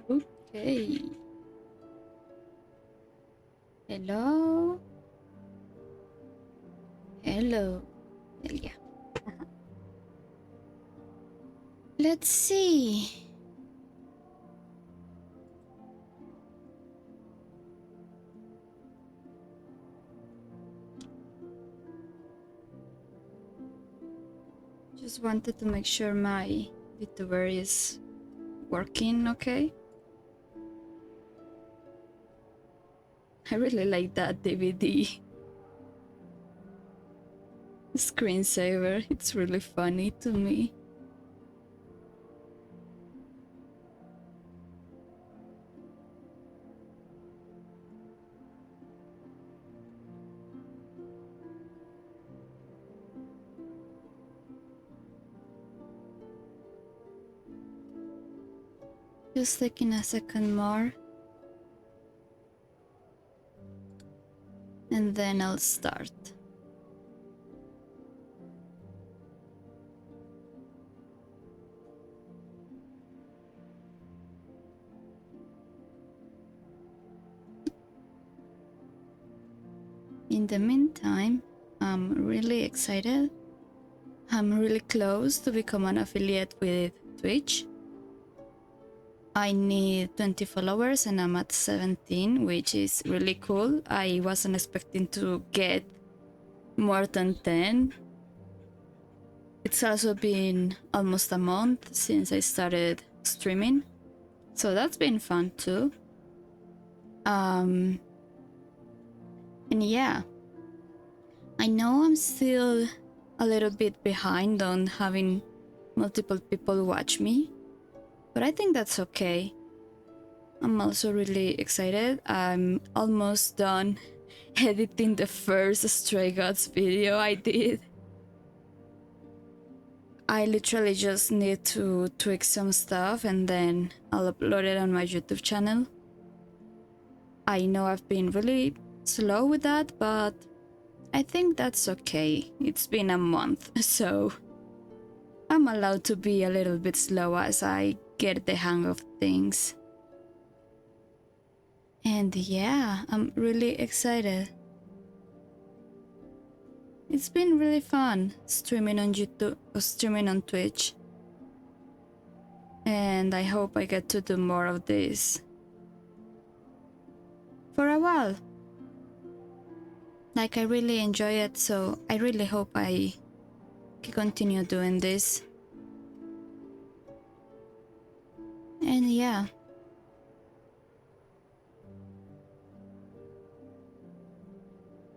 Okay. Hello. Hello. Yeah. Let's see. Just wanted to make sure my VTuber is working okay. I really like that DVD screensaver. It's really funny to me. Just taking a second more. And then I'll start. In the meantime, I'm really excited. I'm really close to become an affiliate with Twitch. I need 20 followers and I'm at 17, which is really cool. I wasn't expecting to get more than 10. It's also been almost a month since I started streaming, so that's been fun too. And yeah, I know I'm still a little bit behind on having multiple people watch me, but I think that's okay. I'm also really excited. I'm almost done editing the first Stray Gods video I did. I literally just need to tweak some stuff and then I'll upload it on my YouTube channel. I know I've been really slow with that, but I think that's okay. It's been a month, so I'm allowed to be a little bit slow as I get the hang of things. And yeah, I'm really excited. It's been really fun streaming on YouTube, or streaming on Twitch. And I hope I get to do more of this for a while. Like, I really enjoy it, so I really hope I can continue doing this. And yeah.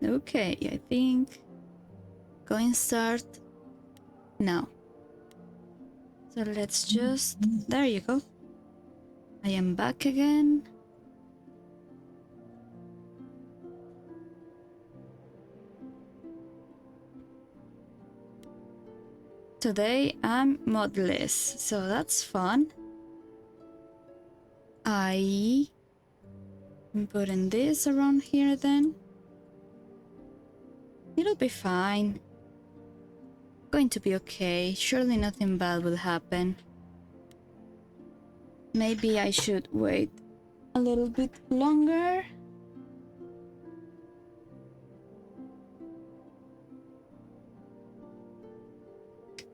Okay, I think going start now. So let's just, there you go. I am back again. Today I'm modless, so that's fun. I'm putting this around here then. It'll be fine. Going to be okay. Surely nothing bad will happen. Maybe I should wait a little bit longer.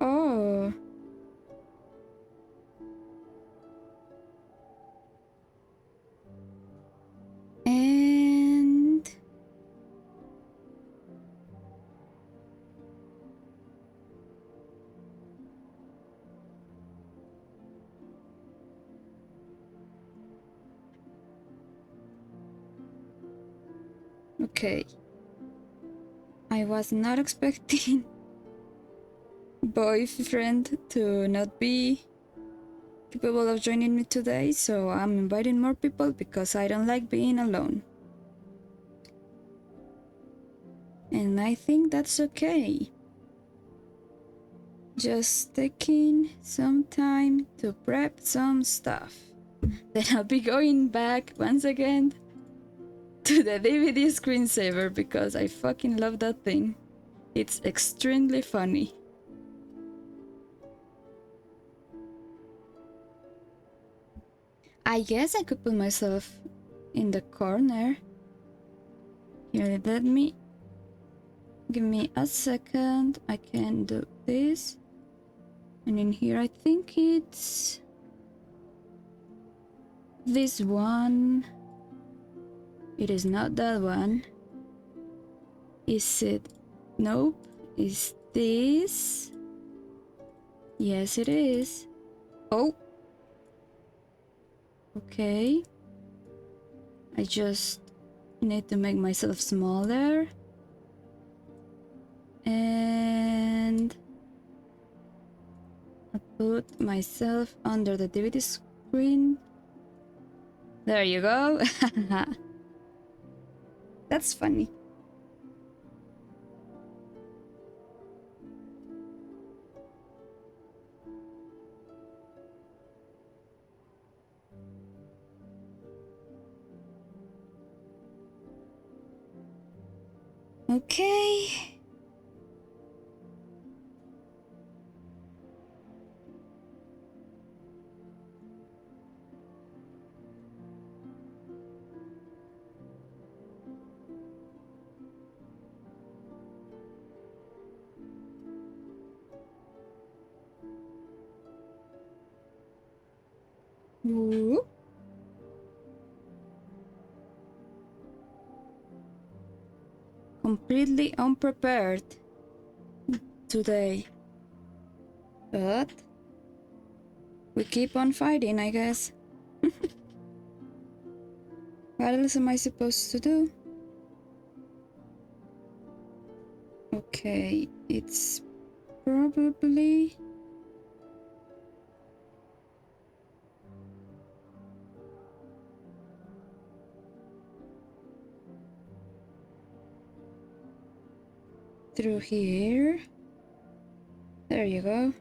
Oh. And okay. I was not expecting boyfriend to not be capable of joining me today, so I'm inviting more people because I don't like being alone. And I think that's okay. Just taking some time to prep some stuff. Then I'll be going back once again to the DVD screensaver because I fucking love that thing. It's extremely funny. I guess I could put myself in the corner. Here, give me a second. I can do this. And in here, I think it's this one. It is not that one. Is it? Nope. Is this? Yes, it is. Oh. Okay. I just need to make myself smaller. And I put myself under the DVD screen. There you go. That's funny. Okay. Whoop. Completely unprepared today. But we keep on fighting, I guess. What else am I supposed to do? Okay, it's probably... through here. There you go.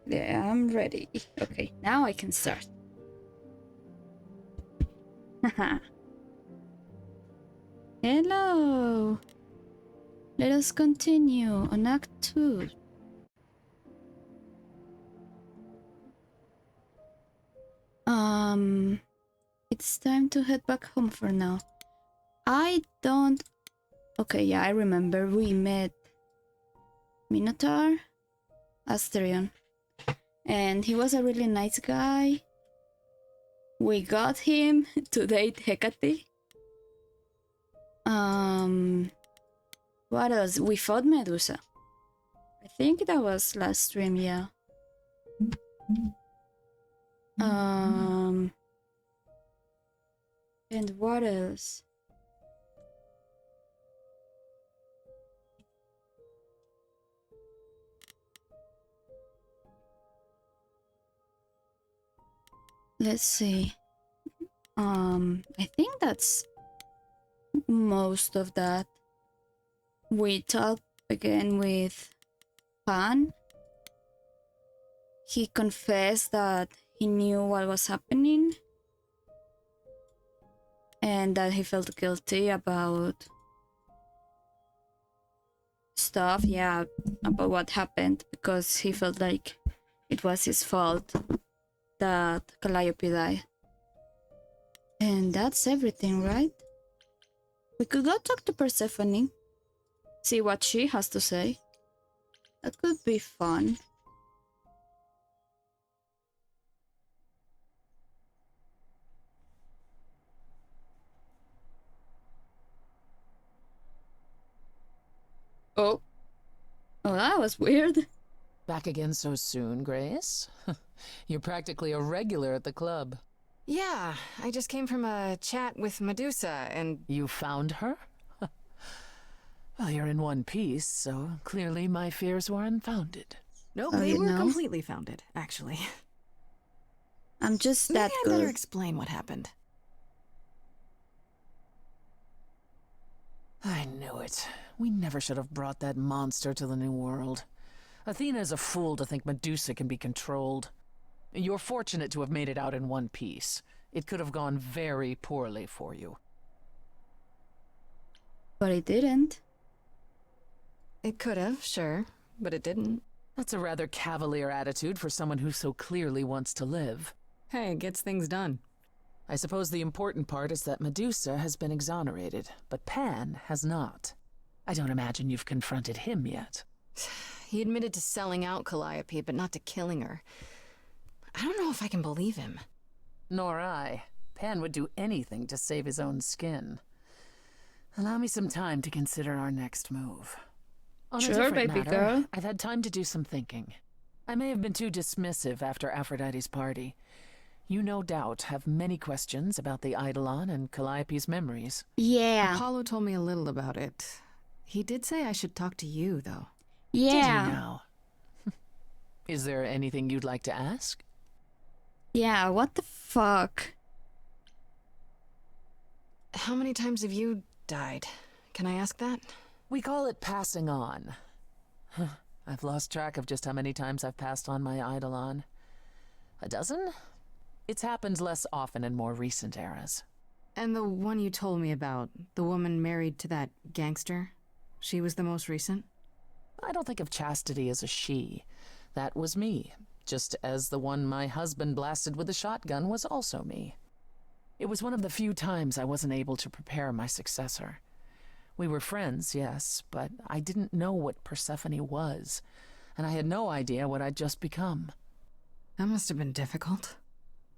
Yeah, I'm ready. Okay, now I can start. Haha. Hello. Let us continue on Act 2. It's time to head back home for now. I don't... Okay, yeah, I remember we met Minotaur, Asterion, and he was a really nice guy. We got him to date Hecate. What else? We fought Medusa. I think that was last stream, yeah. And what else? Let's see. I think that's most of that. We talked again with Pan. He confessed that he knew what was happening and that he felt guilty about stuff, yeah, about what happened, because he felt like it was his fault that Calliope died. And that's everything, right? We could go talk to Persephone, see what she has to say. That could be fun. Oh. Oh, that was weird. Back again so soon, Grace? You're practically a regular at the club. Yeah, I just came from a chat with Medusa, and... You found her? Well, you're in one piece, so clearly my fears were unfounded. Nope, they were completely founded, actually. I'm just that good. Maybe I better explain what happened. I knew it. We never should have brought that monster to the New World. Athena's a fool to think Medusa can be controlled. You're fortunate to have made it out in one piece. It could have gone very poorly for you. But it didn't. It could have, sure, but it didn't. That's a rather cavalier attitude for someone who so clearly wants to live. Hey, it gets things done. I suppose the important part is that Medusa has been exonerated, but Pan has not. I don't imagine you've confronted him yet. He admitted to selling out Calliope, but not to killing her. I don't know if I can believe him. Nor I. Pan would do anything to save his own skin. Allow me some time to consider our next move. On a Sure, different baby matter, girl. I've had time to do some thinking. I may have been too dismissive after Aphrodite's party. You no doubt have many questions about the Eidolon and Calliope's memories. Yeah. Apollo told me a little about it. He did say I should talk to you, though. Yeah. Did you now? Is there anything you'd like to ask? Yeah, what the fuck? How many times have you died? Can I ask that? We call it passing on. I've lost track of just how many times I've passed on my Eidolon. A dozen? It's happened less often in more recent eras. And the one you told me about, the woman married to that gangster? She was the most recent? I don't think of Chastity as a she. That was me, just as the one my husband blasted with a shotgun was also me. It was one of the few times I wasn't able to prepare my successor. We were friends, yes, but I didn't know what Persephone was, and I had no idea what I'd just become. That must have been difficult.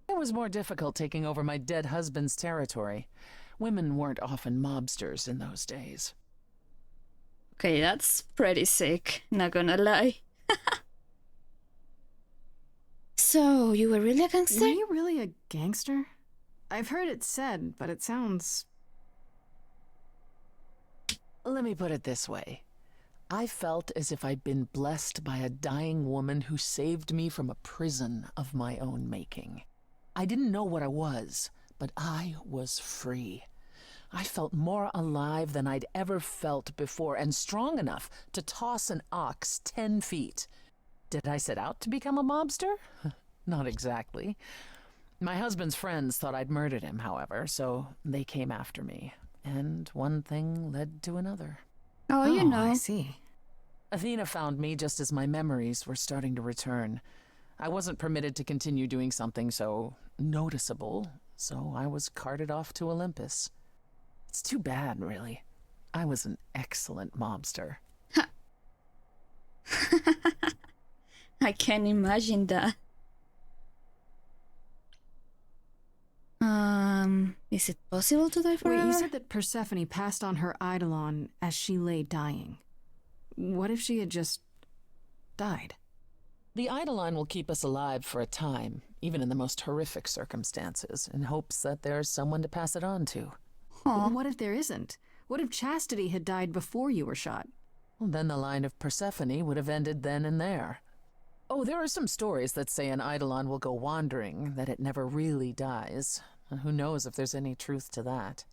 It was more difficult taking over my dead husband's territory. Women weren't often mobsters in those days. Okay, that's pretty sick, not gonna lie. So, you were really a gangster? Were you really a gangster? I've heard it said, but it sounds... Let me put it this way. I felt as if I'd been blessed by a dying woman who saved me from a prison of my own making. I didn't know what I was, but I was free. I felt more alive than I'd ever felt before, and strong enough to toss an ox 10 feet. Did I set out to become a mobster? Not exactly. My husband's friends thought I'd murdered him, however, so they came after me. And one thing led to another. Oh, you know. I see. Athena found me just as my memories were starting to return. I wasn't permitted to continue doing something so noticeable, so I was carted off to Olympus. It's too bad, really. I was an excellent mobster. I can imagine that. Is it possible to die forever? Wait, you said that Persephone passed on her Eidolon as she lay dying. What if she had just died? The Eidolon will keep us alive for a time, even in the most horrific circumstances, in hopes that there's someone to pass it on to. Aw. What if there isn't? What if Chastity had died before you were shot? Well, then the line of Persephone would have ended then and there. Oh, there are some stories that say an Eidolon will go wandering, that it never really dies. And who knows if there's any truth to that.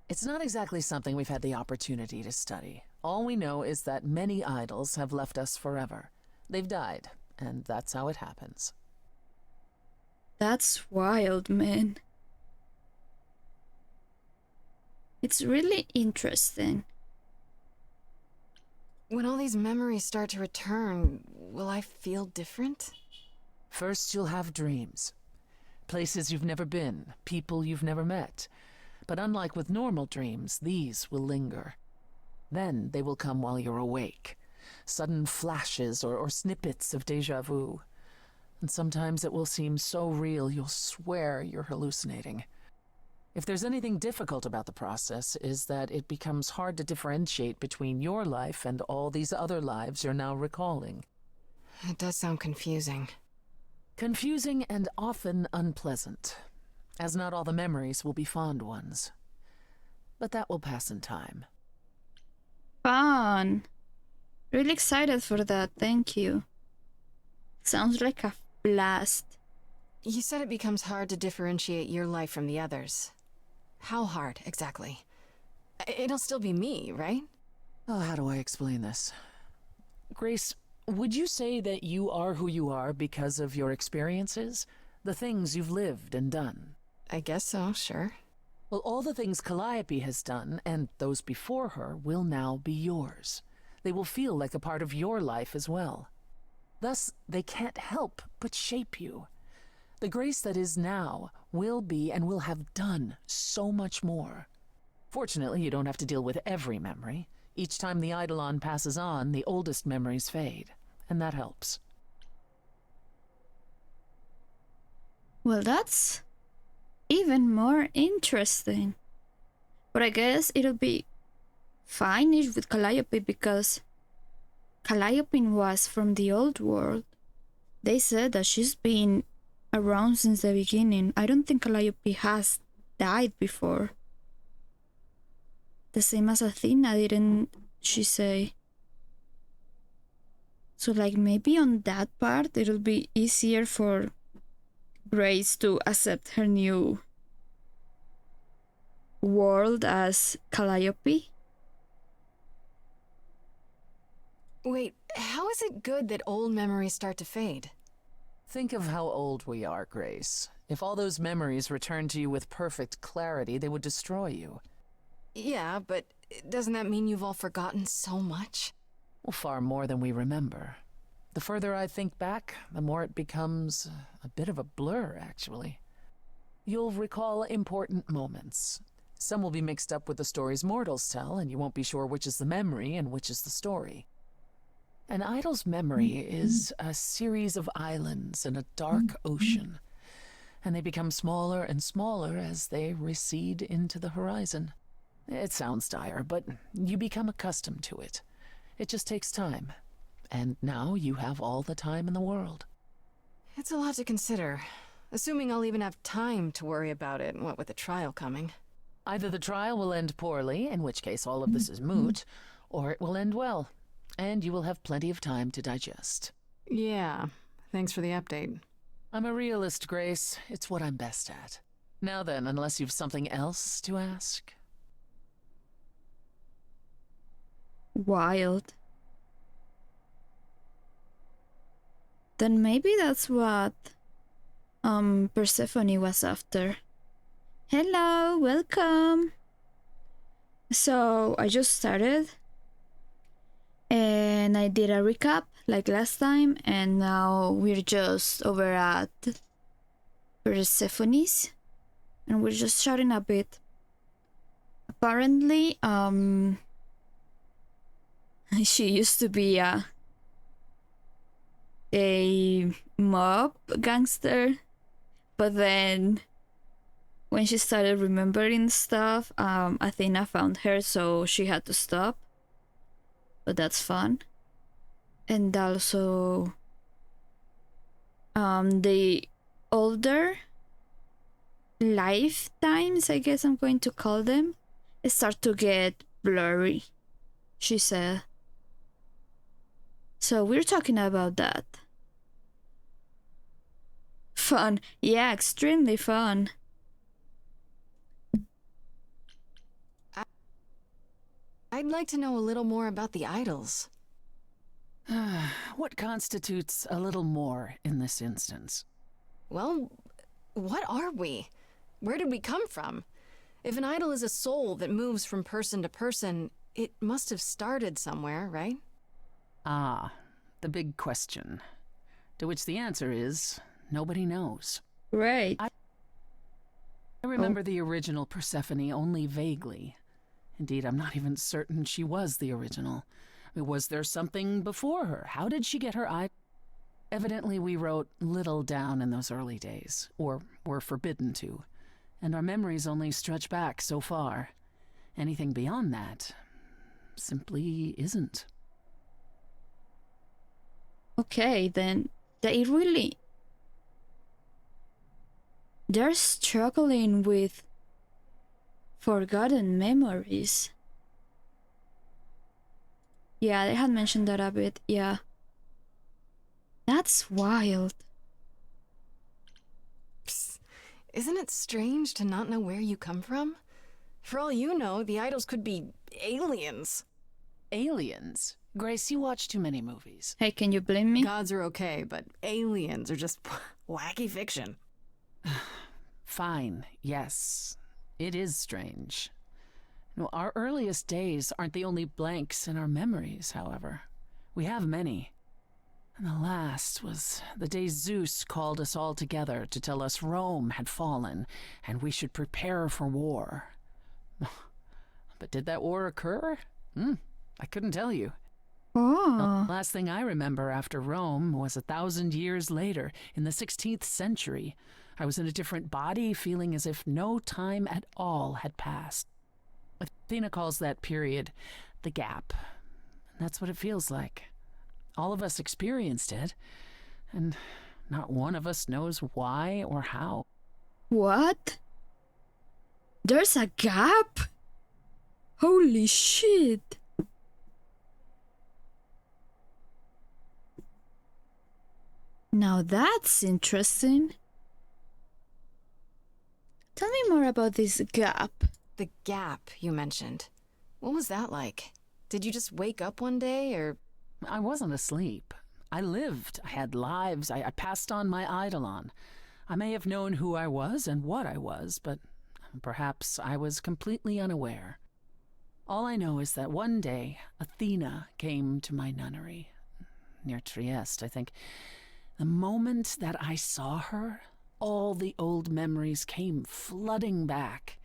It's not exactly something we've had the opportunity to study. All we know is that many idols have left us forever. They've died, and that's how it happens. That's wild, man. It's really interesting. When all these memories start to return, will I feel different? First, you'll have dreams. Places you've never been, people you've never met. But unlike with normal dreams, these will linger. Then they will come while you're awake. Sudden flashes or snippets of déjà vu. And sometimes it will seem so real you'll swear you're hallucinating. If there's anything difficult about the process, is that it becomes hard to differentiate between your life and all these other lives you're now recalling. It does sound confusing. Confusing and often unpleasant, as not all the memories will be fond ones. But that will pass in time. Fun. Really excited for that, thank you. Sounds like a blast. You said it becomes hard to differentiate your life from the others. How hard, exactly? It'll still be me, right? Oh, how do I explain this? Grace, Would you say that you are who you are because of your experiences? The things you've lived and done? I guess so, sure. Well, all the things Calliope has done, and those before her, will now be yours. They will feel like a part of your life as well. Thus, they can't help but shape you. The Grace that is now will be and will have done so much more. Fortunately, you don't have to deal with every memory. Each time the Eidolon passes on, the oldest memories fade, and that helps. Well, that's even more interesting. But I guess it'll be fine-ish with Calliope because Calliope was from the old world. They said that she's been around since the beginning. I don't think Calliope has died before. The same as Athena, didn't she say? So like maybe on that part it'll be easier for Grace to accept her new world as Calliope. Wait, how is it good that old memories start to fade? Think of how old we are, Grace. If all those memories returned to you with perfect clarity, they would destroy you. Yeah, but doesn't that mean you've all forgotten so much? Well, far more than we remember. The further I think back, the more it becomes a bit of a blur, actually. You'll recall important moments. Some will be mixed up with the stories mortals tell, and you won't be sure which is the memory and which is the story. An idol's memory is a series of islands in a dark ocean, and they become smaller and smaller as they recede into the horizon. It sounds dire, but you become accustomed to it. It just takes time. And now you have all the time in the world. It's a lot to consider. Assuming I'll even have time to worry about it, what with the trial coming. Either the trial will end poorly, in which case all of this is moot, or it will end well, and you will have plenty of time to digest. Yeah, thanks for the update. I'm a realist, Grace. It's what I'm best at. Now then, unless you've something else to ask. Wild. Then maybe that's what Persephone was after. Hello, welcome. So I just started and I did a recap like last time, and now we're just over at Persephone's and we're just chatting a bit. Apparently, she used to be a mob gangster, but then when she started remembering stuff, Athena found her, so she had to stop. But that's fun. And also, the older lifetimes, I guess I'm going to call them, start to get blurry, she said. So we're talking about that. Fun. Yeah, extremely fun. I'd like to know a little more about the idols. What constitutes a little more in this instance? Well, what are we? Where did we come from? If an idol is a soul that moves from person to person, it must have started somewhere, right? Ah, the big question. To which the answer is, nobody knows. Right. I remember the original Persephone only vaguely. Indeed, I'm not even certain she was the original. I mean, was there something before her? How did she get her eye? Evidently, we wrote little down in those early days, or were forbidden to, and our memories only stretch back so far. Anything beyond that simply isn't. Okay, then they're struggling with forgotten memories. Yeah, they had mentioned that a bit, yeah. That's wild. Psst. Isn't it strange to not know where you come from? For all you know, the idols could be aliens. Aliens? Grace, you watch too many movies. Hey, can you blame me? Gods are okay, but aliens are just wacky fiction. Fine, yes. It is strange. No, our earliest days aren't the only blanks in our memories, however. We have many. And the last was the day Zeus called us all together to tell us Rome had fallen and we should prepare for war. But did that war occur? I couldn't tell you. Oh. The last thing I remember after Rome was 1,000 years later, in the 16th century. I was in a different body, feeling as if no time at all had passed. Athena calls that period the gap. And that's what it feels like. All of us experienced it, and not one of us knows why or how. What? There's a gap? Holy shit. Now that's interesting. Tell me more about this gap. The gap you mentioned. What was that like? Did you just wake up one day, or... I wasn't asleep. I lived. I had lives. I passed on my eidolon. I may have known who I was and what I was, but perhaps I was completely unaware. All I know is that one day, Athena came to my nunnery. Near Trieste, I think. The moment that I saw her, all the old memories came flooding back.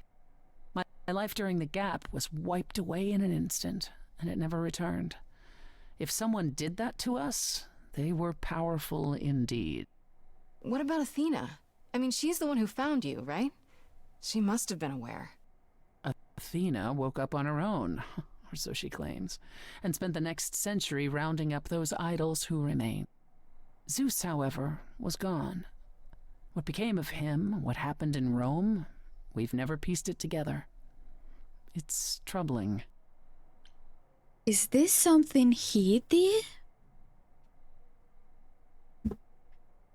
My life during the gap was wiped away in an instant, and it never returned. If someone did that to us, they were powerful indeed. What about Athena? I mean, she's the one who found you, right? She must have been aware. Athena woke up on her own, or so she claims, and spent the next century rounding up those idols who remain. Zeus, however, was gone. What became of him, what happened in Rome, we've never pieced it together. It's troubling. Is this something he did?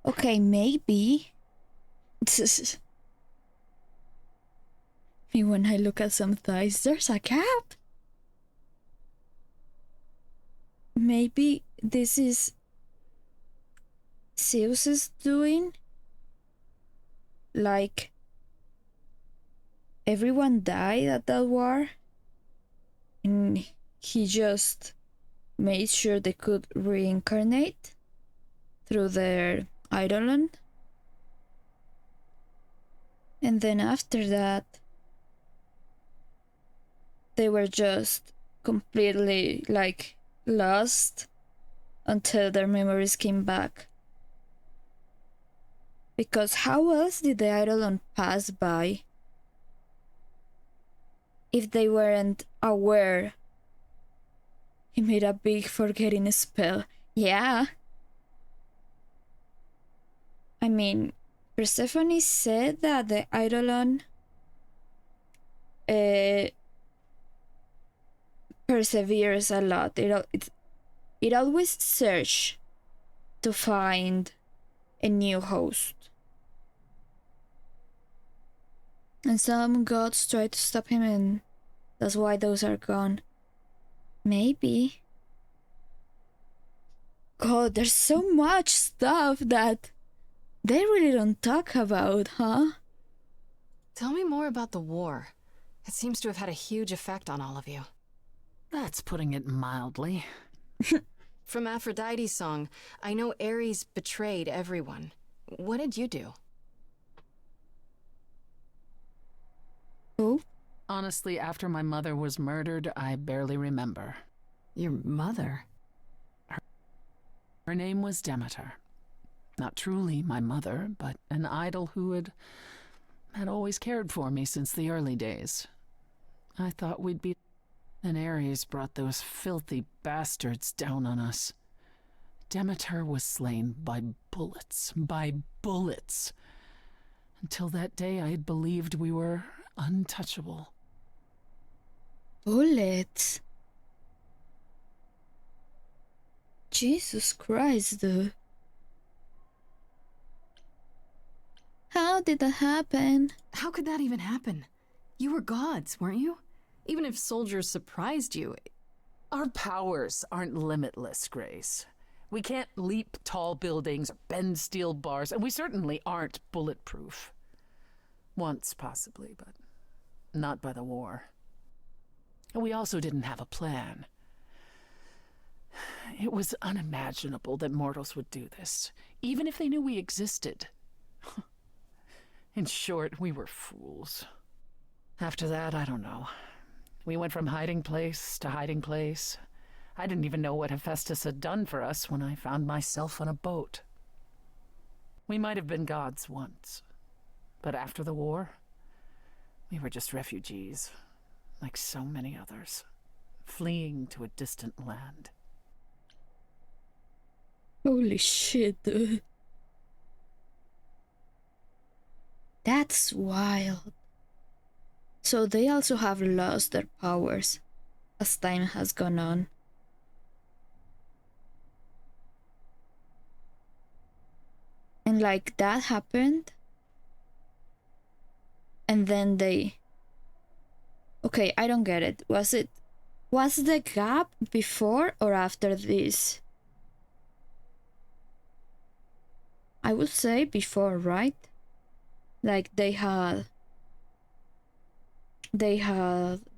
Okay, maybe. Me when I look at some thighs, there's a gap. Maybe this is Zeus's doing? Like, everyone died at that war, and he just made sure they could reincarnate through their eidolon. And then after that, they were just completely, like, lost until their memories came back. Because how else did the eidolon pass by if they weren't aware? He made a big forgetting spell. Yeah. I mean, Persephone said that the eidolon perseveres a lot. It always searches to find a new host. And some gods try to stop him, and that's why those are gone. Maybe. God, there's so much stuff that they really don't talk about, huh? Tell me more about the war. It seems to have had a huge effect on all of you. That's putting it mildly. From Aphrodite's song, I know Ares betrayed everyone. What did you do? Who? Honestly, after my mother was murdered, I barely remember. Your mother? Her name was Demeter. Not truly my mother, but an idol who had always cared for me since the early days. I thought we'd be... Then Ares brought those filthy bastards down on us. Demeter was slain by bullets. Until that day, I had believed we were untouchable. Bullets? Jesus Christ, dude. How did that happen? How could that even happen? You were gods, weren't you? Even if soldiers surprised you... Our powers aren't limitless, Grace. We can't leap tall buildings or bend steel bars, and we certainly aren't bulletproof. Once, possibly, but not by the war. And we also didn't have a plan. It was unimaginable that mortals would do this, even if they knew we existed. In short, we were fools. After that, I don't know. We went from hiding place to hiding place. I didn't even know what Hephaestus had done for us when I found myself on a boat. We might have been gods once, but after the war, we were just refugees, like so many others, fleeing to a distant land. Holy shit, dude. That's wild. So they also have lost their powers as time has gone on. And like that happened. And then they... Okay, I don't get it. Was the gap before or after this? I would say before, right? Like they had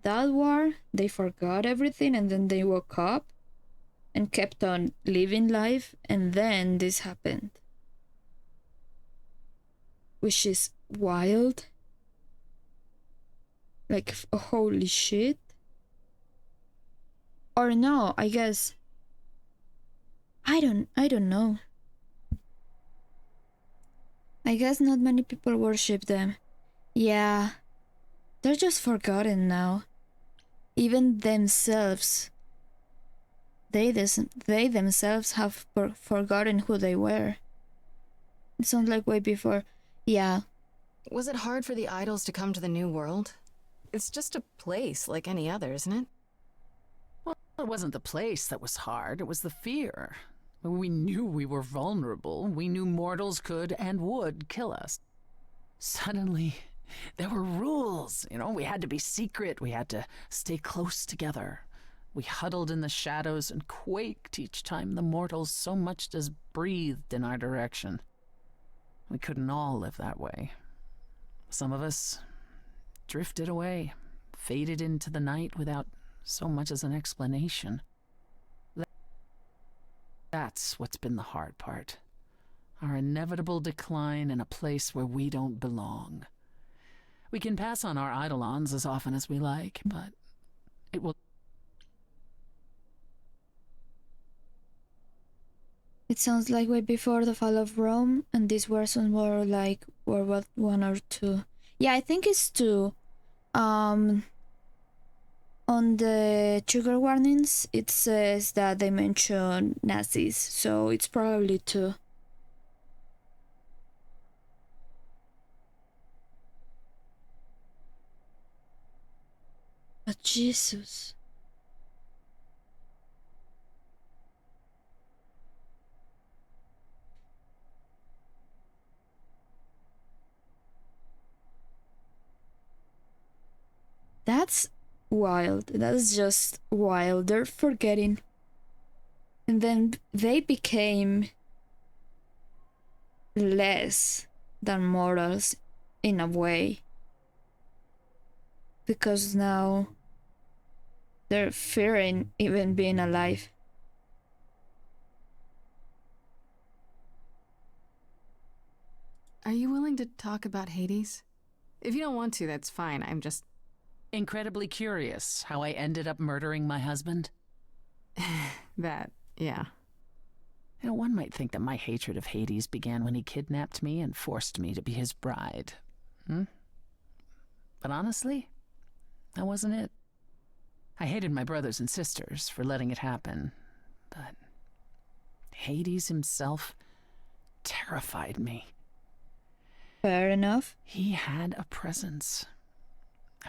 that war, they forgot everything, and then they woke up and kept on living life, and then this happened. Which is wild. Like, holy shit. Or no, I guess I don't know. I guess not many people worship them. Yeah, they're just forgotten now. Even themselves. They themselves have forgotten who they were. It sounds like way before. Yeah. Was it hard for the idols to come to the new world? It's just a place like any other, isn't it? Well, it wasn't the place that was hard, it was the fear. We knew we were vulnerable. We knew mortals could and would kill us. Suddenly, there were rules. We had to be secret. We had to stay close together. We huddled in the shadows and quaked each time the mortals so much as breathed in our direction. We couldn't all live that way. Some of us drifted away, faded into the night without so much as an explanation. That's what's been the hard part. Our inevitable decline in a place where we don't belong. We can pass on our eidolons as often as we like, but it will... It sounds like way before the fall of Rome, and these were some more like World War One or two. Yeah, I think it's two. On the trigger warnings, it says that they mention Nazis, so it's probably two. But Jesus. That's wild. That's just wild. They're forgetting. And then they became less than mortals in a way. Because now they're fearing even being alive. Are you willing to talk about Hades? If you don't want to, that's fine. I'm just... incredibly curious how I ended up murdering my husband. that, yeah. One might think that my hatred of Hades began when he kidnapped me and forced me to be his bride. But honestly, that wasn't it. I hated my brothers and sisters for letting it happen, but Hades himself terrified me. Fair enough. He had a presence.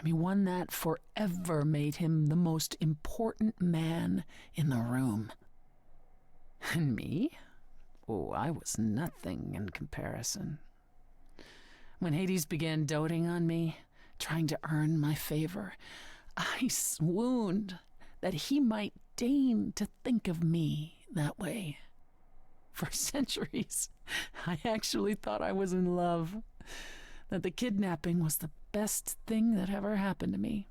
One that forever made him the most important man in the room. And me? Oh, I was nothing in comparison. When Hades began doting on me, trying to earn my favor, I swooned that he might deign to think of me that way. For centuries, I actually thought I was in love, that the kidnapping was the best thing that ever happened to me.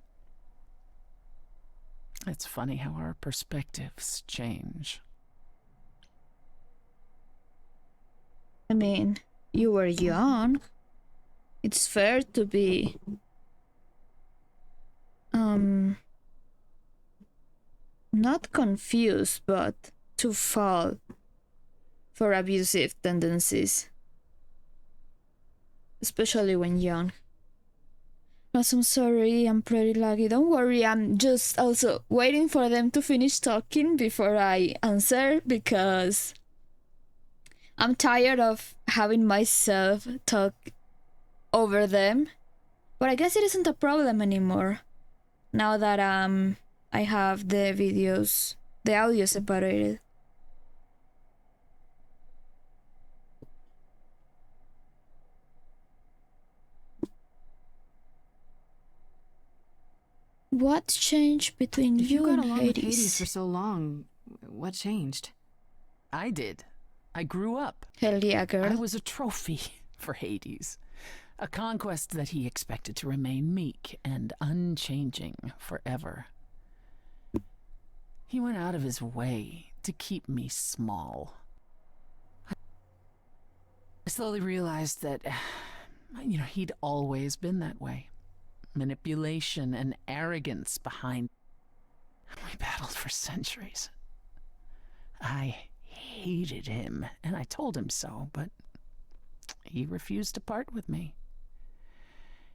It's funny how our perspectives change. I mean, you were young. It's fair to be not confused, but to fall for abusive tendencies, especially when young. Ross, I'm sorry, I'm pretty laggy. Don't worry, I'm just also waiting for them to finish talking before I answer, because I'm tired of having myself talk over them. But I guess it isn't a problem anymore, now that I have the audio separated. What changed between If you got and along with Hades Hades? for so long, what changed? I did. I grew up. Hell yeah, girl. I was a trophy for Hades. A conquest that he expected to remain meek and unchanging forever. He went out of his way to keep me small. I slowly realized that, he'd always been that way. Manipulation and arrogance behind. We battled for centuries. I hated him, and I told him so, but he refused to part with me.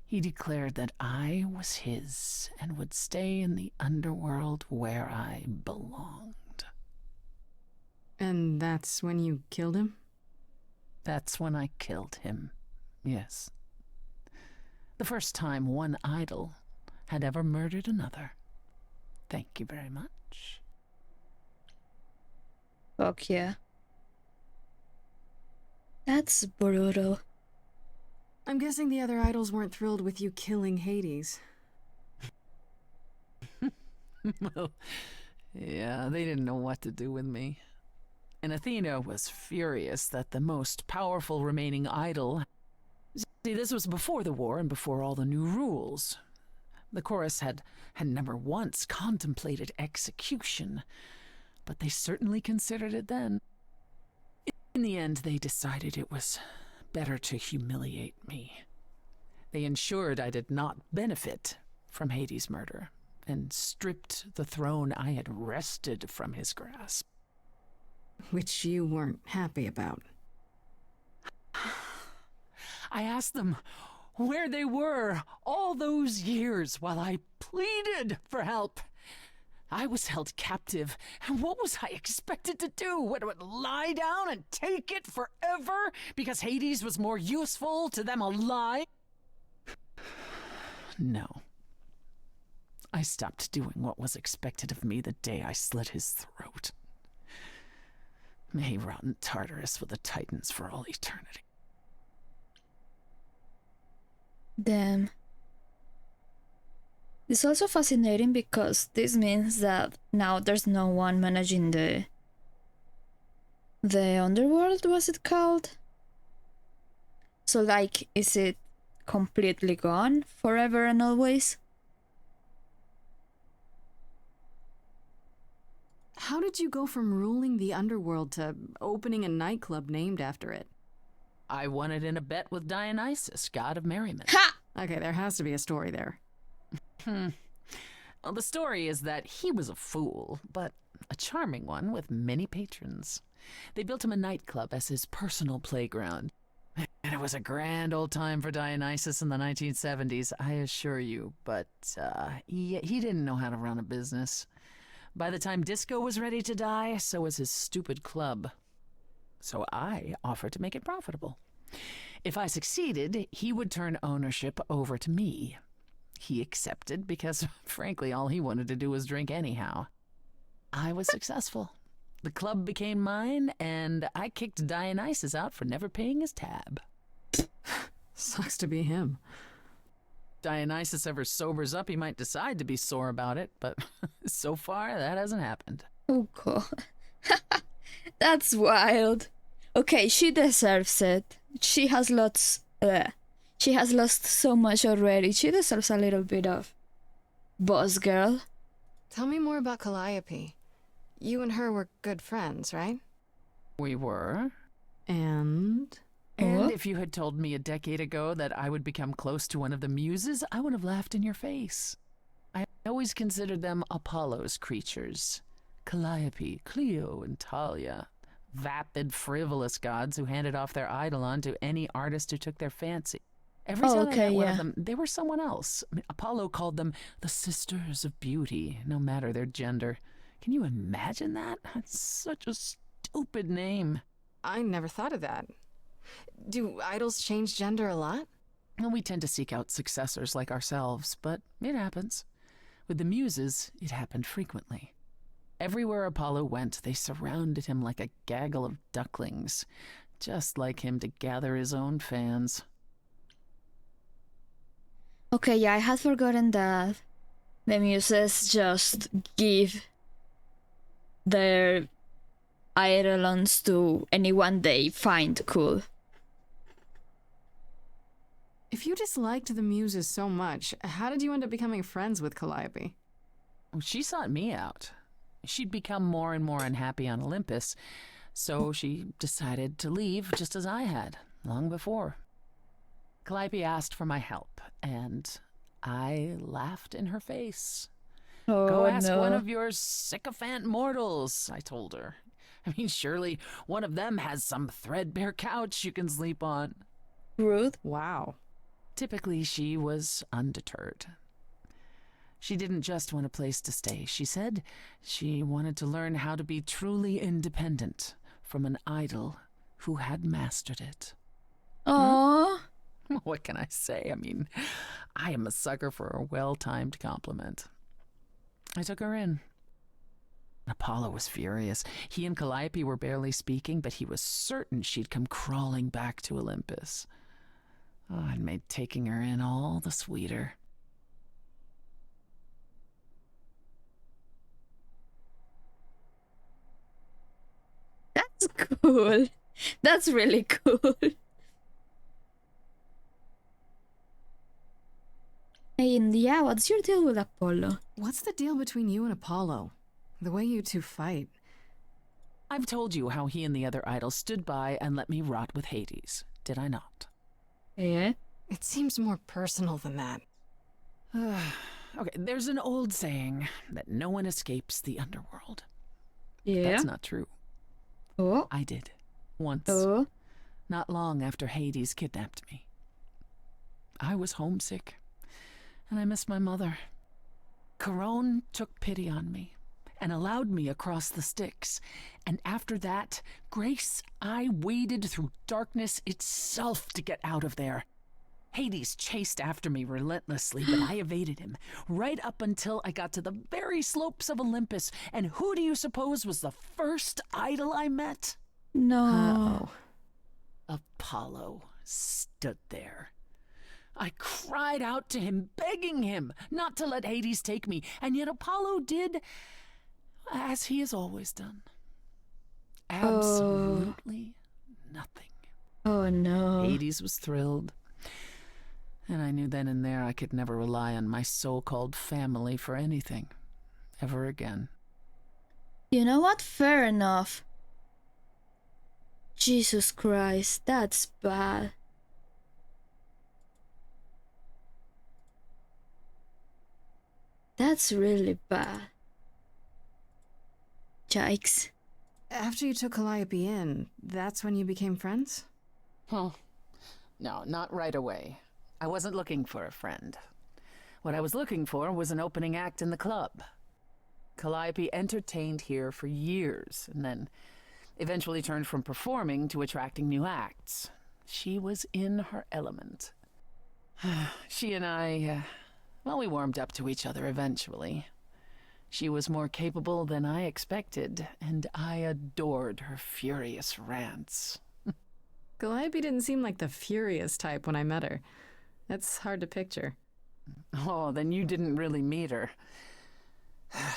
He declared that I was his and would stay in the underworld where I belonged. And that's when you killed him? That's when I killed him, yes. The first time one idol had ever murdered another. Thank you very much. Fuck yeah. That's brutal. I'm guessing the other idols weren't thrilled with you killing Hades. Well, yeah, they didn't know what to do with me. And Athena was furious that the most powerful remaining idol... See, this was before the war and before all the new rules. The chorus had never once contemplated execution, but they certainly considered it then. In the end, they decided it was better to humiliate me. They ensured I did not benefit from Hades' murder, and stripped the throne I had wrested from his grasp. Which you weren't happy about. I asked them where they were all those years while I pleaded for help. I was held captive, and what was I expected to do? What, lie down and take it forever because Hades was more useful to them alive? No. I stopped doing what was expected of me the day I slit his throat. May he rot in Tartarus with the Titans for all eternity. Damn. It's also fascinating because this means that now there's no one managing the underworld, was it called? So like, is it completely gone forever and always? How did you go from ruling the underworld to opening a nightclub named after it? I won it in a bet with Dionysus, god of merriment. Ha! Okay, there has to be a story there. Well, the story is that he was a fool, but a charming one with many patrons. They built him a nightclub as his personal playground. And it was a grand old time for Dionysus in the 1970s, I assure you. But he didn't know how to run a business. By the time disco was ready to die, so was his stupid club. So I offered to make it profitable. If I succeeded, he would turn ownership over to me. He accepted because, frankly, all he wanted to do was drink anyhow. I was successful. The club became mine, and I kicked Dionysus out for never paying his tab. Sucks to be him. Dionysus ever sobers up, he might decide to be sore about it, but so far, that hasn't happened. Oh god. That's wild. Okay, she deserves it. She has lost so much already. She deserves a little bit of boss girl. Tell me more about Calliope. You and her were good friends, right? We were. And And if you had told me a decade ago that I would become close to one of the muses, I would have laughed in your face. I always considered them Apollo's creatures. Calliope, Clio, and Talia. Vapid, frivolous gods who handed off their eidolon to any artist who took their fancy. Every time I met one of them, they were someone else. I mean, Apollo called them the Sisters of Beauty, no matter their gender. Can you imagine that? That's such a stupid name. I never thought of that. Do idols change gender a lot? Well, we tend to seek out successors like ourselves, but it happens. With the muses, it happened frequently. Everywhere Apollo went, they surrounded him like a gaggle of ducklings, just like him to gather his own fans. Okay, yeah, I had forgotten that the muses just give their eidolons to anyone they find cool. If you disliked the muses so much, how did you end up becoming friends with Calliope? She sought me out. She'd become more and more unhappy on Olympus, so she decided to leave just as I had, long before. Calliope asked for my help, and I laughed in her face. Oh, Go ask no. one of your sycophant mortals, I told her. I mean, surely one of them has some threadbare couch you can sleep on. Rude. Wow. Typically, she was undeterred. She didn't just want a place to stay. She said she wanted to learn how to be truly independent from an idol who had mastered it. Aww. What can I say? I mean, I am a sucker for a well-timed compliment. I took her in. Apollo was furious. He and Calliope were barely speaking, but he was certain she'd come crawling back to Olympus. Oh, it made taking her in all the sweeter. That's cool. That's really cool. And yeah, what's your deal with Apollo? What's the deal between you and Apollo? The way you two fight. I've told you how he and the other idols stood by and let me rot with Hades, did I not? Yeah. It seems more personal than that. Okay, there's an old saying that no one escapes the underworld. Yeah. That's not true. Oh. I did. Once. Oh. Not long after Hades kidnapped me. I was homesick, and I missed my mother. Charon took pity on me and allowed me across the Styx. And after that, Grace, I waded through darkness itself to get out of there. Hades chased after me relentlessly, but I evaded him, right up until I got to the very slopes of Olympus. And who do you suppose was the first idol I met? No. Apollo stood there. I cried out to him, begging him not to let Hades take me, and yet Apollo did as he has always done. Absolutely nothing. Oh no. Hades was thrilled, and I knew then and there I could never rely on my so-called family for anything, ever again. You know what? Fair enough. Jesus Christ, that's bad. That's really bad. Yikes. After you took Calliope in, that's when you became friends? Well, no, not right away. I wasn't looking for a friend. What I was looking for was an opening act in the club. Calliope entertained here for years, and then eventually turned from performing to attracting new acts. She was in her element. She and I, well, we warmed up to each other eventually. She was more capable than I expected, and I adored her furious rants. Calliope didn't seem like the furious type when I met her. That's hard to picture. Oh, then you didn't really meet her.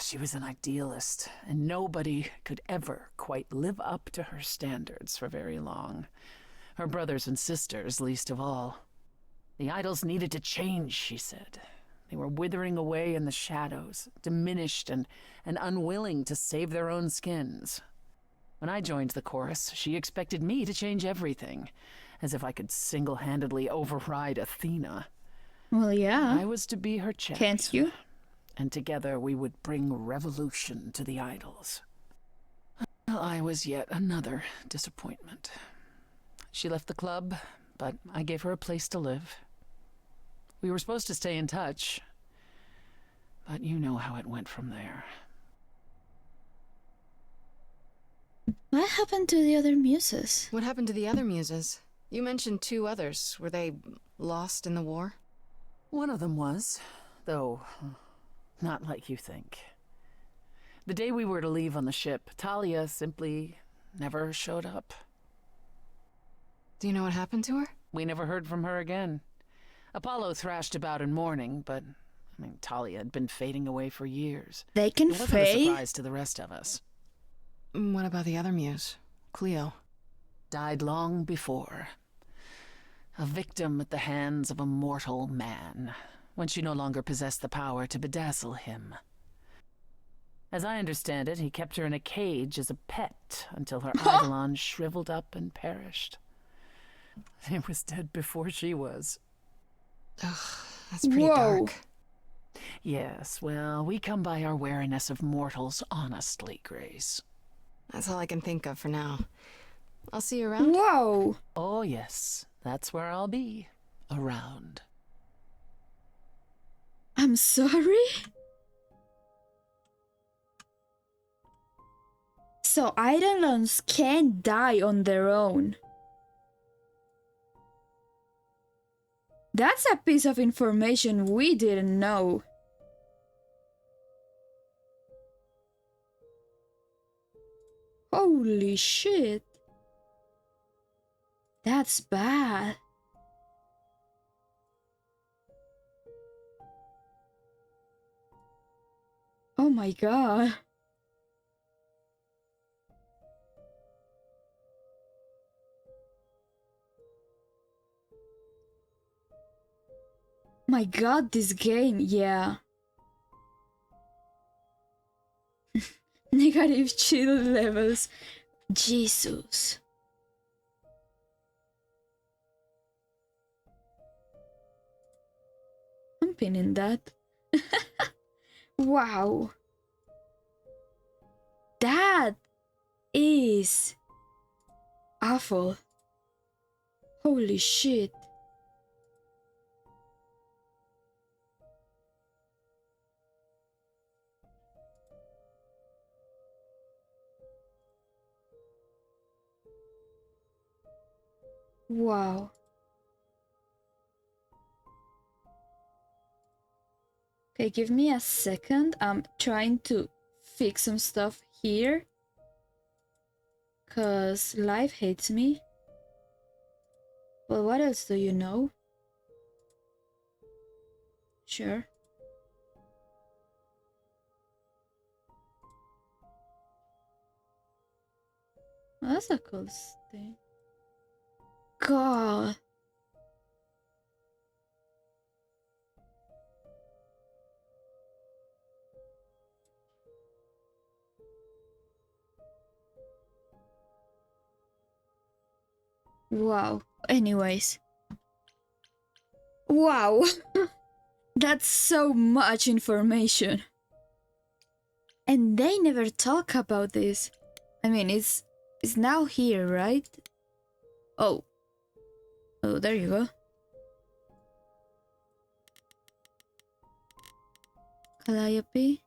She was an idealist, and nobody could ever quite live up to her standards for very long. Her brothers and sisters, least of all. The idols needed to change, she said. They were withering away in the shadows, diminished and unwilling to save their own skins. When I joined the chorus, she expected me to change everything, as if I could single-handedly override Athena. Well, yeah. I was to be her champion. Can't you? And together we would bring revolution to the idols. Well, I was yet another disappointment. She left the club, but I gave her a place to live. We were supposed to stay in touch, but you know how it went from there. What happened to the other muses? What happened to the other muses? You mentioned 2 others. Were they lost in the war? One of them was, though not like you think. The day we were to leave on the ship, Talia simply never showed up. Do you know what happened to her? We never heard from her again. Apollo thrashed about in mourning, but, Talia had been fading away for years. They can It wasn't a fade? surprise to the rest of us. What about the other muse? Cleo. Died long before. A victim at the hands of a mortal man, when she no longer possessed the power to bedazzle him. As I understand it, he kept her in a cage as a pet until her eidolon shriveled up and perished. He was dead before she was. Ugh, that's pretty Whoa. dark. Yes, well, we come by our wariness of mortals honestly, Grace. That's all I can think of for now. I'll see you around. Whoa! Oh, yes, that's where I'll be. Around. I'm sorry? So eidolons can't die on their own. That's a piece of information we didn't know. Holy shit. That's bad. Oh my god. My god, this game, yeah. Negative chill levels. Jesus. I'm pinning that. Wow. That is awful. Holy shit. Wow. Okay, give me a second. I'm trying to fix some stuff here. 'Cause life hates me. Well, what else do you know? Sure. Oh, that's a cool thing. God. Wow. Anyways. Wow. That's so much information. And they never talk about this. I mean, it's now here, right? Oh. Oh, there you go. Calliope.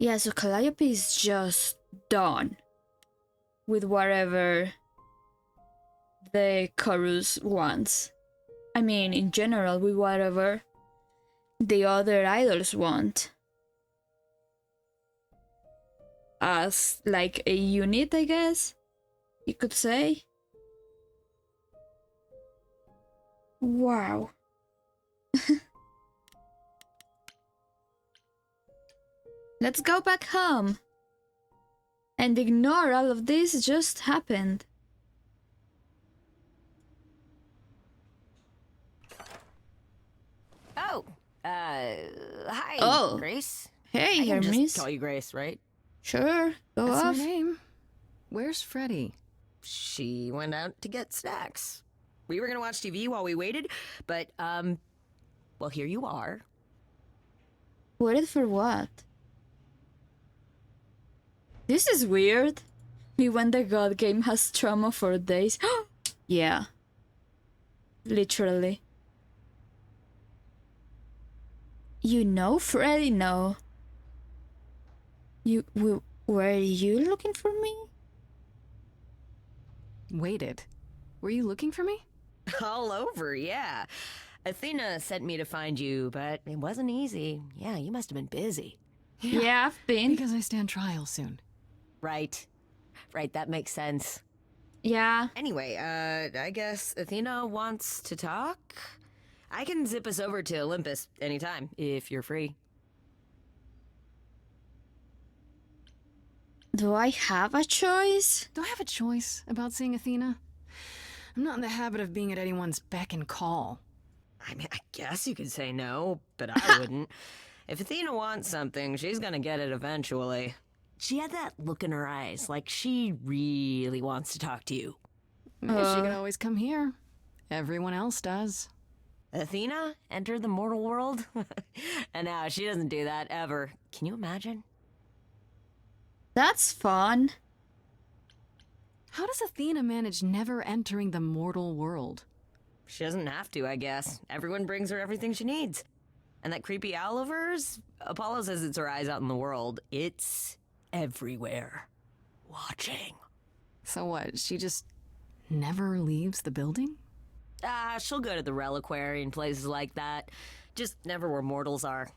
Yeah, so Calliope is just done with whatever the chorus wants. I mean, in general, with whatever the other idols want. as like a unit, I guess you could say. Wow. Let's go back home and ignore all of this just happened. Oh, hi, Oh. Grace. Hey, I can Hermes. just call you Grace, right? Sure, go That's off. my name. Where's Freddy? She went out to get snacks. We were gonna watch TV while we waited, but, well, here you are. Waited for what? This is weird. Me when the god game has trauma for days. Yeah. Literally. You know Freddy? No. Were you looking for me? Waited. Were you looking for me? All over, yeah. Athena sent me to find you, but it wasn't easy. Yeah, you must have been busy. Yeah, I've been. Because I stand trial soon. Right. Right, that makes sense. Yeah. Anyway, I guess Athena wants to talk? I can zip us over to Olympus anytime, if you're free. Do I have a choice? Do I have a choice about seeing Athena? I'm not in the habit of being at anyone's beck and call. I mean, I guess you could say no, but I wouldn't. If Athena wants something, she's gonna get it eventually. She had that look in her eyes, like she really wants to talk to you. She can always come here. Everyone else does. Athena entered the mortal world? And now she doesn't do that ever. Can you imagine? That's fun. How does Athena manage never entering the mortal world? She doesn't have to, I guess. Everyone brings her everything she needs. And that creepy owl of hers? Apollo says it's her eyes out in the world. It's everywhere. Watching. So what, she just never leaves the building? She'll go to the reliquary and places like that. Just never where mortals are.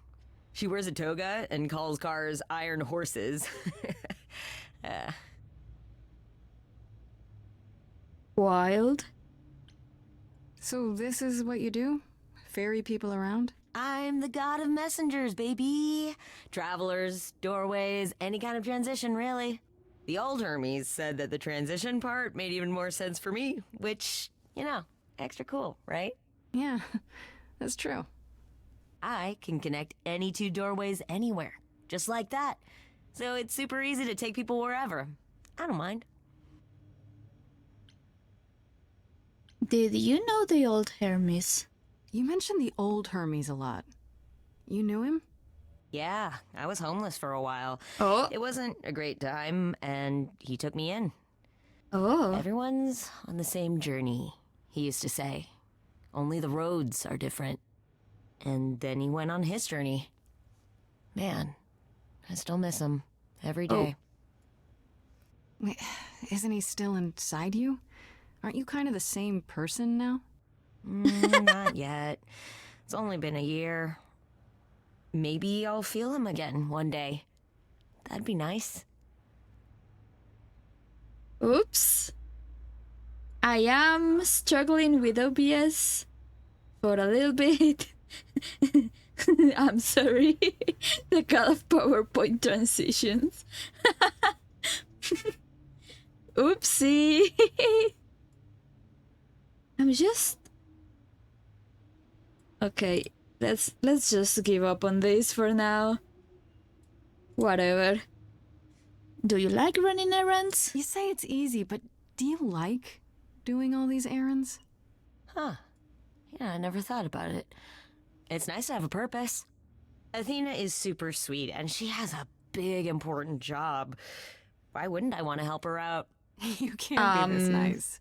She wears a toga and calls cars iron horses. Wild. So this is what you do? Ferry people around? I'm the god of messengers, baby. Travelers, doorways, any kind of transition, really. The old Hermes said that the transition part made even more sense for me, which, you know, extra cool, right? Yeah, that's true. I can connect any two doorways anywhere, just like that. So it's super easy to take people wherever. I don't mind. Did you know the old Hermes? You mentioned the old Hermes a lot. You knew him? Yeah, I was homeless for a while. Oh. It wasn't a great time, and he took me in. Oh. Everyone's on the same journey, he used to say. Only the roads are different. And then he went on his journey. Man, I still miss him every day. Wait, isn't he still inside you? Aren't you kind of the same person now? Not yet. It's only been a year. Maybe I'll feel him again one day. That'd be nice. Oops. I am struggling with OBS for a little bit. I'm sorry. The god of PowerPoint transitions. Oopsie. I'm just... Okay, let's just give up on this for now. Whatever. Do you like running errands? You say it's easy, but do you like doing all these errands? Huh. Yeah, I never thought about it. It's nice to have a purpose. Athena is super sweet, and she has a big, important job. Why wouldn't I want to help her out? You can't be this nice.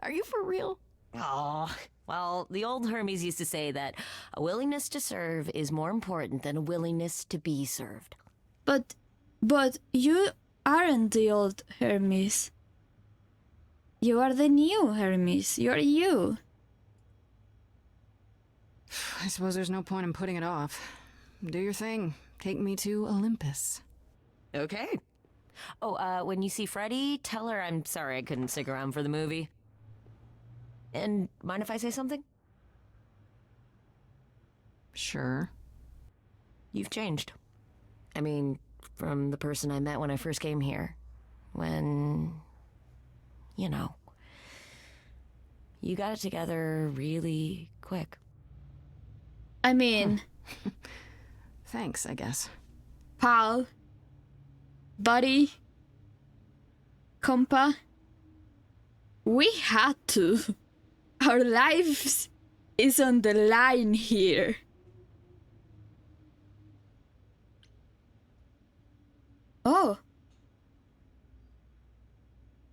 Are you for real? Oh, well, the old Hermes used to say that a willingness to serve is more important than a willingness to be served. But you aren't the old Hermes. You are the new Hermes. You're you. I suppose there's no point in putting it off. Do your thing. Take me to Olympus. Okay. Oh, when you see Freddie, tell her I'm sorry I couldn't stick around for the movie. And mind if I say something? Sure. You've changed. I mean, from the person I met when I first came here. When, you know, you got it together really quick. I mean, Thanks, I guess. pal, buddy, compa, we had to. Our lives is on the line here. Oh.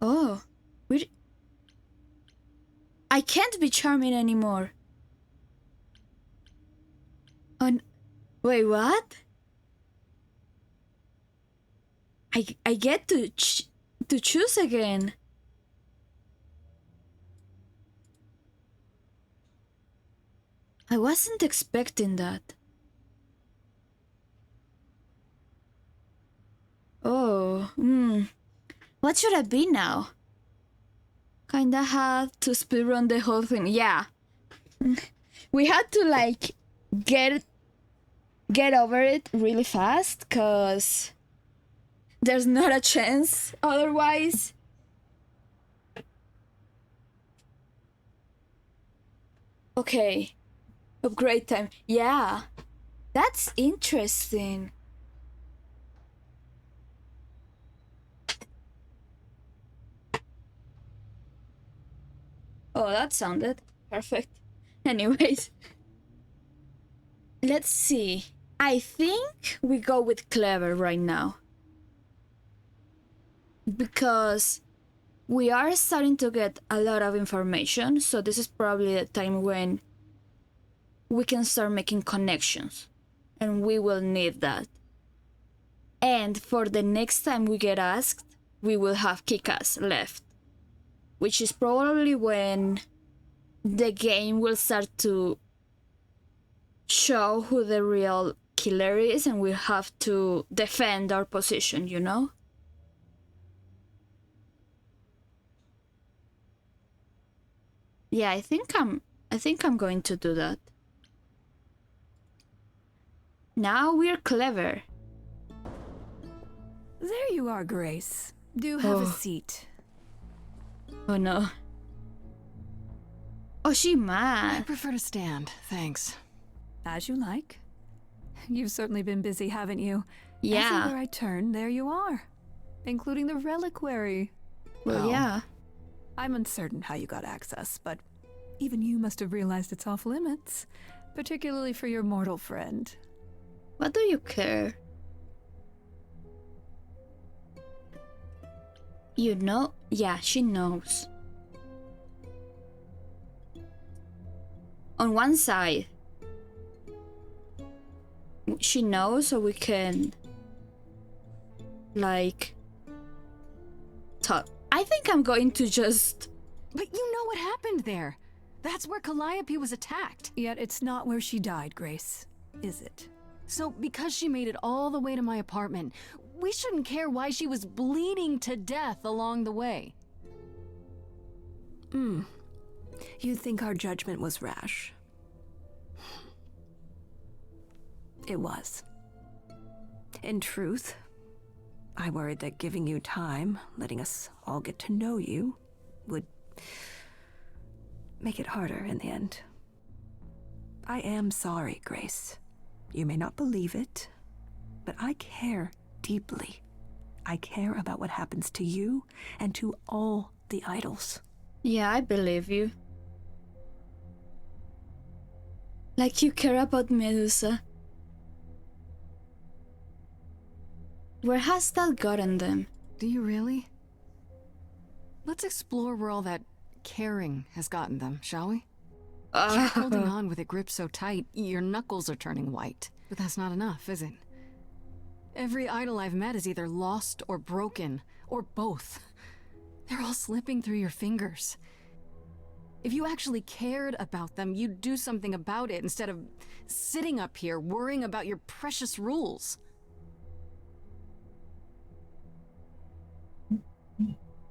Oh. I can't be charming anymore. Wait, what? I get to choose again. I wasn't expecting that. Oh, what should I be now? Kinda had to speedrun the whole thing. Yeah. We had to like get over it really fast, cause there's not a chance otherwise. Okay. Upgrade time. Yeah. That's interesting. Oh, that sounded perfect. Anyways. Let's see. I think we go with clever right now. Because we are starting to get a lot of information, so this is probably the time when we can start making connections. And we will need that. And for the next time we get asked, we will have kick-ass left. Which is probably when the game will start to show who the real killer is, and we have to defend our position, you know? Yeah, I think I'm going to do that. Now we're clever. There you are, Grace. Do have a seat. Oh no. Oh, she I mad. prefer to stand, thanks. As you like. You've certainly been busy, haven't you? Yeah. Everywhere I turn, there you are. Including the reliquary. Well, yeah. I'm uncertain how you got access, but even you must have realized its off limits. Particularly for your mortal friend. What do you care? You know? Yeah, she knows. On one side, she knows, so we can, like, talk. I think I'm going to just... But you know what happened there. That's where Calliope was attacked. Yet it's not where she died, Grace, is it? So because she made it all the way to my apartment, we shouldn't care why she was bleeding to death along the way. You think our judgment was rash? It was. In truth, I worried that giving you time, letting us all get to know you, would make it harder in the end. I am sorry, Grace. You may not believe it, but I care deeply. I care about what happens to you and to all the idols. Yeah, I believe you. Like you care about Medusa. Where has that gotten them? Do you really? Let's explore where all that caring has gotten them, shall we? You're holding on with a grip so tight, your knuckles are turning white. But that's not enough, is it? Every idol I've met is either lost or broken, or both. They're all slipping through your fingers. If you actually cared about them, you'd do something about it instead of sitting up here worrying about your precious rules.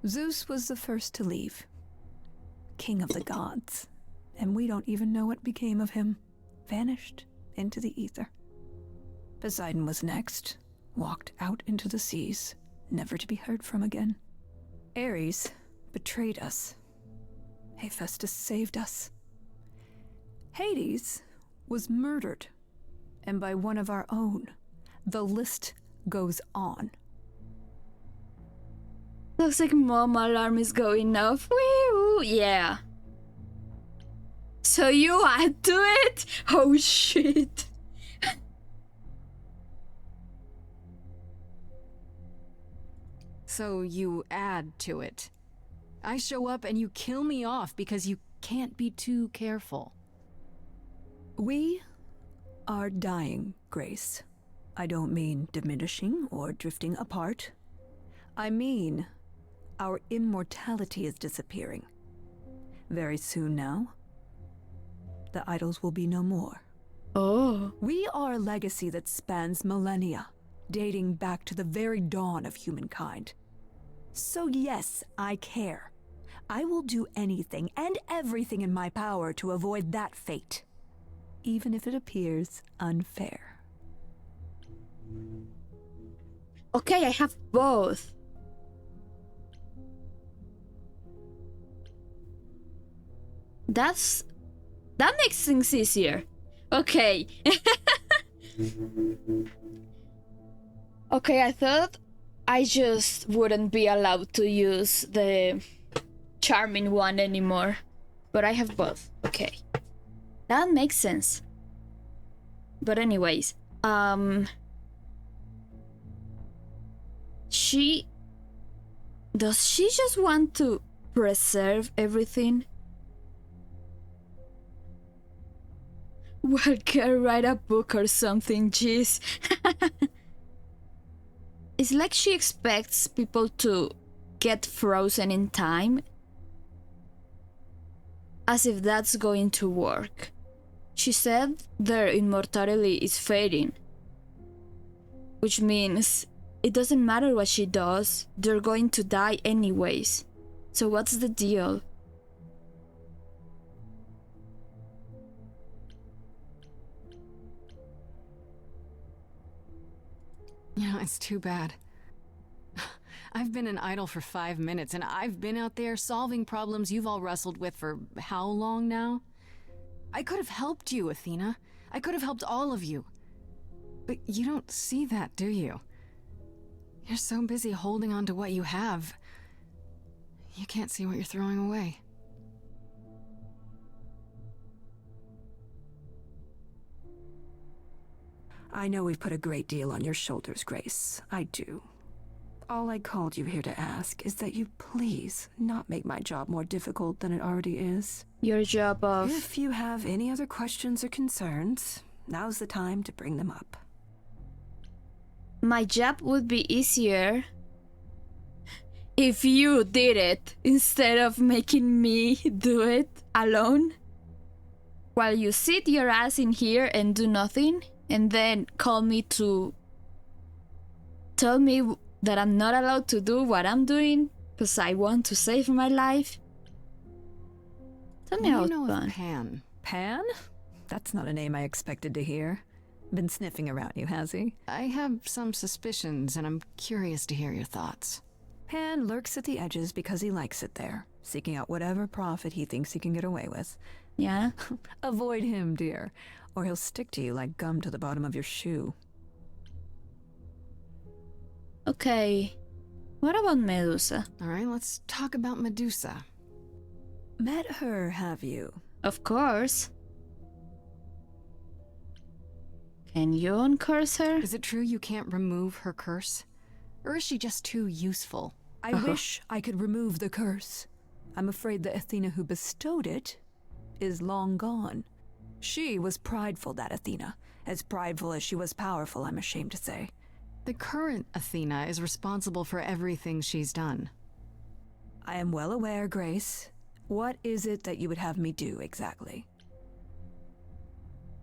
Zeus was the first to leave. King of the gods. And we don't even know what became of him. Vanished into the ether. Poseidon was next. Walked out into the seas, never to be heard from again. Ares betrayed us. Hephaestus saved us. Hades was murdered, and by one of our own. The list goes on. Looks like mom alarm is going off. Woo! Yeah. So you add to it? Oh shit. So you add to it. I show up and you kill me off because you can't be too careful. We are dying, Grace. I don't mean diminishing or drifting apart. I mean, our immortality is disappearing. Very soon now, the idols will be no more. Oh. We are a legacy that spans millennia, dating back to the very dawn of humankind. So yes, I care. I will do anything and everything in my power to avoid that fate, even if it appears unfair. Okay, I have both. That makes things easier. Okay. Okay, I thought I just wouldn't be allowed to use the charming one anymore. But I have both. Okay. That makes sense. But anyways, does she just want to preserve everything? Well, can write a book or something, jeez. It's like she expects people to get frozen in time. As if that's going to work. She said their immortality is fading. Which means it doesn't matter what she does, they're going to die anyways. So what's the deal? You know, it's too bad. I've been an idol for 5 minutes, and I've been out there solving problems you've all wrestled with for how long now? I could have helped you, Athena. I could have helped all of you. But you don't see that, do you? You're so busy holding on to what you have. You can't see what you're throwing away. I know we've put a great deal on your shoulders, Grace. I do. All I called you here to ask is that you please not make my job more difficult than it already is. Your job of... If you have any other questions or concerns, now's the time to bring them up. My job would be easier if you did it instead of making me do it alone. While you sit your ass in here and do nothing, and then call me to tell me that I'm not allowed to do what I'm doing because I want to save my life. Tell me how it's fun. Pan? Pan? That's not a name I expected to hear. Been sniffing around you, has he? I have some suspicions, and I'm curious to hear your thoughts. Pan lurks at the edges because he likes it there, seeking out whatever profit he thinks he can get away with. Yeah? Avoid him, dear, or he'll stick to you like gum to the bottom of your shoe. Okay. What about Medusa? All right, let's talk about Medusa. Met her, have you? Of course. Can you uncurse her? Is it true you can't remove her curse? Or is she just too useful? I wish I could remove the curse. I'm afraid the Athena who bestowed it is long gone. She was prideful, that Athena. As prideful as she was powerful, I'm ashamed to say. The current Athena is responsible for everything she's done. I am well aware, Grace. What is it that you would have me do exactly?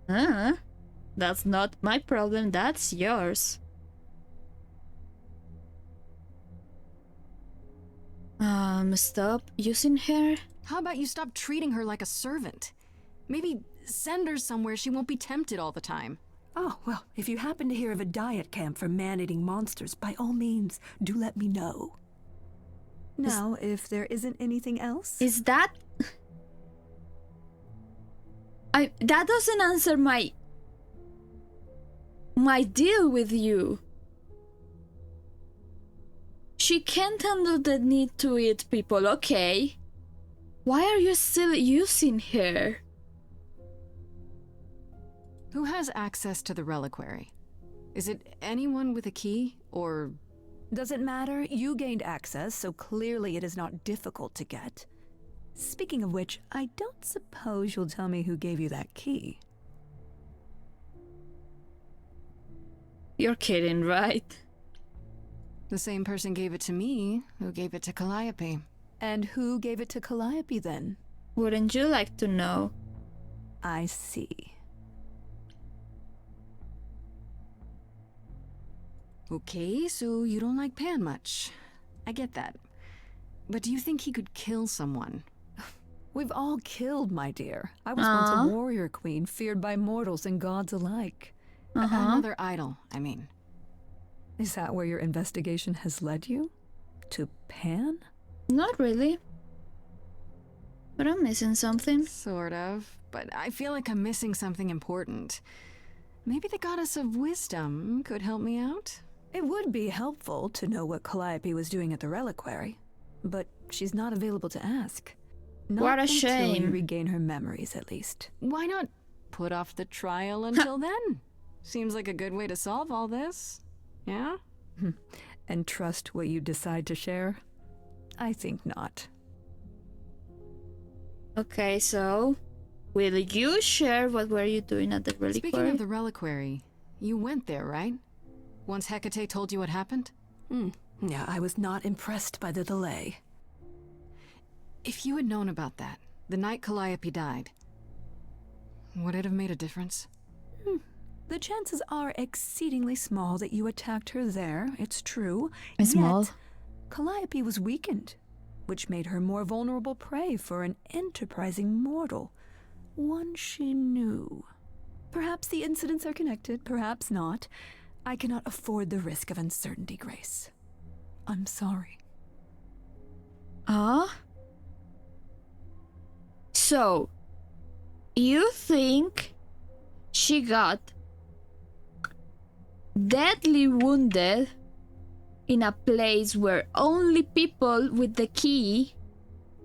That's not my problem, that's yours. Stop using her? How about you stop treating her like a servant? Maybe send her somewhere she won't be tempted all the time. Oh, well, if you happen to hear of a diet camp for man-eating monsters, by all means, do let me know. Now, if there isn't anything else... Is that... that doesn't answer my deal with you. She can't handle the need to eat people, okay? Why are you still using her? Who has access to the reliquary? Is it anyone with a key, or... Doesn't matter, you gained access, so clearly it is not difficult to get. Speaking of which, I don't suppose you'll tell me who gave you that key. You're kidding, right? The same person gave it to me, who gave it to Calliope. And who gave it to Calliope then? Wouldn't you like to know? I see. Okay, so you don't like Pan much. I get that. But do you think he could kill someone? We've all killed, my dear. I was once a warrior queen, feared by mortals and gods alike. Another idol, I mean. Is that where your investigation has led you? To Pan? Not really. But I'm missing something. Sort of. But I feel like I'm missing something important. Maybe the goddess of wisdom could help me out? It would be helpful to know what Calliope was doing at the reliquary, but she's not available to ask. Not What a until shame. you regain her memories, at least. Why not put off the trial until then? Seems like a good way to solve all this. Yeah? And trust what you decide to share? I think not. Okay, so... will you share what were you doing at the reliquary? Speaking of the reliquary, you went there, right? Once Hecate told you what happened? Yeah, I was not impressed by the delay. If you had known about that, the night Calliope died, would it have made a difference? The chances are exceedingly small that you attacked her there, it's true. Small? Yet, Calliope was weakened, which made her more vulnerable prey for an enterprising mortal. One she knew. Perhaps the incidents are connected, perhaps not. I cannot afford the risk of uncertainty, Grace. I'm sorry. So, you think she got deadly wounded in a place where only people with the key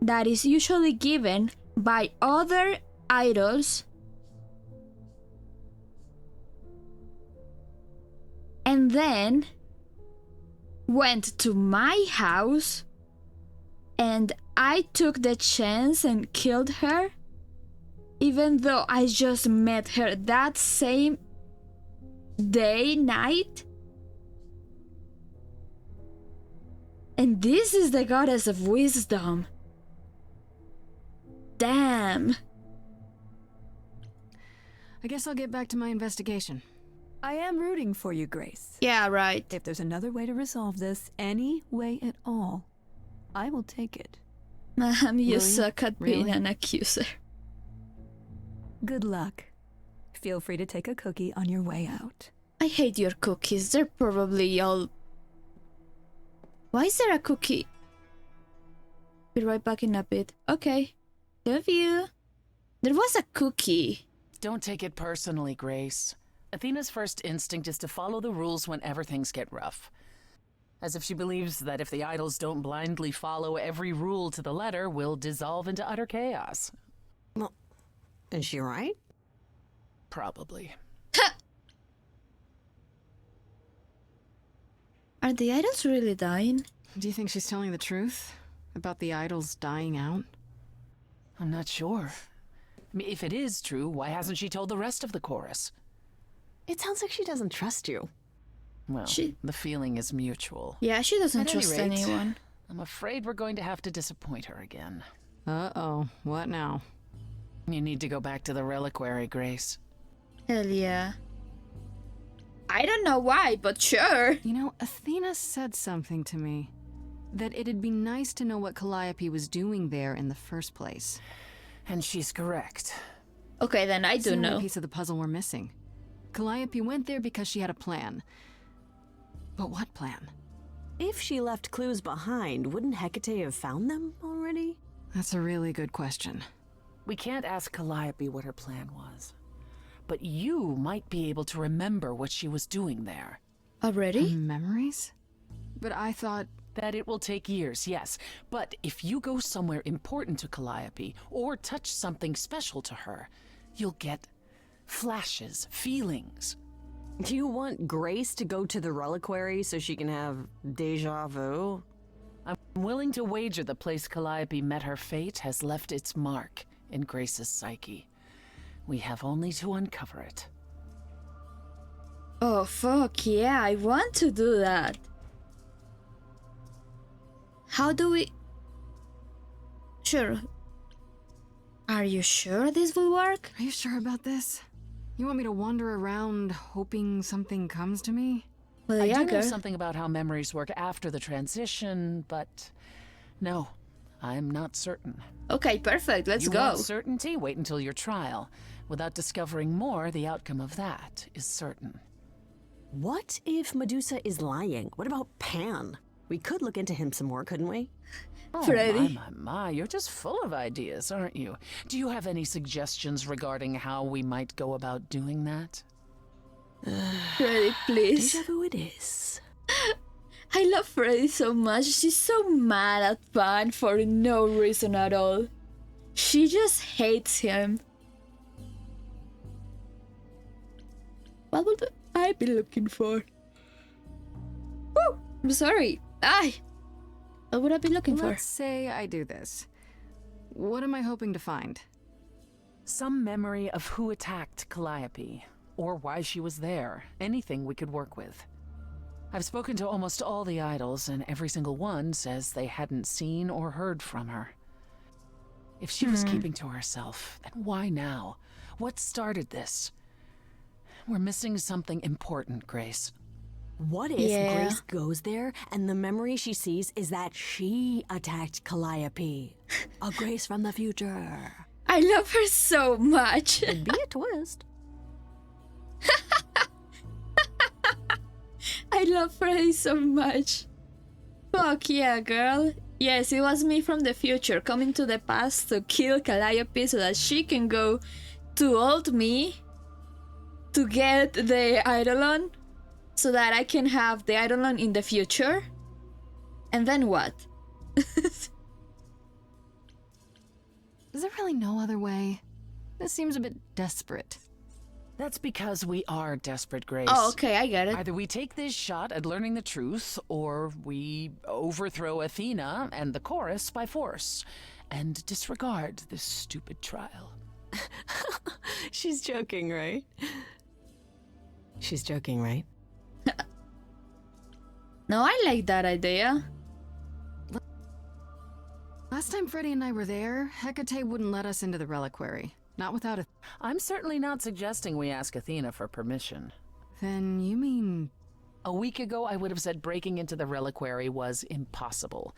that is usually given by other idols, and then went to my house and I took the chance and killed her, even though I just met her that same night? And this is the goddess of wisdom. Damn. I guess I'll get back to my investigation. I am rooting for you, Grace. Yeah, right. If there's another way to resolve this, any way at all, I will take it. You Really? suck at being Really? an accuser. Good luck. Feel free to take a cookie on your way out. I hate your cookies. They're probably all... Why is there a cookie? Be right back in a bit. Okay. Love you. There was a cookie. Don't take it personally, Grace. Athena's first instinct is to follow the rules whenever things get rough. As if she believes that if the idols don't blindly follow every rule to the letter, we'll dissolve into utter chaos. Well, is she right? Probably. Are the idols really dying? Do you think she's telling the truth about the idols dying out? I'm not sure. I mean, if it is true, why hasn't she told the rest of the chorus? It sounds like she doesn't trust you. Well, the feeling is mutual. Yeah, she doesn't At any trust rate, anyone. I'm afraid we're going to have to disappoint her again. Uh-oh, what now? You need to go back to the reliquary, Grace. Hell yeah. I don't know why, but sure. You know, Athena said something to me. that it'd be nice to know what Calliope was doing there in the first place. And she's correct. Okay, then I It's the do only know. piece of the puzzle we're missing. Calliope went there because she had a plan. But what plan? If she left clues behind, wouldn't Hecate have found them already? That's a really good question. We can't ask Calliope what her plan was. But you might be able to remember what she was doing there. Already? Memories? But I thought... That it will take years, yes. But if you go somewhere important to Calliope, or touch something special to her, you'll get flashes, feelings. Do you want Grace to go to the reliquary so she can have deja vu? I'm willing to wager the place Calliope met her fate has left its mark in Grace's psyche. We have only to uncover it. Oh, fuck yeah, I want to do that. How do we... Sure. Are you sure this will work? Are you sure about this? You want me to wander around hoping something comes to me? Well, I yeah, do know girl. something about how memories work after the transition, but no, I'm not certain. Okay, perfect, let's You go. want certainty? Wait until your trial. Without discovering more, the outcome of that is certain. What if Medusa is lying? What about Pan? We could look into him some more, couldn't we? Oh, Freddy. my, you're just full of ideas, aren't you? Do you have any suggestions regarding how we might go about doing that? Freddy, please. Deja vu it is. I love Freddy so much. She's so mad at Pan for no reason at all. She just hates him. What would I be looking for? Woo! I'm sorry. What would I be looking for? Let's say I do this. What am I hoping to find? Some memory of who attacked Calliope, or why she was there. Anything we could work with. I've spoken to almost all the idols, and every single one says they hadn't seen or heard from her. If she was keeping to herself, then why now? What started this? We're missing something important, Grace. What if Yeah. Grace goes there and the memory she sees is that she attacked Calliope? A Grace from the future. I love her so much. It'd be a twist. I love Freddy so much. Fuck yeah, girl. Yes, it was me from the future coming to the past to kill Calliope so that she can go to old me to get the Eidolon so that I can have the Eidolon in the future. And then what? Is there really no other way? This seems a bit desperate. That's because we are desperate, Grace. Oh, okay, I get it. Either we take this shot at learning the truth, or we overthrow Athena and the chorus by force, and disregard this stupid trial. She's joking, right? She's joking, right? No, I like that idea. Last time Freddy and I were there, Hecate wouldn't let us into the reliquary. Not without a... I'm certainly not suggesting we ask Athena for permission. Then you mean... A week ago, I would have said breaking into the reliquary was impossible.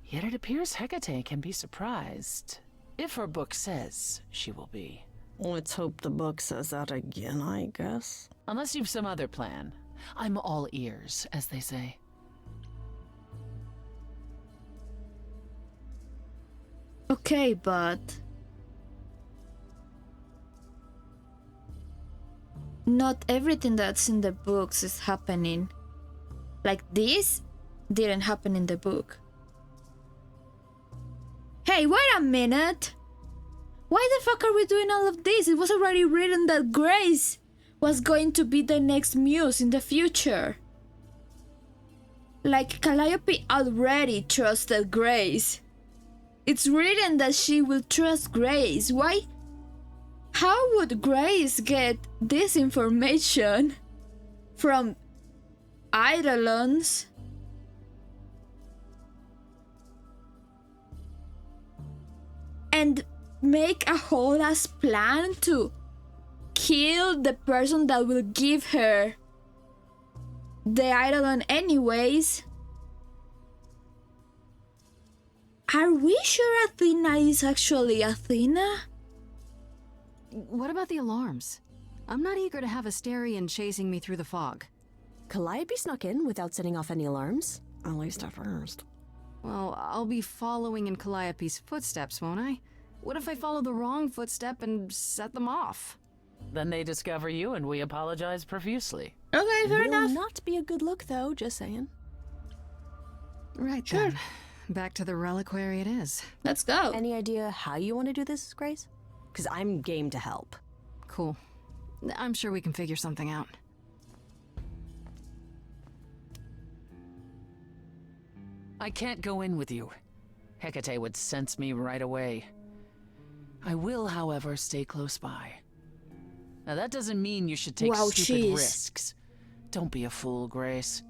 Yet it appears Hecate can be surprised. If her book says she will be. Let's hope the book says that again, I guess. Unless you've some other plan. I'm all ears, as they say. Okay, but... not everything that's in the books is happening. Like this didn't happen in the book. Hey, wait a minute! Why the fuck are we doing all of this? It was already written that Grace was going to be the next muse in the future. Like, Calliope already trusted Grace. It's written that she will trust Grace. Why? How would Grace get this information from Eidolons? And make a whole ass plan to kill the person that will give her the Eidolon anyways? Are we sure Athena is actually Athena? What about the alarms? I'm not eager to have Asterion chasing me through the fog. Calliope snuck in without setting off any alarms. At least at first. Well, I'll be following in Calliope's footsteps, won't I? What if I follow the wrong footstep and set them off? Then they discover you and we apologize profusely. Okay, fair Will enough. not be a good look, though, just saying. Right Sure. then. Back to the reliquary it is. Let's go. Any idea how you want to do this, Grace? Because I'm game to help. Cool. I'm sure we can figure something out. I can't go in with you. Hecate would sense me right away. I will, however, stay close by. Now that doesn't mean you should take Wow, stupid jeez. risks. Don't be a fool, Grace.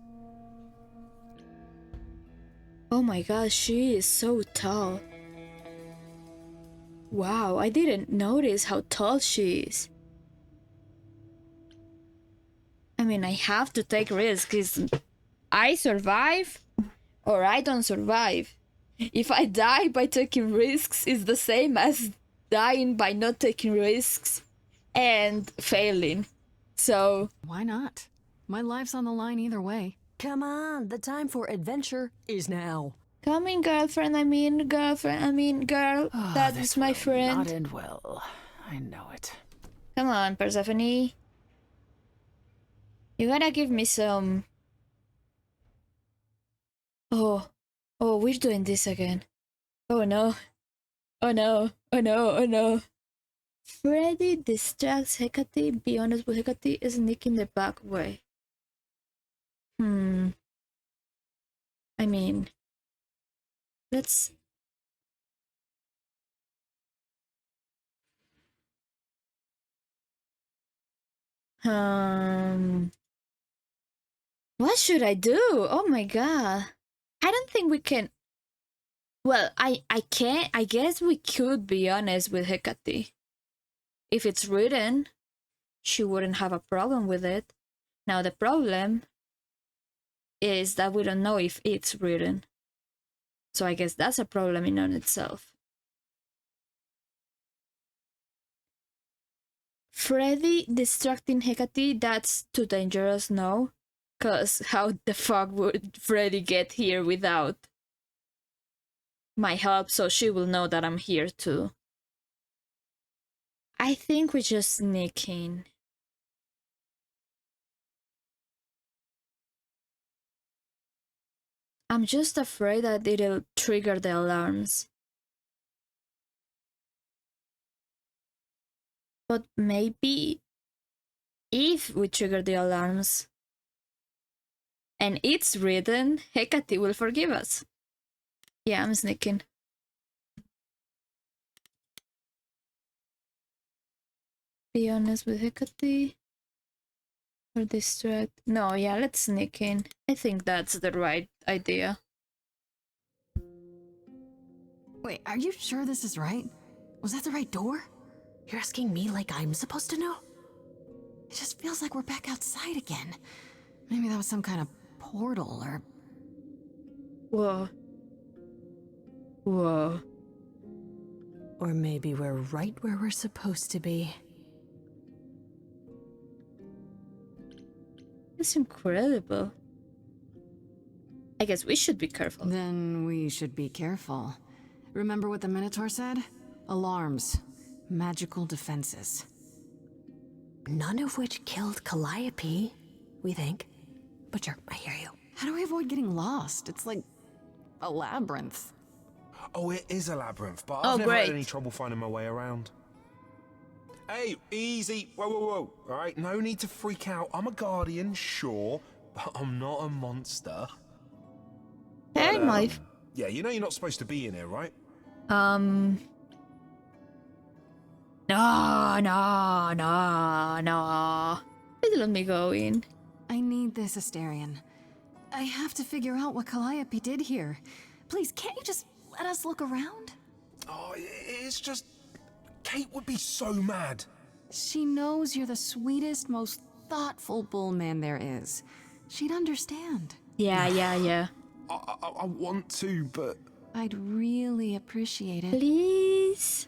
Oh my gosh, she is so tall. Wow, I didn't notice how tall she is. I mean, I have to take risks. I survive or I don't survive. If I die by taking risks, it's the same as dying by not taking risks and failing. So, Why not? My life's on the line either way. Come on, the time for adventure is now. coming girlfriend, I mean girl. That This is my will friend. not end well. I know it. Come on, Persephone. You gotta give me some... Oh, we're doing this again. Oh no. Oh no. Oh no. Oh no. Freddy distracts Hecate. Be honest with Hecate is sneaking the back way. I mean... Let's... What should I do? Oh my god. I don't think we can... Well, I can't... I guess we could be honest with Hecate. If it's written, she wouldn't have a problem with it. Now the problem is that we don't know if it's written. So I guess that's a problem in on itself. Freddy distracting Hecate, that's too dangerous, no? Cause how the fuck would Freddy get here without my help, so she will know that I'm here too. I think we just sneak in. I'm just afraid that it'll trigger the alarms. But maybe if we trigger the alarms and it's written, Hecate will forgive us. Yeah, I'm sneaking. Be honest with Hecate. Or distract. No, yeah, let's sneak in. I think that's the right idea. Wait, are you sure this is right? Was that the right door? You're asking me like I'm supposed to know? It just feels like we're back outside again. Maybe that was some kind of portal or... Whoa. Whoa. Or maybe we're right where we're supposed to be. It's incredible. I guess we should be careful. Then we should be careful. Remember what the Minotaur said? Alarms. Magical defenses. None of which killed Calliope, we think. But sure, I hear you. How do we avoid getting lost? It's like a labyrinth. Oh, it is a labyrinth, but Oh, I've never great. had any trouble finding my way around. Hey, easy. Whoa, whoa, whoa. All right, no need to freak out. I'm a guardian, sure, but I'm not a monster. Hey, my... Yeah, you know you're not supposed to be in here, right? No. Please let me go in. I need this, Asterion. I have to figure out what Calliope did here. Please, can't you just let us look around? Oh, it's just... Kate would be so mad. She knows you're the sweetest, most thoughtful bullman there is. She'd understand. Yeah. I want to, but... I'd really appreciate it. Please?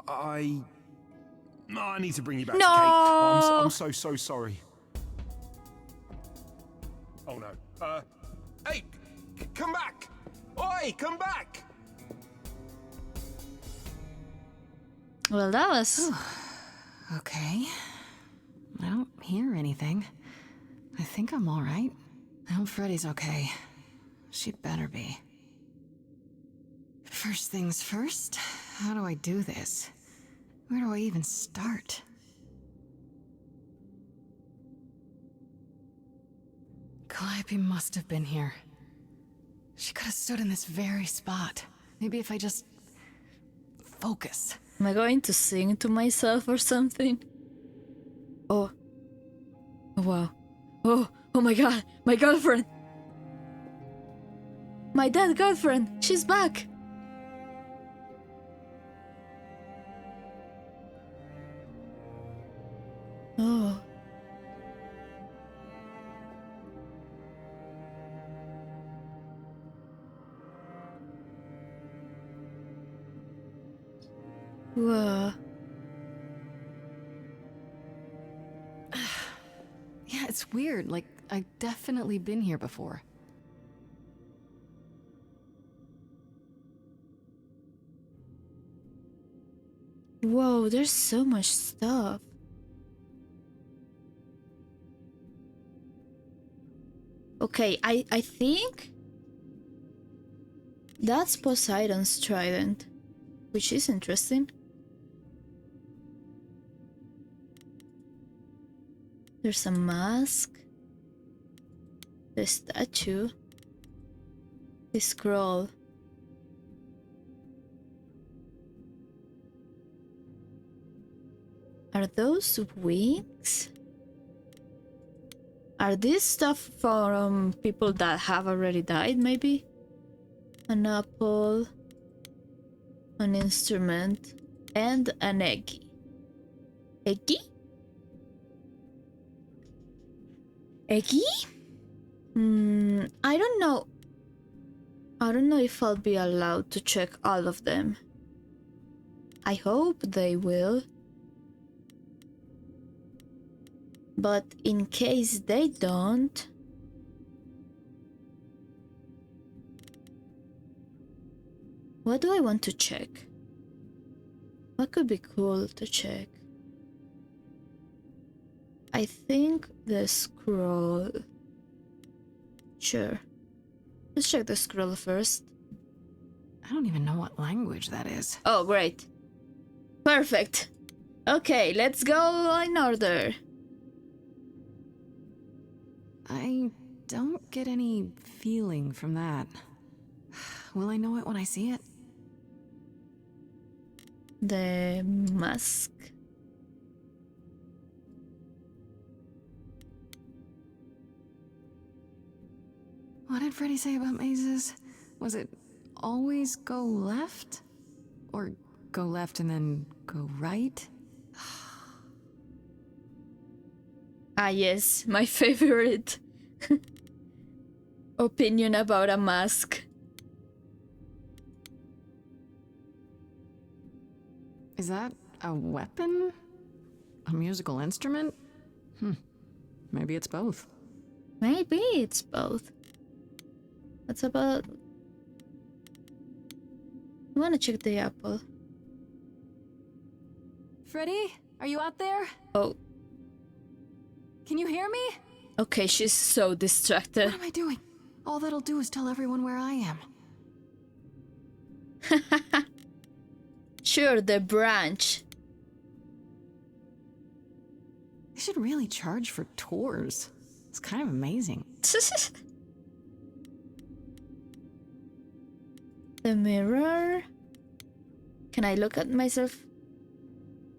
I need to bring you back No! to Kate. Oh, I'm so sorry. Oh no. Hey, come back! Oi, come back! Well, that was... Okay. I don't hear anything. I think I'm all right. I hope Freddy's okay. She better be. First things first, how do I do this? Where do I even start? Calliope must have been here. She could have stood in this very spot. Maybe if I just... focus. Am I going to sing to myself or something? Oh. Oh, wow. Oh my god. My girlfriend. My dead girlfriend. She's back. Oh. Whoa. Yeah, it's weird. Like, I've definitely been here before. Whoa, there's so much stuff. Okay, I think that's Poseidon's trident, which is interesting. There's a mask, the statue, the scroll. Are those wings? Are these stuff from people that have already died, maybe? An apple, an instrument, and an eggy. Eggy? Eggy? I don't know. I don't know if I'll be allowed to check all of them. I hope they will. But in case they don't... What do I want to check? What could be cool to check? I think the scroll... Sure. Let's check the scroll first. I don't even know what language that is. Oh, great. Perfect. Okay, let's go in order. I don't get any feeling from that. Will I know it when I see it? The mask. What did Freddy say about mazes? Was it always go left? Or go left and then go right? Ah, yes, my favorite opinion about a mask. Is that a weapon? A musical instrument? Maybe it's both. Maybe it's both. What's about... I wanna check the apple. Freddy, are you out there? Oh, Can you hear me? okay, she's so distracted. What am I doing? All that'll do is tell everyone where I am. Sure, the branch. They should really charge for tours. It's kind of amazing. The mirror. Can I look at myself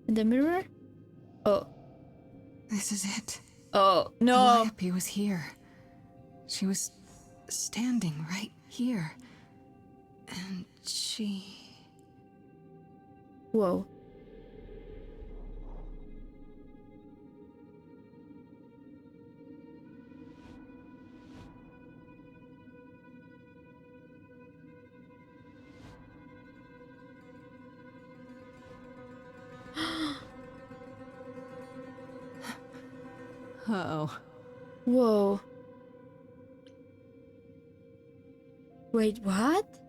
in the mirror? Oh. This is it. Oh, no. Calliope was here. She was standing right here. And she... Whoa. Uh-oh. Whoa. Wait, what?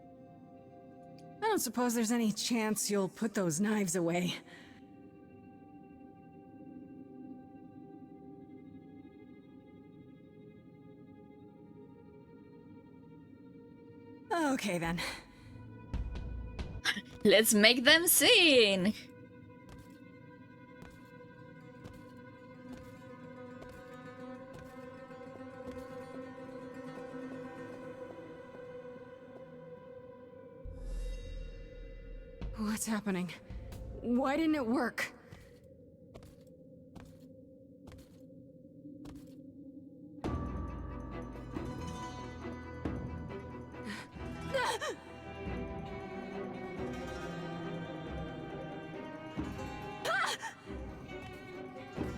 I don't suppose there's any chance you'll put those knives away. Okay then. Let's make them sing! What's happening? Why didn't it work?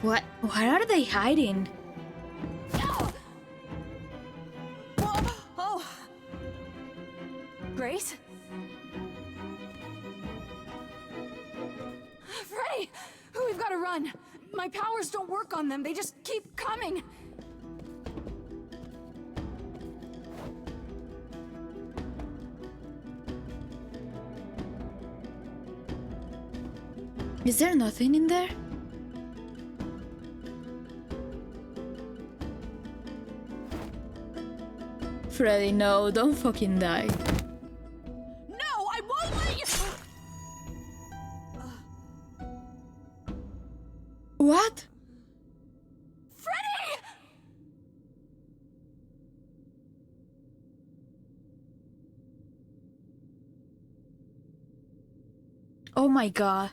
What are they hiding? Oh! Grace? Freddy! We've got to run! My powers don't work on them, they just keep coming! Is there nothing in there? Freddy, no, don't fucking die. No, I won't let you! What? Freddy! Oh my god.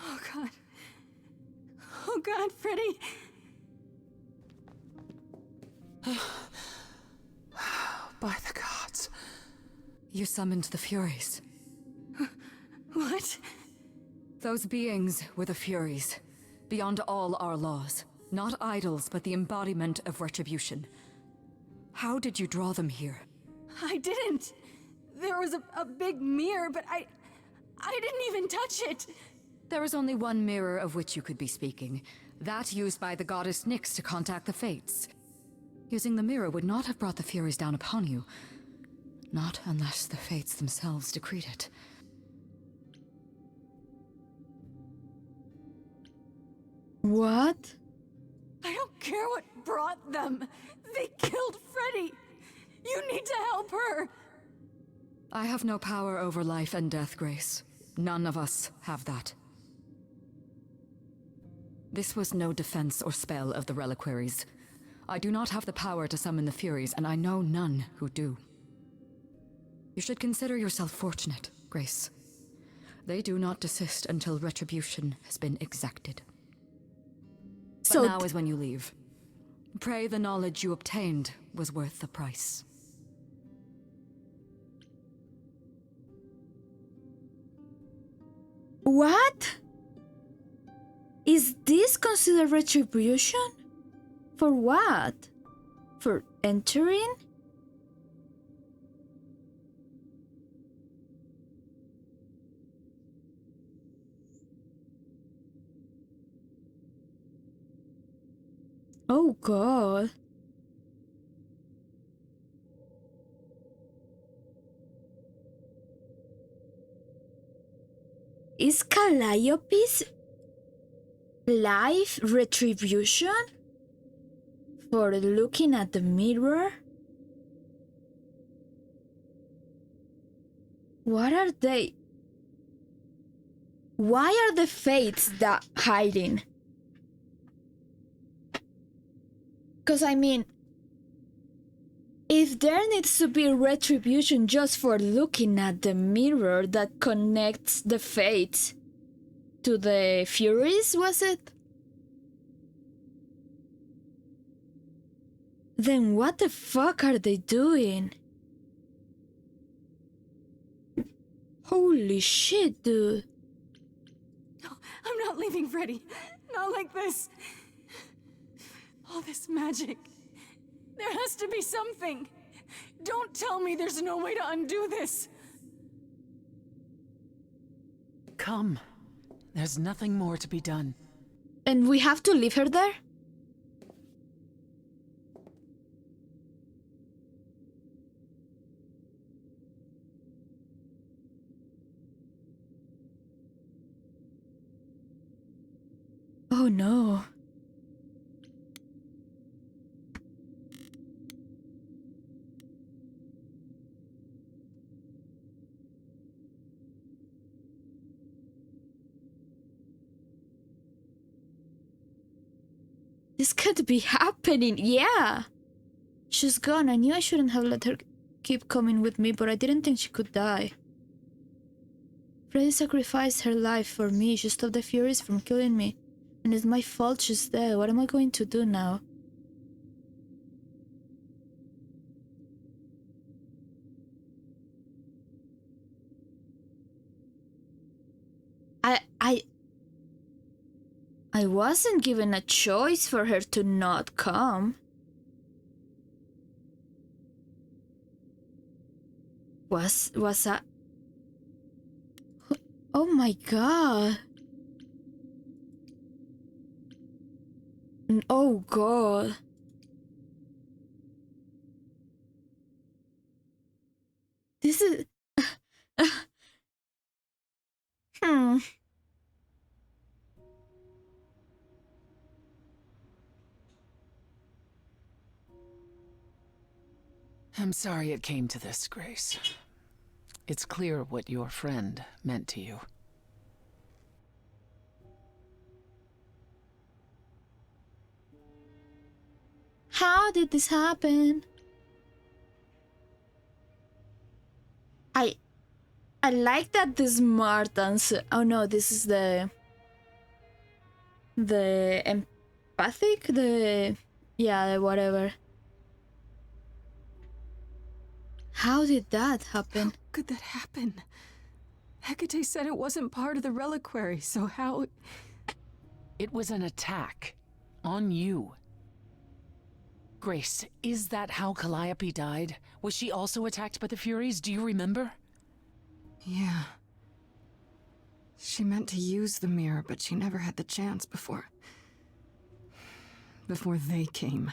Oh god. Oh god, Freddy! By the gods. You summoned the Furies. What? Those beings were the Furies, beyond all our laws. Not idols, but the embodiment of retribution. How did you draw them here? I didn't! There was a big mirror, but I didn't even touch it! There is only one mirror of which you could be speaking. That used by the goddess Nyx to contact the Fates. Using the mirror would not have brought the Furies down upon you. Not unless the Fates themselves decreed it. What? I don't care what brought them. They killed Freddy. You need to help her. I have no power over life and death, Grace. None of us have that. This was no defense or spell of the reliquaries. I do not have the power to summon the Furies, and I know none who do. You should consider yourself fortunate, Grace. They do not desist until retribution has been exacted. So But now is when you leave. Pray the knowledge you obtained was worth the price. What? Is this considered retribution? For what? For entering? Oh god. Is Calliope's life retribution for looking at the mirror? What are they? Why are the Fates that hiding? Because I mean, if there needs to be retribution just for looking at the mirror that connects the Fates to the Furies, was it? Then what the fuck are they doing? Holy shit, dude. not leaving Freddy. Not like this. All this magic. There has to be something. Don't tell me there's no way to undo this. Come. There's nothing more to be done. And we have to leave her there? Oh no. This could be happening, yeah! She's gone. I knew I shouldn't have let her keep coming with me, but I didn't think she could die. Freddy sacrificed her life for me. She stopped the Furies from killing me. And it's my fault she's dead. What am I going to do now? I wasn't given a choice for her to not come. Was I... Oh my god. Oh god. This is... I'm sorry it came to this, Grace. It's clear what your friend meant to you. How did this happen? I like that the smart answer. Oh no, this is the empathic, the whatever. How did that happen? How could that happen? Hecate said it wasn't part of the reliquary, so how... It was an attack. On you. Grace, is that how Calliope died? Was she also attacked by the Furies? Do you remember? Yeah. She meant to use the mirror, but she never had the chance before they came.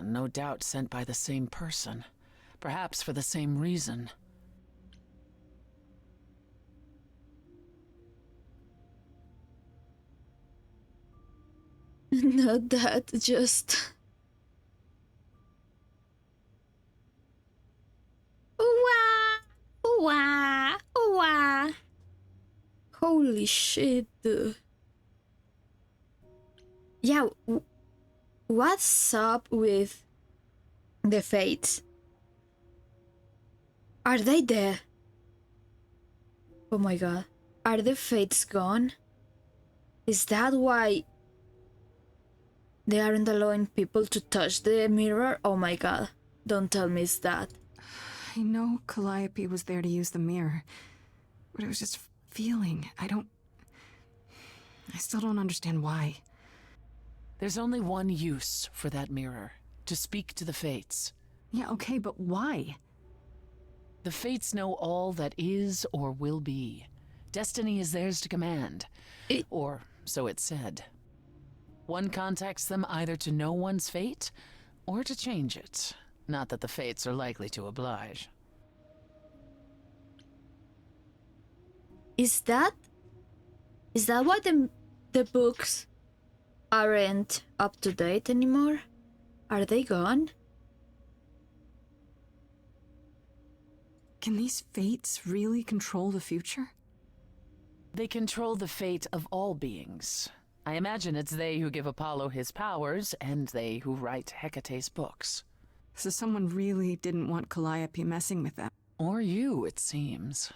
No doubt sent by the same person. Perhaps for the same reason. Not that, just... Ooh-wah! Ooh-wah! Ooh-wah! Holy shit. Yeah, what's up with the Fates? Are they dead? Oh my god. Are the Fates gone? Is that why they aren't allowing people to touch the mirror? Oh my god. Don't tell me it's that. I know Calliope was there to use the mirror, but it was just feeling. I still don't understand why. There's only one use for that mirror. To speak to the Fates. Yeah, okay, but why? The Fates know all that is or will be. Destiny is theirs to command. Or so it's said. One contacts them either to know one's fate, or to change it. Not that the Fates are likely to oblige. Is that why the books aren't up to date anymore? Are they gone? Can these fates really control the future? They control the fate of all beings. I imagine it's they who give Apollo his powers, and they who write Hecate's books. So someone really didn't want Calliope messing with them. Or you, it seems.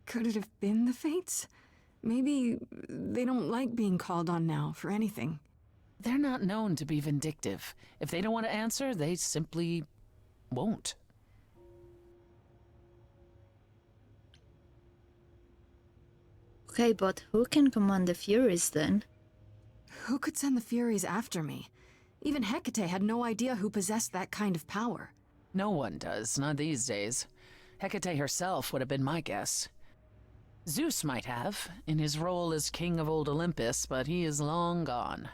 Could it have been the fates? Maybe they don't like being called on now for anything. They're not known to be vindictive. If they don't want to answer, they simply won't. Okay, but who can command the Furies then? Who could send the Furies after me? Even Hecate had no idea who possessed that kind of power. No one does, not these days. Hecate herself would have been my guess. Zeus might have, in his role as king of old Olympus, but he is long gone.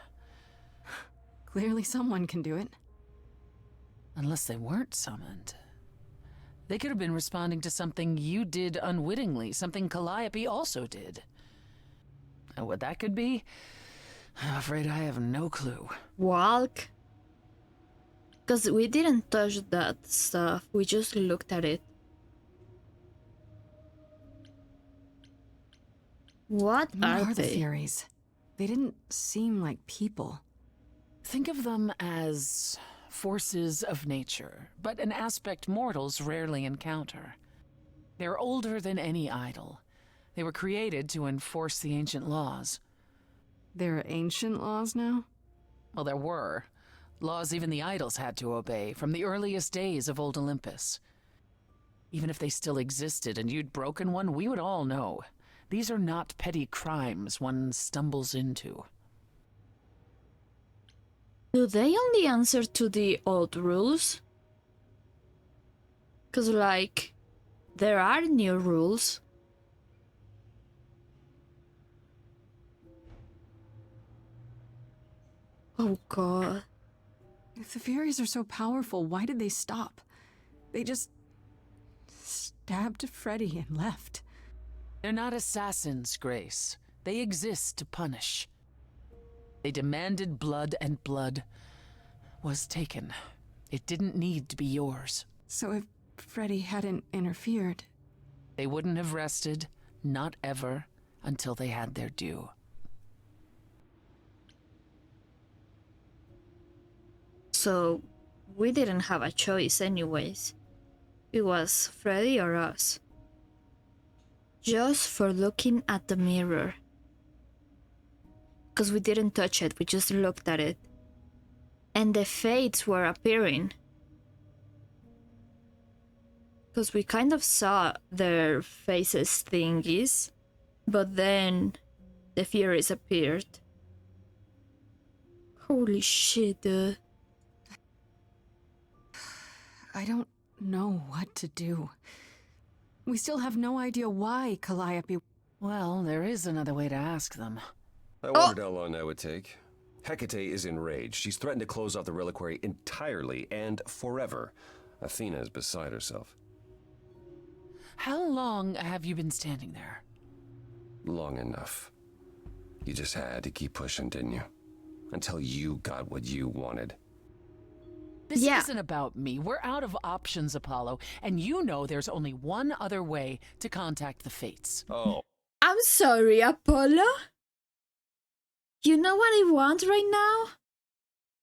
Clearly someone can do it. Unless they weren't summoned. They could have been responding to something you did unwittingly, something Calliope also did. And what that could be? I'm afraid I have no clue. Walk? Because we didn't touch that stuff, we just looked at it. What are the they? Furies? They didn't seem like people. Think of them as forces of nature, but an aspect mortals rarely encounter. They're older than any idol. They were created to enforce the ancient laws. There are ancient laws now? Well, there were. Laws even the idols had to obey, from the earliest days of old Olympus. Even if they still existed and you'd broken one, we would all know. These are not petty crimes one stumbles into. Do they only answer to the old rules? Because, like, there are new rules. Oh god. If the Furies are so powerful, why did they stop? They just stabbed Freddy and left. They're not assassins, Grace. They exist to punish. They demanded blood, and blood was taken. It didn't need to be yours. So if Freddy hadn't interfered... They wouldn't have rested, not ever, until they had their due. So, we didn't have a choice anyways. It was Freddy or us. Just for looking at the mirror. Because we didn't touch it, we just looked at it. And the fates were appearing. Because we kind of saw their faces thingies, but then the Furies appeared. Holy shit, dude. I don't know what to do. We still have no idea why Calliope... Well, there is another way to ask them. I wondered how long that would take. Hecate is enraged. She's threatened to close off the reliquary entirely and forever. Athena is beside herself. How long have you been standing there? Long enough. You just had to keep pushing, didn't you? Until you got what you wanted. This Yeah. isn't about me. We're out of options, Apollo, and you know there's only one other way to contact the Fates. Oh. I'm sorry, Apollo. You know what I want right now?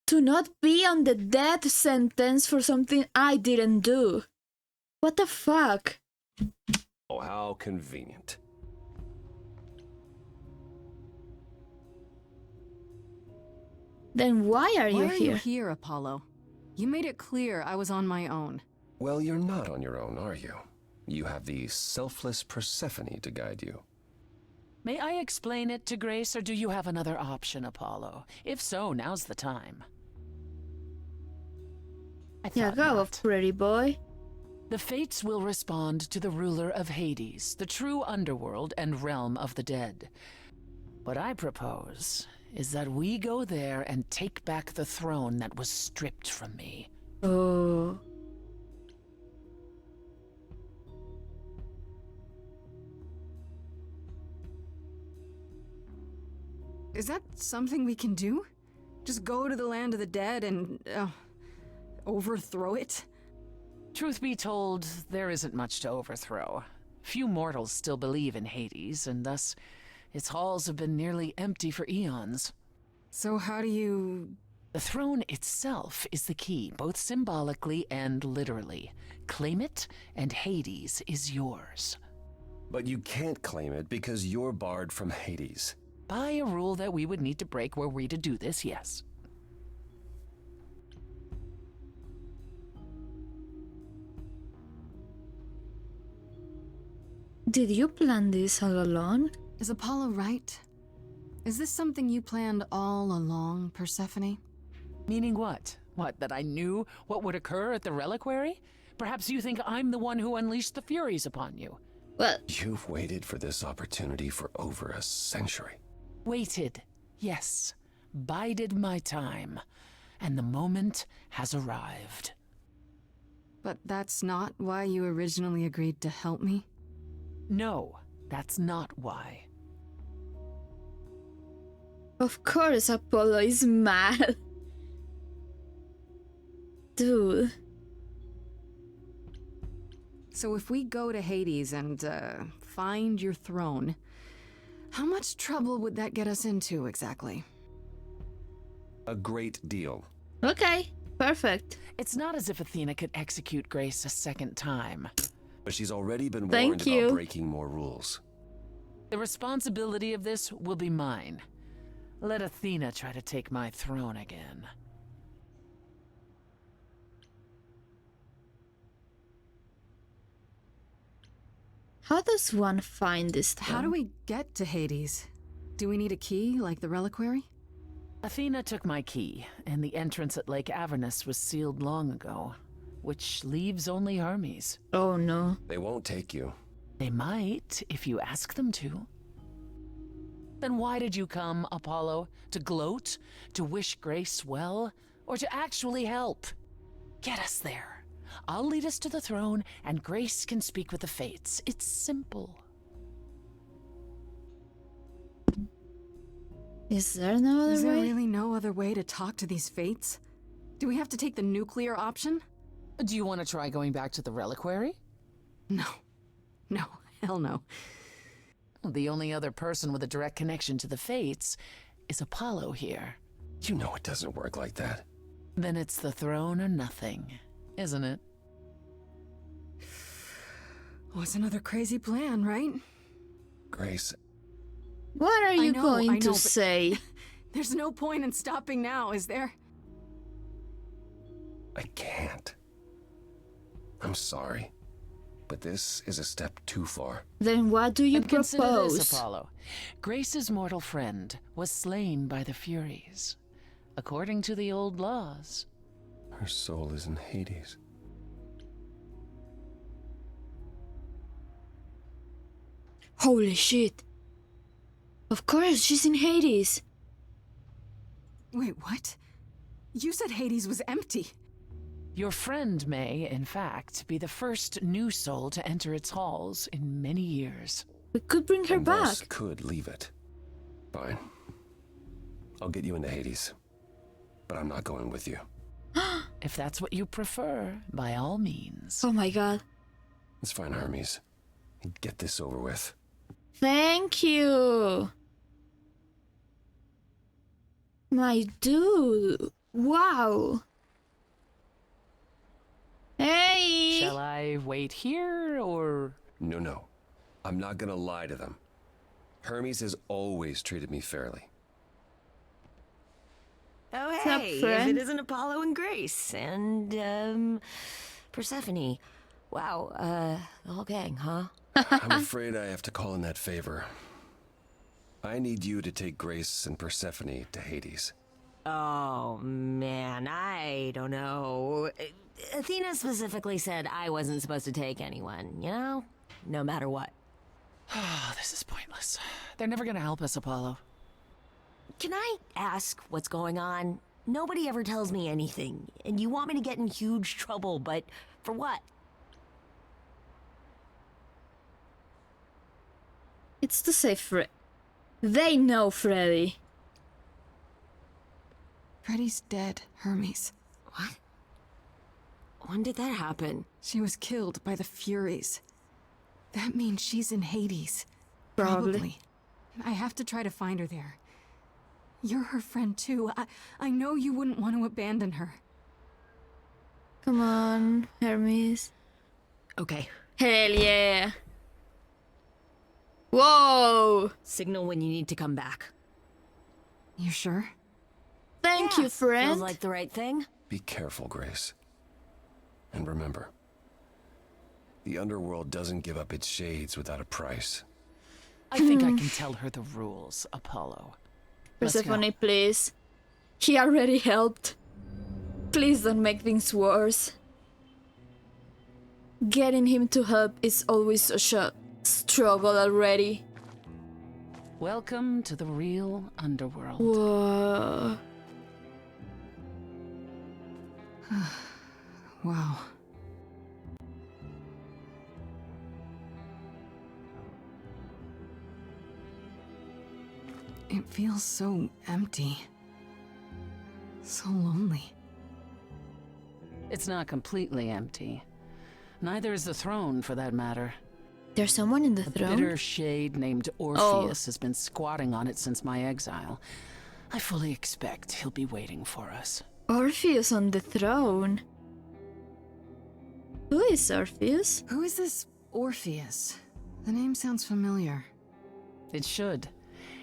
To not be on the death sentence for something I didn't do. What the fuck? Oh, how convenient. Then why are Why you are you here? here, Apollo? You made it clear I was on my own. Well, you're not on your own, are you? You have the selfless Persephone to guide you. May I explain it to Grace, or do you have another option, Apollo? If so, now's the time. I Yeah, thought go, not. pretty boy. The Fates will respond to the ruler of Hades, the true underworld and realm of the dead. What I propose is that we go there and take back the throne that was stripped from me. Oh. Is that something we can do? Just go to the land of the dead and, overthrow it? Truth be told, there isn't much to overthrow. Few mortals still believe in Hades, and thus its halls have been nearly empty for eons. So how do you... The throne itself is the key, both symbolically and literally. Claim it, and Hades is yours. But you can't claim it because you're barred from Hades. By a rule that we would need to break were we to do this, yes. Did you plan this all along? Is Apollo right? Is this something you planned all along, Persephone? Meaning what? What, that I knew what would occur at the reliquary? Perhaps you think I'm the one who unleashed the Furies upon you. Well, You've waited for this opportunity for over a century. Waited, yes. Bided my time. And the moment has arrived. But that's not why you originally agreed to help me? No, that's not why. of course Apollo is mad. Dude. So if we go to Hades and, find your throne, how much trouble would that get us into exactly? A great deal. Okay, perfect. It's not as if Athena could execute Grace a second time. But she's already been Thank warned you. about breaking more rules. The responsibility of this will be mine. Let Athena try to take my throne again. How does one find this throne? How do we get to Hades? Do we need a key, like the reliquary? Athena took my key, and the entrance at Lake Avernus was sealed long ago, which leaves only Hermes. Oh no. They won't take you. They might, if you ask them to. Then why did you come, Apollo? To gloat? To wish Grace well? Or to actually help? Get us there. I'll lead us to the throne, and Grace can speak with the Fates. It's simple. Is there no other Is there way? really no other way to talk to these Fates? Do we have to take the nuclear option? Do you want to try going back to the reliquary? No. No, hell no. The only other person with a direct connection to the Fates is Apollo here. You know it doesn't work like that. Then it's the throne or nothing, isn't it? What's another crazy plan, right? Grace, What are you I going know, to but- say? There's no point in stopping now, is there? I can't. I'm sorry. But this is a step too far. Then what do you And consider this, propose? Apollo. Grace's mortal friend was slain by the Furies, according to the old laws. Her soul is in Hades. Holy shit. Of course, she's in Hades. Wait, what? You said Hades was empty. Your friend may, in fact, be the first new soul to enter its halls in many years. We could bring her And thus back. could leave it. Fine. I'll get you into Hades. But I'm not going with you. If that's what you prefer, by all means. Oh my god. It's fine, Hermes. Get this over with. Thank you. My dude. Wow. Hey. Shall I wait here, or...? No. I'm not gonna lie to them. Hermes has always treated me fairly. Oh, up, hey, if friend? it isn't Apollo and Grace and, Persephone. Wow, the whole gang, huh? I'm afraid I have to call in that favor. I need you to take Grace and Persephone to Hades. Oh, man, I don't know. Athena specifically said I wasn't supposed to take anyone, you know? No matter what. Oh, this is pointless. They're never gonna help us, Apollo. Can I ask what's going on? Nobody ever tells me anything, and you want me to get in huge trouble, but for what? It's to save Fred. They know Freddy. Freddy's dead, Hermes. What? When did that happen? She was killed by the Furies. That means she's in Hades. Probably. I have to try to find her there. You're her friend too. I know you wouldn't want to abandon her. Come on, Hermes. Okay. Hell yeah. Whoa. Signal when you need to come back. You sure? Thank Yeah, you, friend. Feels like the right thing. Be careful, Grace. And remember, the underworld doesn't give up its shades without a price. I think I can tell her the rules, Apollo. Let's go. Persephone, please. He already helped. Please don't make things worse. Getting him to help is always such a struggle already. Welcome to the real underworld. Whoa. Wow. It feels so empty. So lonely. It's not completely empty. Neither is the throne, for that matter. There's someone in the A throne? bitter shade named Orpheus has been squatting on it since my exile. I fully expect he'll be waiting for us. Orpheus on the throne? Who is Orpheus? Who is this Orpheus? The name sounds familiar. It should.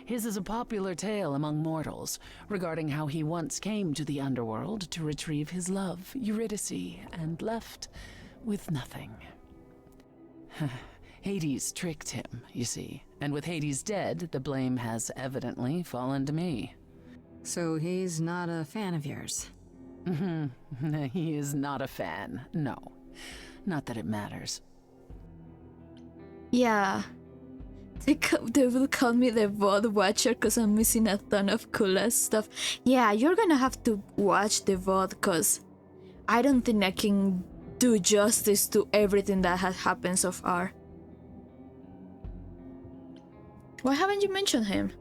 His is a popular tale among mortals regarding how he once came to the underworld to retrieve his love, Eurydice, and left with nothing. Hades tricked him, you see, and with Hades dead, the blame has evidently fallen to me. So he's not a fan of yours? He is not a fan, no. Not that it matters. Yeah. They will call me the VOD watcher because I'm missing a ton of cool ass stuff. Yeah, you're gonna have to watch the VOD because I don't think I can do justice to everything that has happened so far. Why haven't you mentioned him?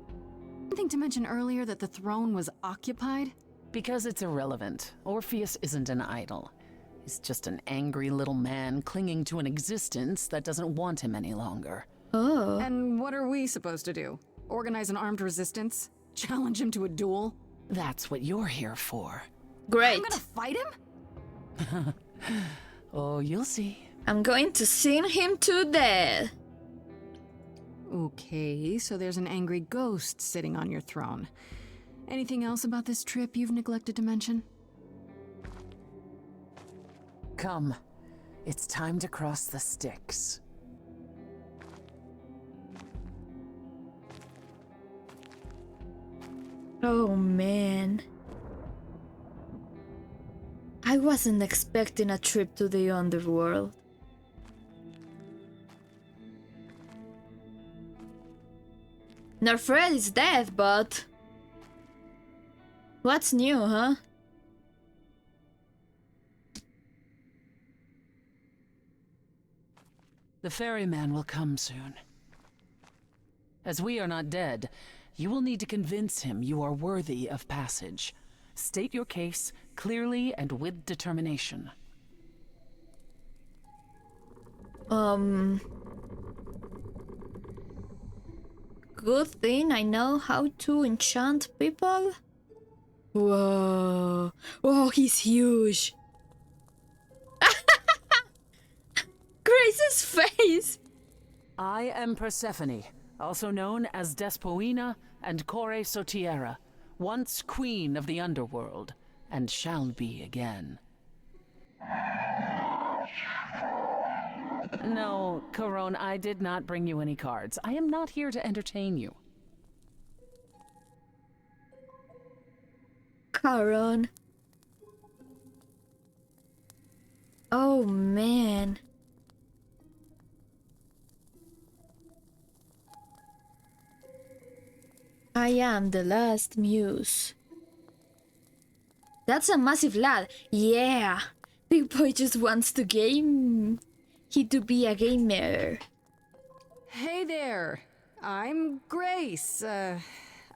Something to mention earlier that the throne was occupied? Because it's irrelevant. Orpheus isn't an idol. He's just an angry little man clinging to an existence that doesn't want him any longer. Oh. And what are we supposed to do? Organize an armed resistance? Challenge him to a duel? That's what you're here for. Great. I'm gonna fight him? Oh, you'll see. I'm going to sing him to death. Okay, so there's an angry ghost sitting on your throne. Anything else about this trip you've neglected to mention? Come. It's time to cross the Styx. Oh man. I wasn't expecting a trip to the underworld. Nerfred is dead, but... What's new, huh? The ferryman will come soon. As we are not dead, you will need to convince him you are worthy of passage. State your case clearly and with determination. Good thing I know how to enchant people. Whoa. Oh, he's huge. Grace's face. I am Persephone, also known as Despoina and Kore Sotiera, once queen of the underworld, and shall be again. No, Corone, I did not bring you any cards. I am not here to entertain you. Caron. Oh man. I am the last muse. That's a massive lad. Yeah. Big boy just wants to game. He to be a gamer. Hey there! I'm Grace,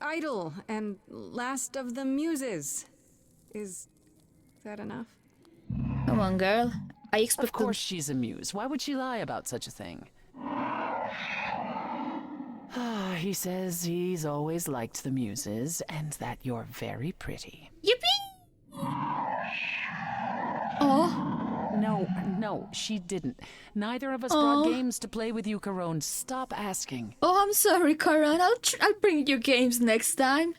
idol and last of the muses. Is that enough? Come on, girl. I expect Of course she's a muse. Why would she lie about such a thing? He says he's always liked the muses and that you're very pretty. Yippee! Oh. No, she didn't. Neither of us brought games to play with you, Corone. Stop asking. Oh, I'm sorry, Caron. I'll bring you games next time.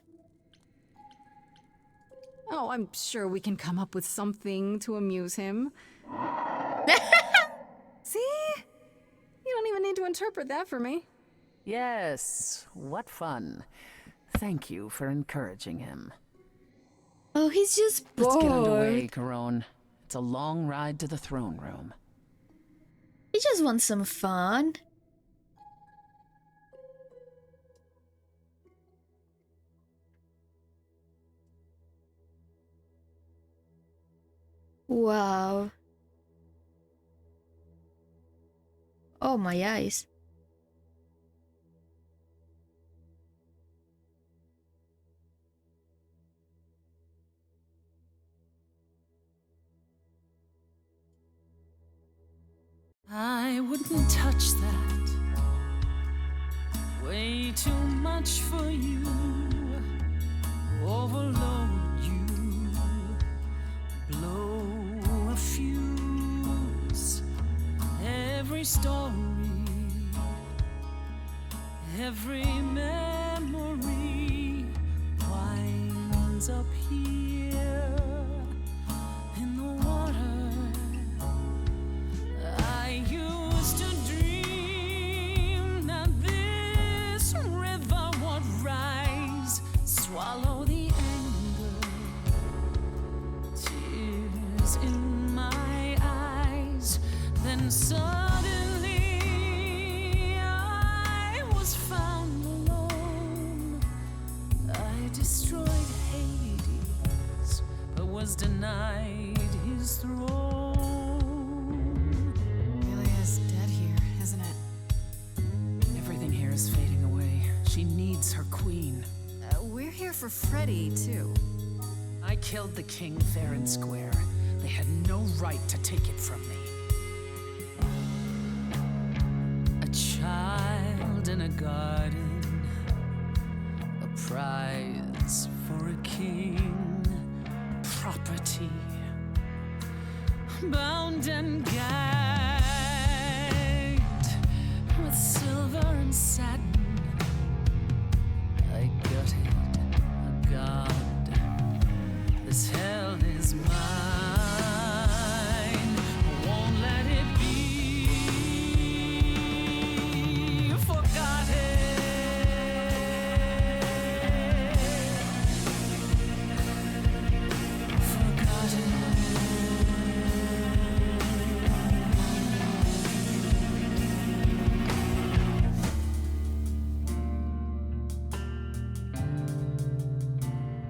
Oh, I'm sure we can come up with something to amuse him. See? You don't even need to interpret that for me. Yes, what fun. Thank you for encouraging him. Oh, he's just bored. Let's get underway, Corone. It's a long ride to the throne room. He just wants some fun. Wow. Oh, my eyes. I wouldn't touch that. Way too much for you. Overload you. Blow a fuse. Every story, every memory winds up here in the water. I used to dream that this river would rise, swallow the anger, tears in my eyes. Then suddenly I was found alone. I destroyed Hades, but was denied his throne. Really is dead here, isn't it? Everything here is fading away. She needs her queen. We're here for Freddy, too. I killed the king fair and square. They had no right to take it from me. A child in a garden, a prize for a king, property, bound and gagged with silver and satin. I gutted a god. This hell is mine. Won't let it be forgotten.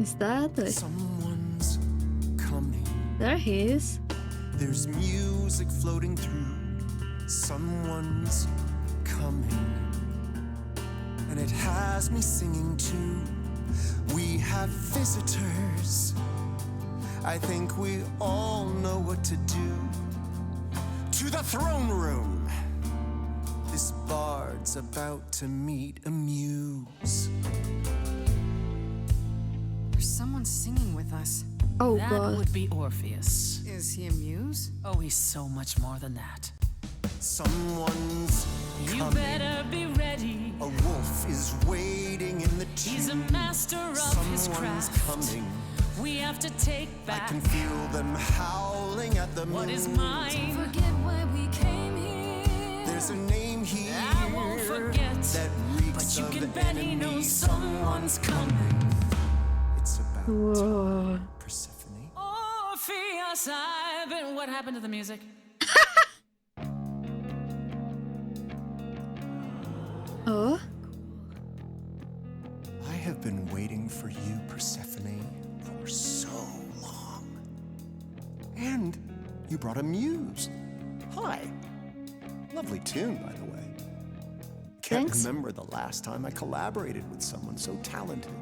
Is that the... Someone's coming. There he is. There's music floating through. Someone's coming. And it has me singing too. We have visitors. I think we all know what to do. To the throne room. This bard's about to meet a muse. There's someone singing with us. Oh, That God. would be Orpheus. Is he a muse? Oh, he's so much more than that. Someone's You coming. better be ready. A wolf is waiting in the He's a tomb. master of his Someone's craft. coming. We have to take I back can feel them howling at the moon. what is mine. Forget why we came here. There's a name here I won't forget, that reeks but you of can bet he enemy. knows someone's coming. It's about Whoa. Persephone. Orpheus, I've been. What happened to the music? Oh? I have been waiting for you, Persephone, for so long. And you brought a muse. Hi. Lovely tune, by the way. Can't Thanks. remember the last time I collaborated with someone so talented.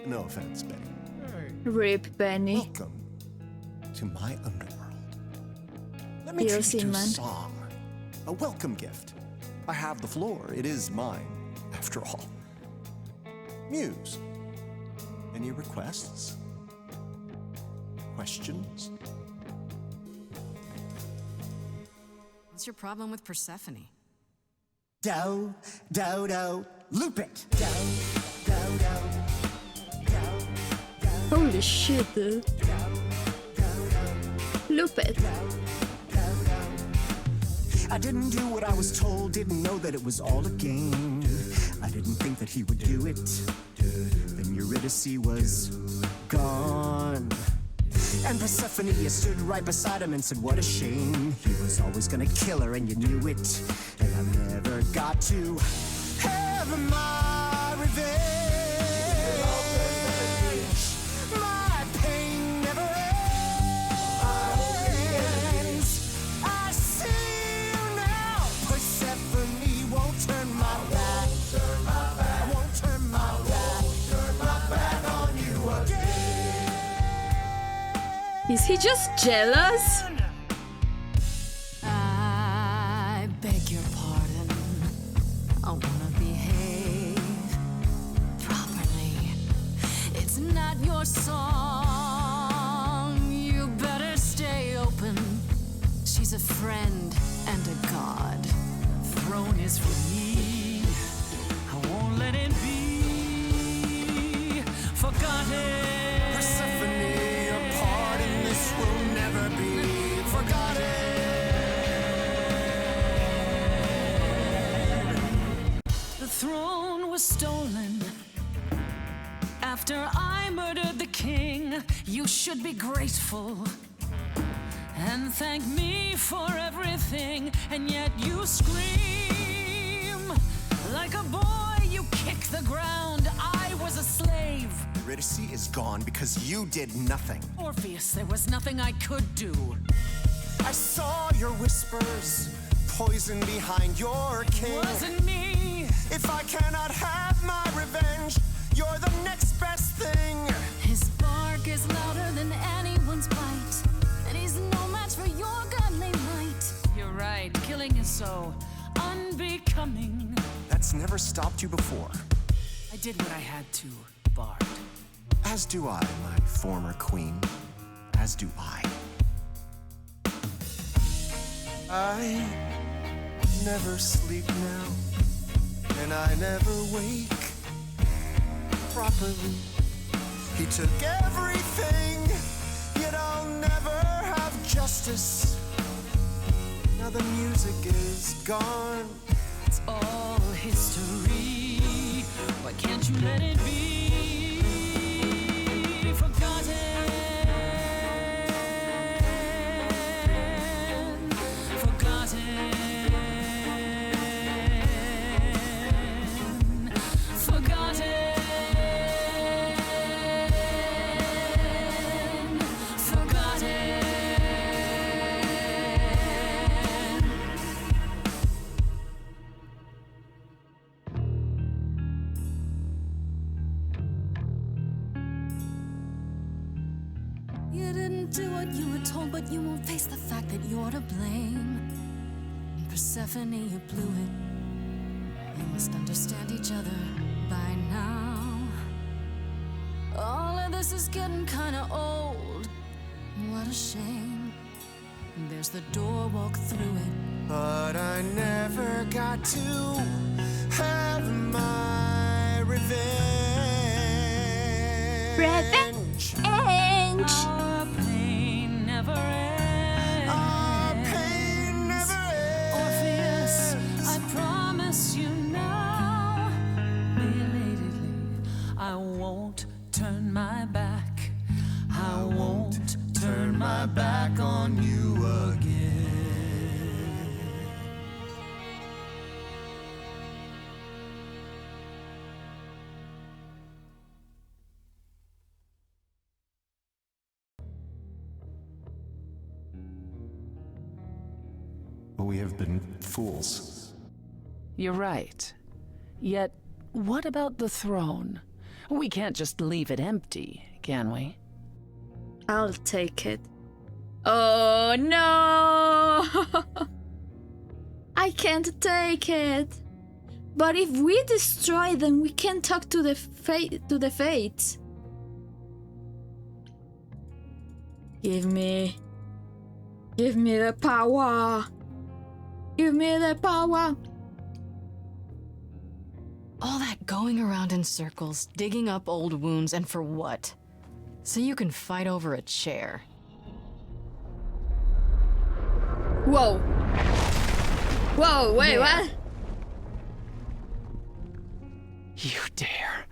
No offense, Benny. Rip Benny. Welcome to my underworld. Let me Dear treat you to a Seaman. song. A welcome gift. I have the floor. It is mine, after all. Muse. Any requests? Questions? What's your problem with Persephone? Dow, dow, dow, loop it. Dow, dow, dow, dow, dow, Holy shit, dude. Loop it. I didn't do what I was told, didn't know that it was all a game. didn't think that he would do it. Then Eurydice was gone. And Persephone stood right beside him and said, what a shame. He was always gonna kill her and you knew it. And I never got to have my revenge. My pain never ends. I see you now. Persephone won't turn my back. Won't turn my back on you again. Is he just jealous? I beg your pardon. I wanna behave properly. It's not your song. You better stay open. She's a friend and a god. The throne is for me. I won't let it be forgotten. Persephone, your part in this will never be forgotten. The throne was stolen after I murdered the king. You should be grateful and thank me for everything. And yet you scream like a boy. You kick the ground. I was a slave. Eurydice is gone because you did nothing. Orpheus, there was nothing I could do. I saw your whispers, poison behind your king. Wasn't me. If I cannot have my revenge, you're the next best thing. His bark is louder than anyone's bite, and he's no match for your godly might. You're right, killing is so unbecoming. That's never stopped you before. I did what I had to, Bard. As do I, my former queen. As do I. I never sleep now, and I never wake properly. He took everything, yet I'll never have justice. Now the music is gone. It's all history. Why can't you let it be forgotten? Forgotten. Forgotten. Forgotten. You didn't do what you were told, but you won't face the fact that you're to blame. Persephone, you blew it. You must understand each other by now. All of this is getting kinda old. What a shame. There's the door, walk through it. But I never got to have my revenge. Our pain never ends. Our pain never Orpheus, ends. I promise you now, belatedly, I won't turn my back. I won't turn my back on you again. We have been fools. You're right. Yet, what about the throne? We can't just leave it empty, can we? I'll take it. Oh no! I can't take it. But if we destroy them, we can talk to the fates. Give me the power. Give me the power. All that going around in circles, digging up old wounds, and for what? So you can fight over a chair. Whoa. Whoa, wait, Yeah. what? You dare.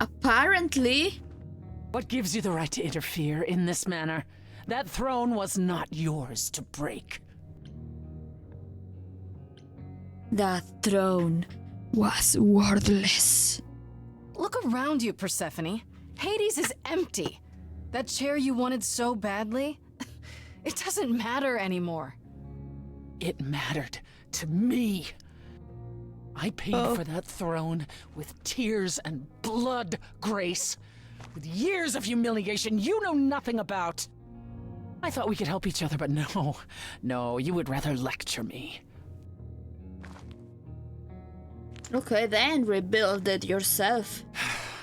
Apparently. What gives you the right to interfere in this manner? That throne was not yours to break. That throne was worthless. Look around you, Persephone. Hades is empty. That chair you wanted so badly, it doesn't matter anymore. It mattered to me. I paid for that throne with tears and blood, Grace. With years of humiliation you know nothing about. I thought we could help each other, but no, you would rather lecture me. Okay, then rebuild it yourself.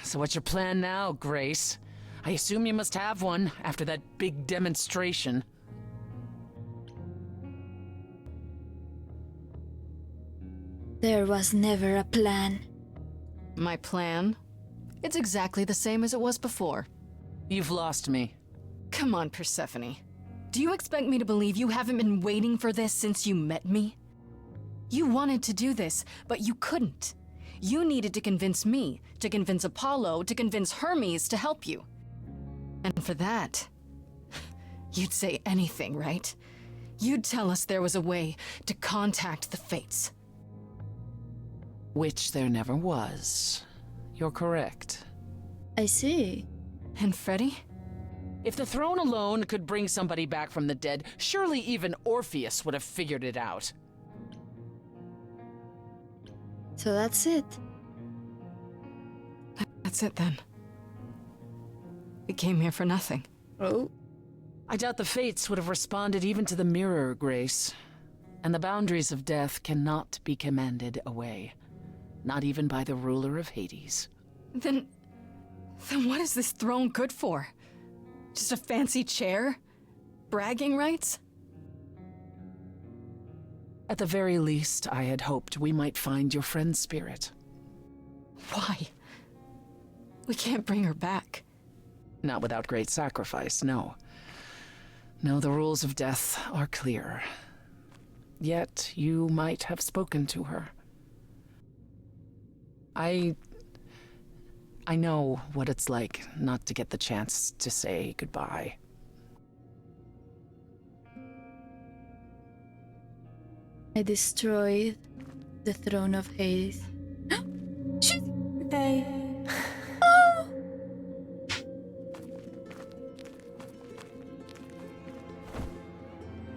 So what's your plan now, Grace? I assume you must have one after that big demonstration. There was never a plan. My plan? It's exactly the same as it was before. You've lost me. Come on, Persephone. Do you expect me to believe you haven't been waiting for this since you met me? You wanted to do this, but you couldn't. You needed to convince me, to convince Apollo, to convince Hermes to help you. And for that, you'd say anything, right? You'd tell us there was a way to contact the fates. Which there never was. You're correct. I see. And Freddy? If the throne alone could bring somebody back from the dead, surely even Orpheus would have figured it out. So that's it. That's it then. We came here for nothing. Oh. I doubt the fates would have responded even to the mirror, Grace. And the boundaries of death cannot be commanded away. Not even by the ruler of Hades. Then what is this throne good for? Just a fancy chair? Bragging rights? At the very least, I had hoped we might find your friend's spirit. Why? We can't bring her back. Not without great sacrifice, no. No, the rules of death are clear. Yet you might have spoken to her. I know what it's like not to get the chance to say goodbye. I destroyed the throne of Hades. Shit! Hey. Oh!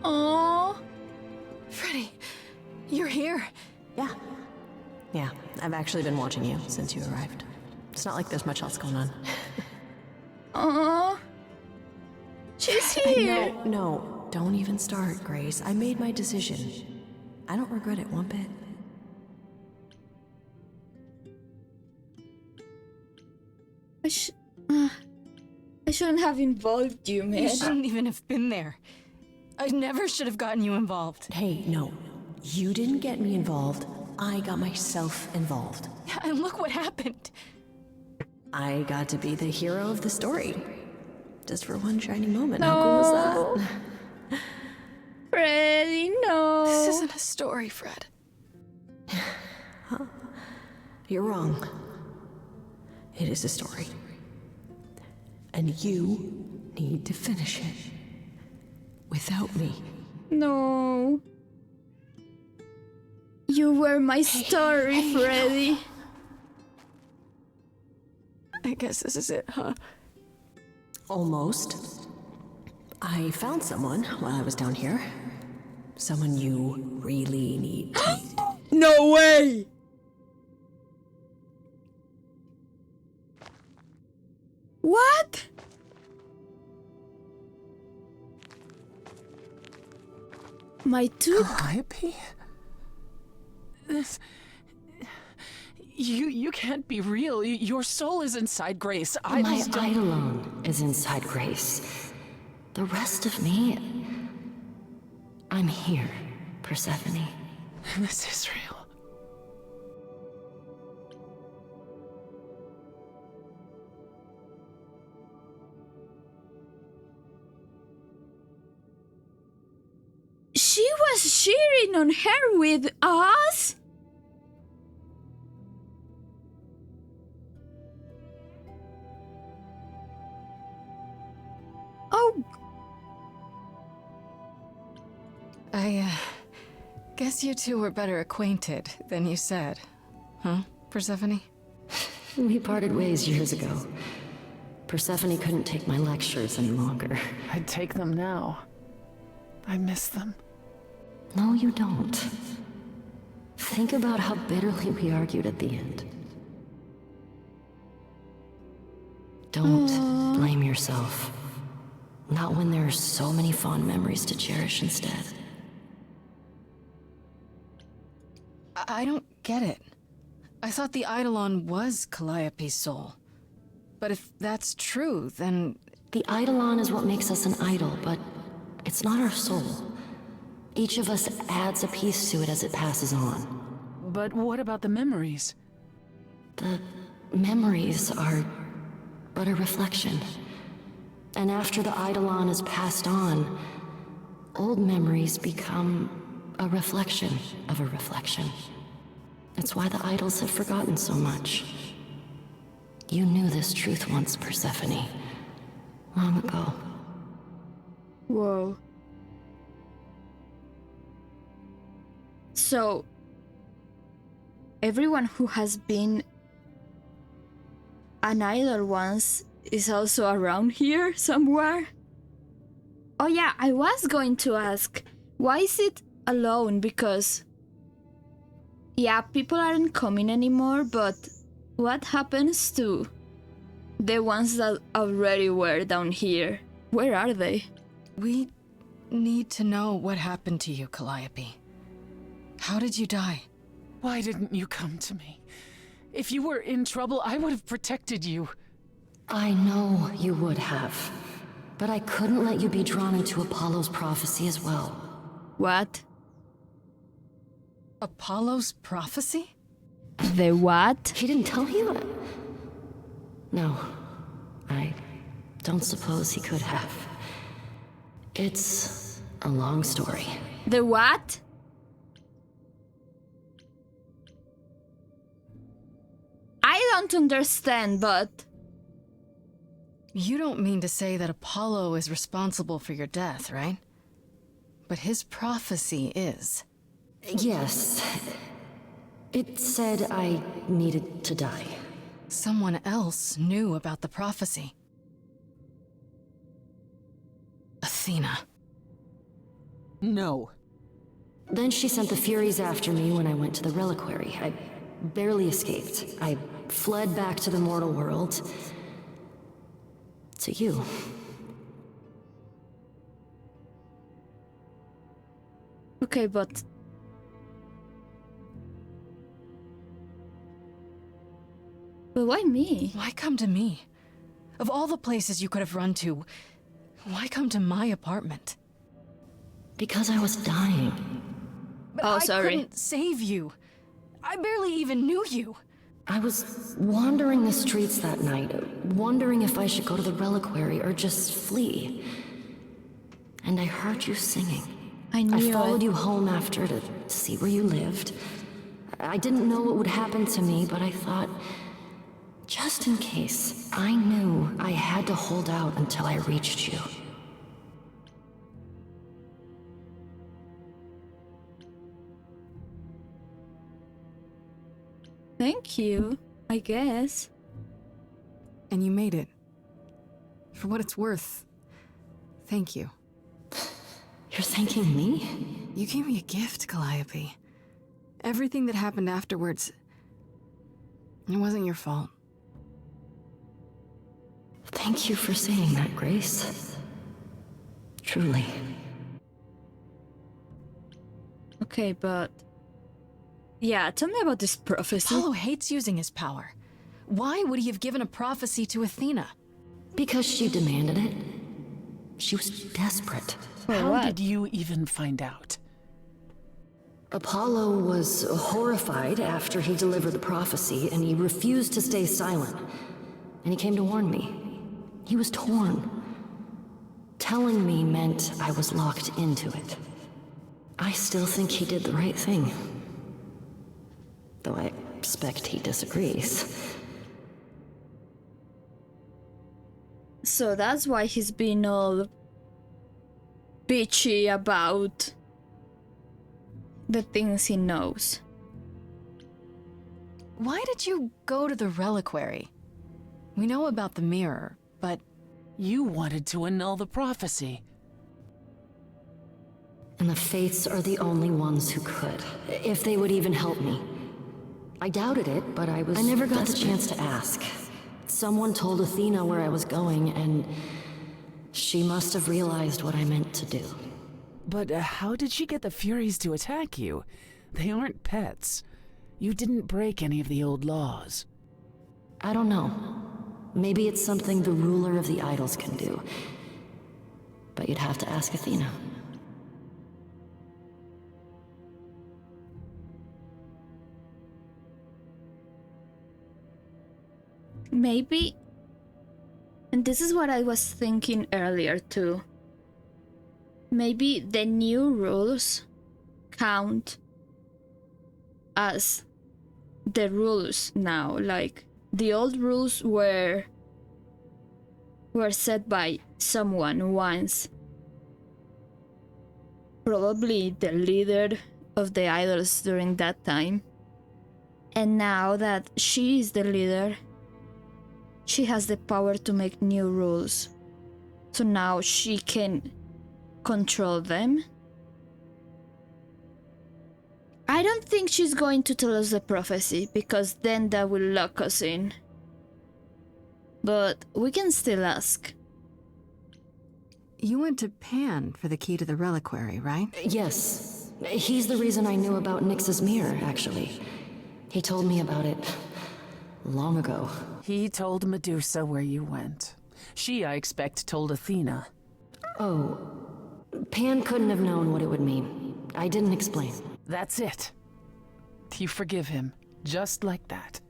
Oh! Freddy, you're here. Yeah, I've actually been watching you since you arrived. It's not like there's much else going on. Oh! She's here! No, don't even start, Grace. I made my decision. I don't regret it one bit. I shouldn't have involved you, man. You shouldn't even have been there. I never should have gotten you involved. Hey, no. You didn't get me involved. I got myself involved. Yeah, and look what happened. I got to be the hero of the story. Just for one shining moment. How cool was that? Freddy, no. This isn't a story, Fred. Huh? You're wrong. It is a story. And you need to finish it. Without me. No. You were my story, Freddy. I guess this is it, huh? Almost. I found someone while I was down here. Someone you really need to meet. No way! What? My tooth. Calliope? This... You can't be real. Your soul is inside Grace. My eidolon is inside Grace. The rest of me... I'm here, Persephone. This is real. She was cheering on her with us? I guess you two were better acquainted than you said. Huh, Persephone? We parted ways years ago. Persephone couldn't take my lectures any longer. I'd take them now. I miss them. No, you don't. Think about how bitterly we argued at the end. Don't blame yourself. Not when there are so many fond memories to cherish instead. I don't get it. I thought the Eidolon was Calliope's soul. But if that's true, then... The Eidolon is what makes us an idol, but it's not our soul. Each of us adds a piece to it as it passes on. But what about the memories? The memories are but a reflection. And after the Eidolon is passed on, old memories become a reflection of a reflection. It's why the idols have forgotten so much. You knew this truth once, Persephone. Long ago. Whoa. So, everyone who has been an idol once is also around here somewhere? Oh yeah, I was going to ask, why is it alone? Because, yeah, people aren't coming anymore, but what happens to the ones that already were down here? Where are they? We need to know what happened to you, Calliope. How did you die? Why didn't you come to me? If you were in trouble, I would have protected you. I know you would have. But I couldn't let you be drawn into Apollo's prophecy as well. What? Apollo's prophecy? The what? He didn't tell you that? No. I don't suppose he could have. It's a long story. The what? I don't understand, but... You don't mean to say that Apollo is responsible for your death, right? But his prophecy is. Yes. It said I needed to die. Someone else knew about the prophecy. Athena. No. Then she sent the Furies after me when I went to the reliquary. I barely escaped. I fled back to the mortal world. To you. Okay, but... But why me? Why come to me? Of all the places you could have run to, why come to my apartment? Because I was dying. But Oh, I sorry. couldn't save you. I barely even knew you. I was wandering the streets that night, wondering if I should go to the reliquary or just flee. And I heard you singing. I knew I followed it. you home after to see where you lived. I didn't know what would happen to me, but I thought, just in case, I knew I had to hold out until I reached you. Thank you, I guess. And you made it. For what it's worth, thank you. You're thanking me? You gave me a gift, Calliope. Everything that happened afterwards, it wasn't your fault. Thank you for saying that, Grace. Truly. Okay, but... Yeah, tell me about this prophecy. Apollo hates using his power. Why would he have given a prophecy to Athena? Because she demanded it. She was desperate. How did you even find out? Apollo was horrified after he delivered the prophecy, and he refused to stay silent. And he came to warn me. He was torn. Telling me meant I was locked into it. I still think he did the right thing. Though I expect he disagrees. So that's why he's been all bitchy about the things he knows. Why did you go to the reliquary? We know about the mirror, but... You wanted to annul the prophecy. And the Fates are the only ones who could, if they would even help me. I doubted it, but I never got the chance to ask. Someone told Athena where I was going, and she must have realized what I meant to do. But how did she get the Furies to attack you? They aren't pets. You didn't break any of the old laws. I don't know. Maybe it's something the ruler of the idols can do. But you'd have to ask Athena. Maybe, and this is what I was thinking earlier too, maybe the new rules count as the rules now. Like, the old rules were set by someone once, probably the leader of the idols during that time, and now that she is the leader, she has the power to make new rules. So now she can control them. I don't think she's going to tell us the prophecy, because then that will lock us in. But we can still ask. You went to Pan for the key to the reliquary, right? Yes. He's the reason I knew about Nyx's mirror, actually. He told me about it long ago. He told Medusa where you went. She, I expect, told Athena. Oh. Pan couldn't have known what it would mean. I didn't explain. That's it. You forgive him, just like that.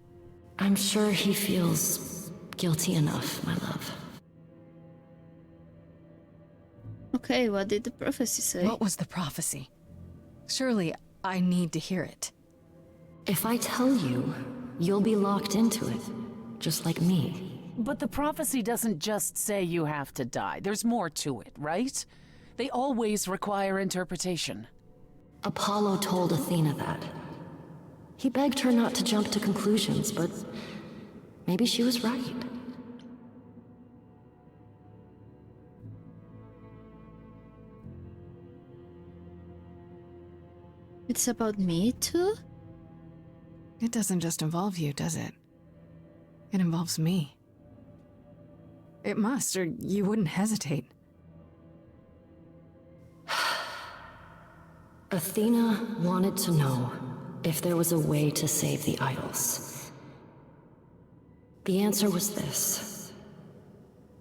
I'm sure he feels guilty enough, my love. Okay, what did the prophecy say? What was the prophecy? Surely I need to hear it. If I tell you, you'll be locked into it, just like me. But the prophecy doesn't just say you have to die. There's more to it, right? They always require interpretation. Apollo told Athena that. He begged her not to jump to conclusions, but maybe she was right. It's about me too? It doesn't just involve you, does it? It involves me. It must, or you wouldn't hesitate. Athena wanted to know if there was a way to save the idols. The answer was this.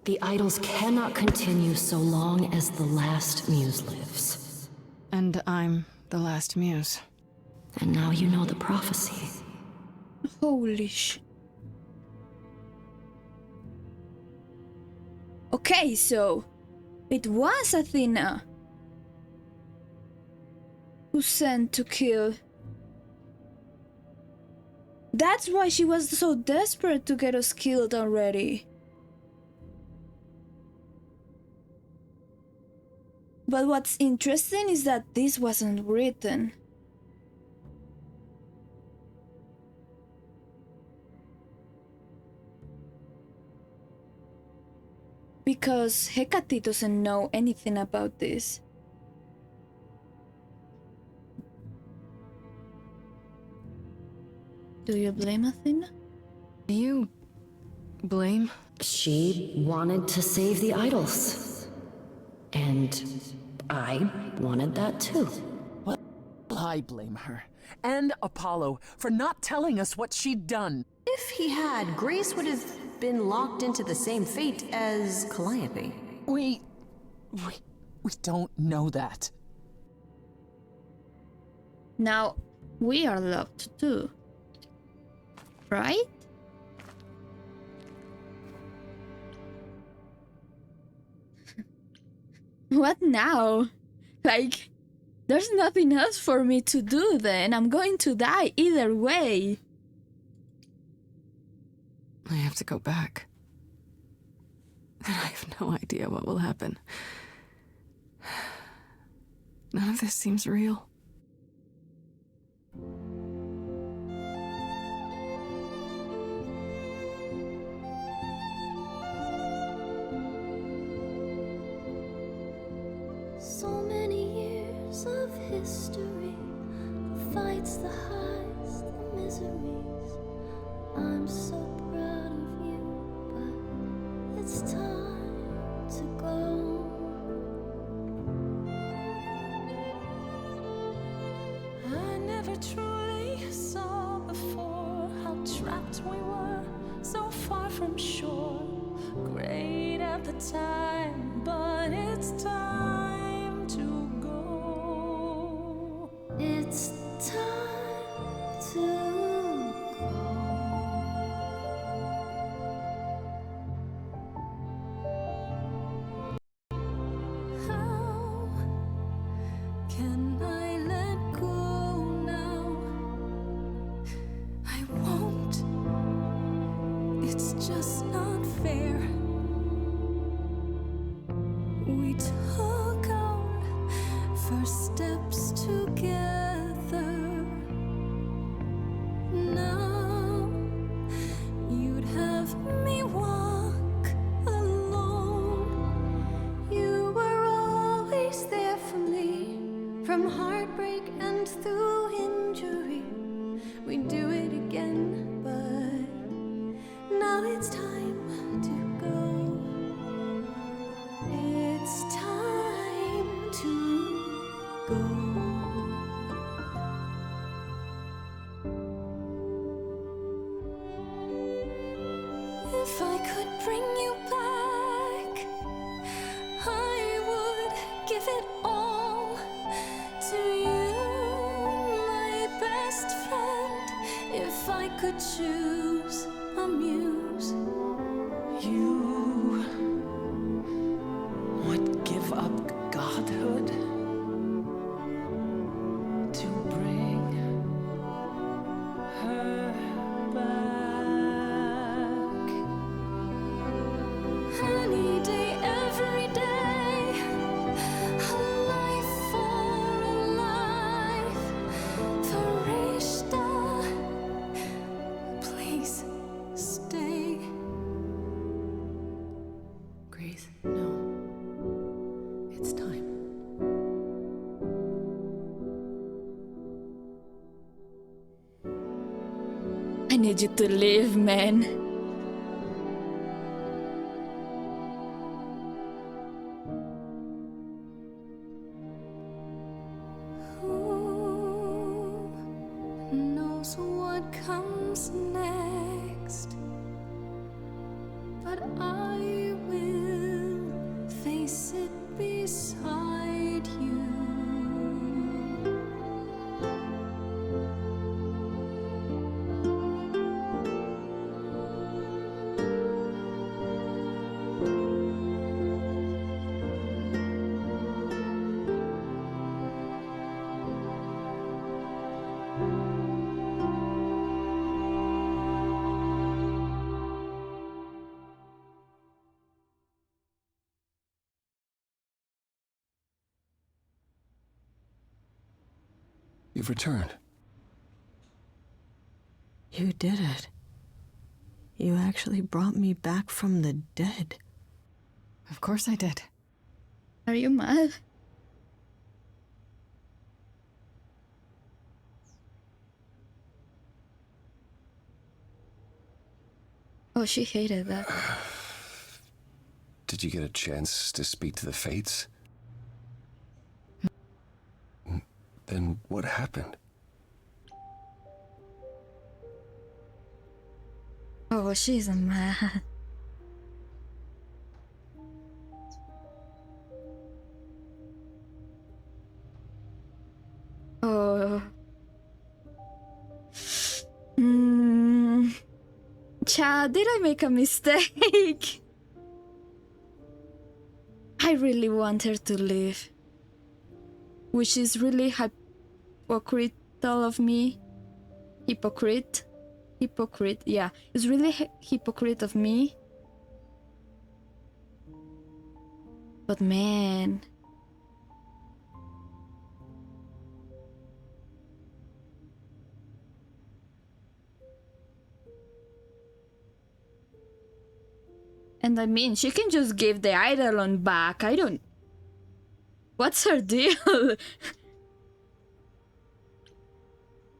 The idols cannot continue so long as the last muse lives. And I'm the last muse. And now you know the prophecy. Holy sh... Okay, so it was Athena who sent to kill. That's why she was so desperate to get us killed already. But what's interesting is that this wasn't written. Because Hecate doesn't know anything about this. Do you blame Athena? Do you blame? She wanted to save the idols. And I wanted that too. Well, I blame her. And Apollo for not telling us what she'd done. If he had, Grace would have been locked into the same fate as Calliope. We don't know that. Now, we are locked too. Right? What now? Like, there's nothing else for me to do then. I'm going to die either way. I have to go back. And I have no idea what will happen. None of this seems real. history, the fights, the highs, the miseries. I'm so proud of you, but it's time to go. I never truly saw before how trapped we were, so far from shore. Great at the time, but it's time to go. It's time to go. How can I let go now? I won't. It's just not fair. We took our first steps together. Now you'd have me walk alone. You were always there for me, from heartbreak and through injury. We'd do it again, but now it's time to go. It's time to go. If I could bring you back, I would give it all to you, my best friend. If I could choose a muse, You would give up godhood to bring her back. any day, every day, a life for a life, Farishta, please stay. Grace, no. It's time. I need you to leave, man. Who knows what comes next? But I will face it beside you. You've returned. You did it. You actually brought me back from the dead. Of course I did. Are you mad? Oh, she hated that. Did you get a chance to speak to the Fates? Then what happened? Oh, she's mad. Oh. Chad, did I make a mistake? I really want her to leave. Which is really hypocritical of me. Hypocrite, yeah. It's really hypocrite of me. But man... And I mean, she can just give the Eidolon back. I don't... What's her deal?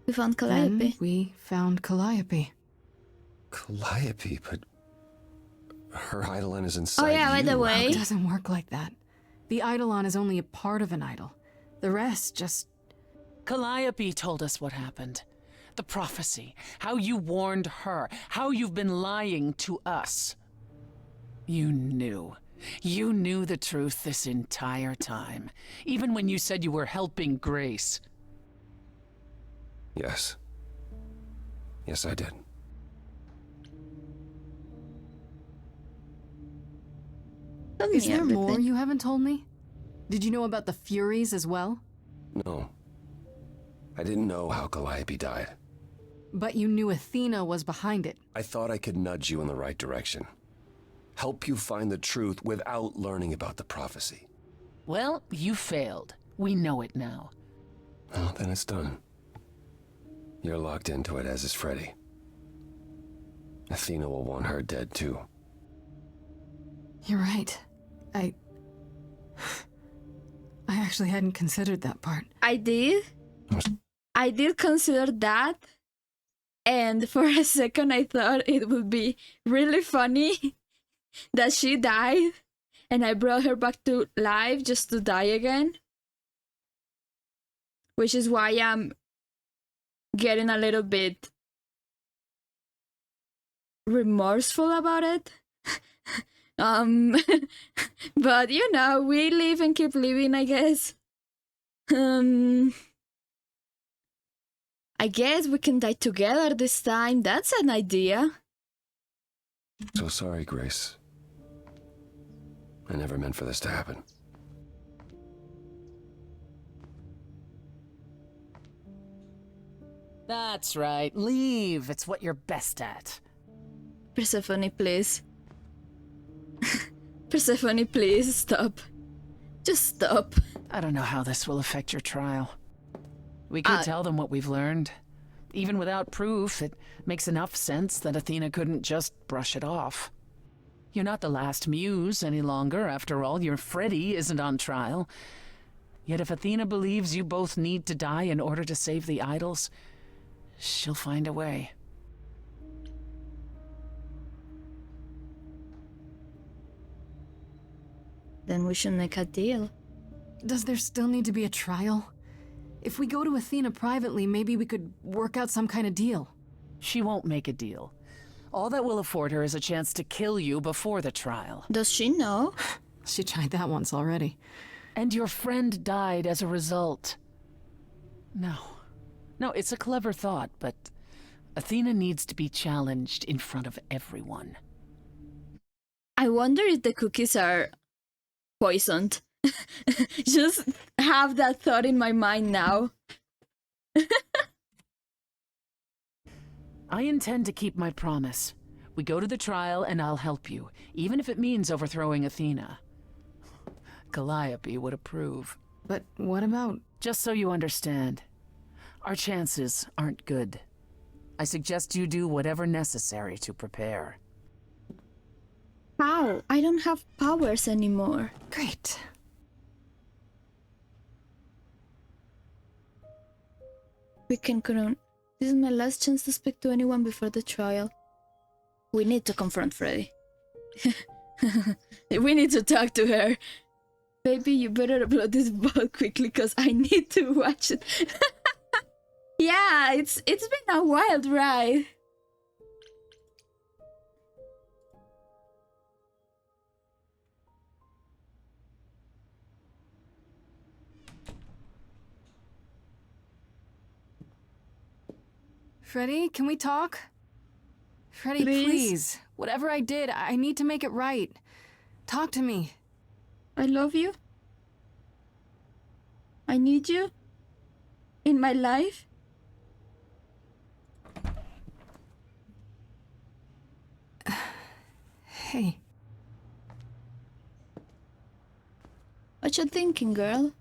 We found Then Calliope. we found Calliope. Calliope, but her eidolon is inside Oh yeah, by the you. way. It doesn't work like that. The eidolon is only a part of an idol. The rest just... Calliope told us what happened. The prophecy, how you warned her, how you've been lying to us. You knew. You knew the truth this entire time, even when you said you were helping Grace. Yes. Yes, I did. Tell Is me there more everything. you haven't told me? Did you know about the Furies as well? No. I didn't know how Calliope died. But you knew Athena was behind it. I thought I could nudge you in the right direction. Help you find the truth without learning about the prophecy. Well, you failed. We know it now. Well, then it's done. You're locked into it, as is Freddy. Athena will want her dead, too. You're right. I actually hadn't considered that part. I did. I did consider that. And for a second I thought it would be really funny that she died and I brought her back to life just to die again. Which is why I'm getting a little bit remorseful about it. But you know, we live and keep living, I guess. I guess we can die together this time. That's an idea. So sorry, Grace. I never meant for this to happen. That's right. Leave. It's what you're best at. Persephone, please. Persephone, please stop. Just stop. I don't know how this will affect your trial. We could tell them what we've learned. Even without proof, it makes enough sense that Athena couldn't just brush it off. You're not the last muse any longer. After all, your Freddy isn't on trial. Yet if Athena believes you both need to die in order to save the idols, she'll find a way. Then we should make a deal. Does there still need to be a trial? If we go to Athena privately, maybe we could work out some kind of deal. She won't make a deal. All that will afford her is a chance to kill you before the trial. Does she know? She tried that once already. And your friend died as a result. No, it's a clever thought, but Athena needs to be challenged in front of everyone. I wonder if the cookies are poisoned. Just have that thought in my mind now. I intend to keep my promise. We go to the trial and I'll help you, even if it means overthrowing Athena. Calliope would approve. But what about... Just so you understand, our chances aren't good. I suggest you do whatever necessary to prepare. How? I don't have powers anymore. Great. We can confront. This is my last chance to speak to anyone before the trial. We need to confront Freddy. We need to talk to her. Baby, you better upload this ball quickly because I need to watch it. Yeah, it's been a wild ride. Freddy, can we talk? Freddy, please. Whatever I did, I need to make it right. Talk to me. I love you. I need you in my life. Hey. What you thinking, girl?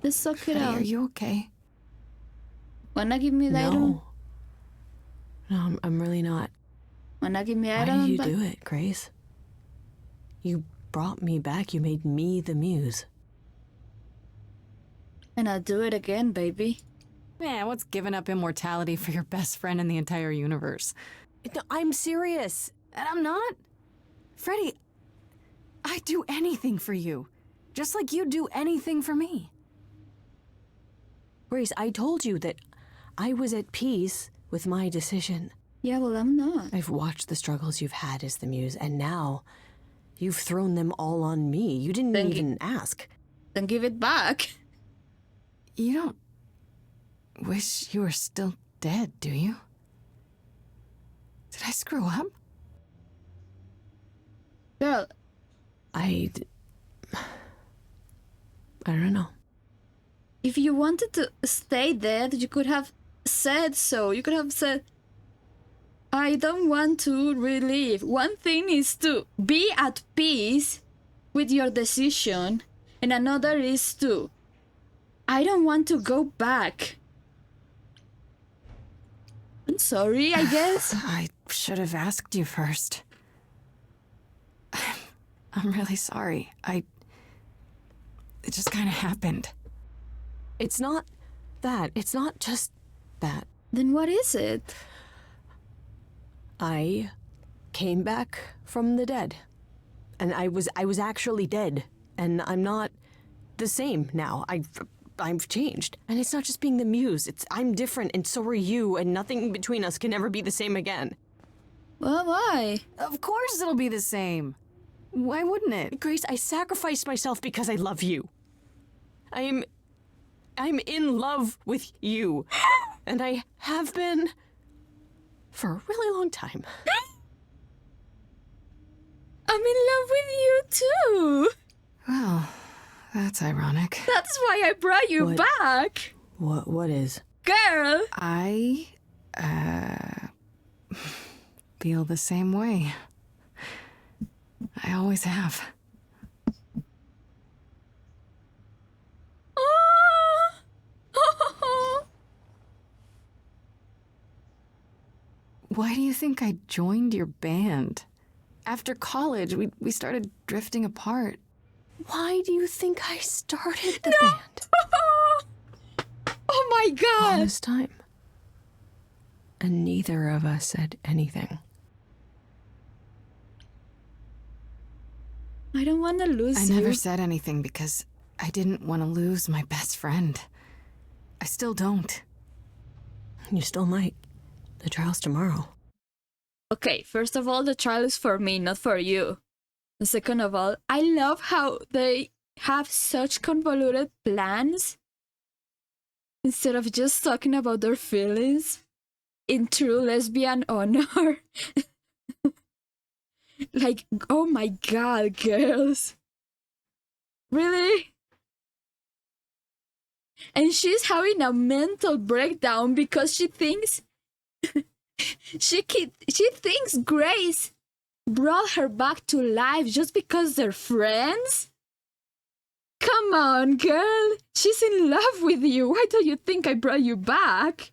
Let's suck it Freddy, out. are you okay? Wanna give me that? No. No, I'm really not. Wanna give me Why that? did you do it, Grace? You brought me back. You made me the muse. And I'll do it again, baby. Man, what's giving up immortality for your best friend in the entire universe? No, I'm serious. And I'm not. Freddie, I'd do anything for you. Just like you'd do anything for me. Grace, I told you that I was at peace with my decision. Yeah, well, I'm not. I've watched the struggles you've had as the muse, and now you've thrown them all on me. You didn't even ask. Then give it back. You don't wish you were still dead, do you? Did I screw up? Girl. I don't know. If you wanted to stay dead, you could have said so. You could have said, I don't want to relive. One thing is to be at peace with your decision, and another is to, I don't want to go back. I'm sorry, I guess. I should have asked you first. I'm really sorry. It just kind of happened. It's not that. It's not just that. Then what is it? I came back from the dead. And I was actually dead. And I'm not the same now. I've changed. And it's not just being the muse. I'm different, and so are you, and nothing between us can ever be the same again. Well, why? Of course it'll be the same. Why wouldn't it? Grace, I sacrificed myself because I love you. I'm in love with you. And I have been for a really long time. I'm in love with you too. Well, that's ironic. That's why I brought you back. What is? Girl! I, feel the same way. I always have. Why do you think I joined your band? After college, we started drifting apart. Why do you think I started the band? Oh my god! All this time. And neither of us said anything. I don't want to lose you. I never said anything because I didn't want to lose my best friend. I still don't. You still might. The trial's tomorrow. Okay, first of all, the trial is for me, not for you. And second of all, I love how they have such convoluted plans instead of just talking about their feelings in true lesbian honor. Like, oh my god, girls. Really? And she's having a mental breakdown because she thinks she thinks Grace brought her back to life just because they're friends? Come on, girl. She's in love with you. Why do you think I brought you back?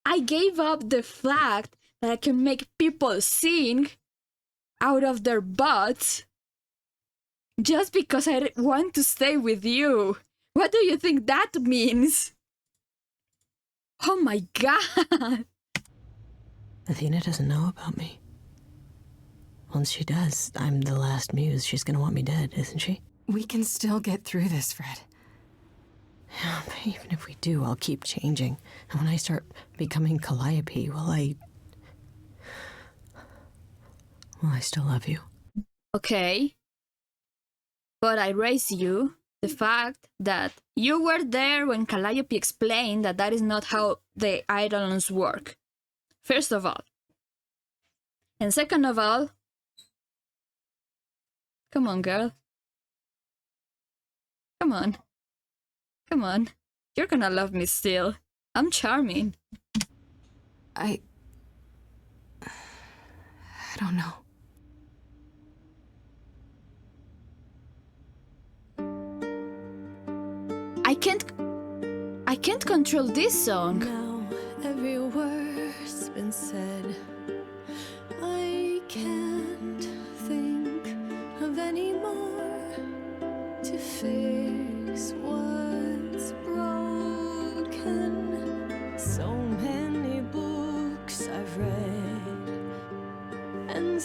I gave up the fact that I can make people sing out of their butts just because I want to stay with you. What do you think that means? Oh my god! Athena doesn't know about me. Once she does, I'm the last muse. She's gonna want me dead, isn't she? We can still get through this, Fred. Yeah, but even if we do, I'll keep changing. And when I start becoming Calliope, I still love you. Okay. But I raise you the fact that you were there when Calliope explained that that is not how the Eidolons work. First of all. And second of all, come on, girl. Come on. Come on. You're gonna love me still. I'm charming. I don't know. I can't control this song. Now every word's been said. I can't think of any more to fix what's broken.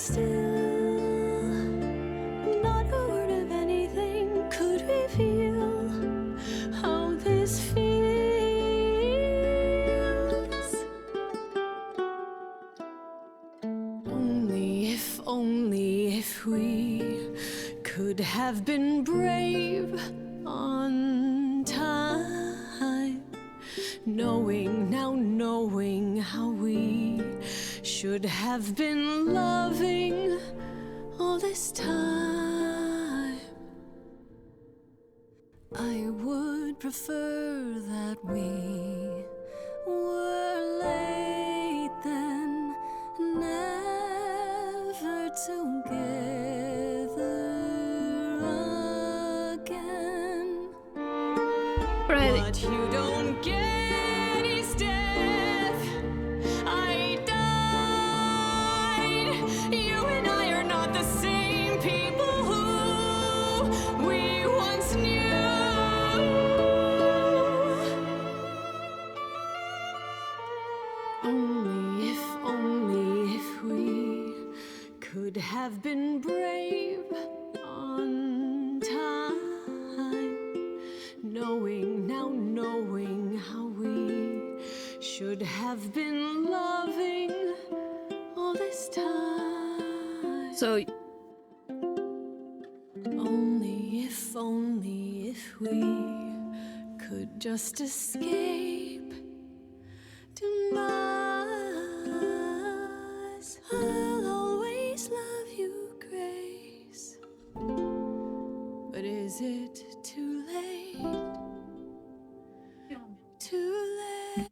still, not a word of anything could reveal how this feels. Only if we could have been brave on time, knowing how we should have been loving all this time. I would prefer that we were late then, never together again. Ready. What you don't get is death. I died. You and I are not the same people who we once knew. Only if we could have been brave on time, knowing how we should have been loving all this time. So Only if we could just escape demise. I'll always love you, Grace. But is it too late? Too late.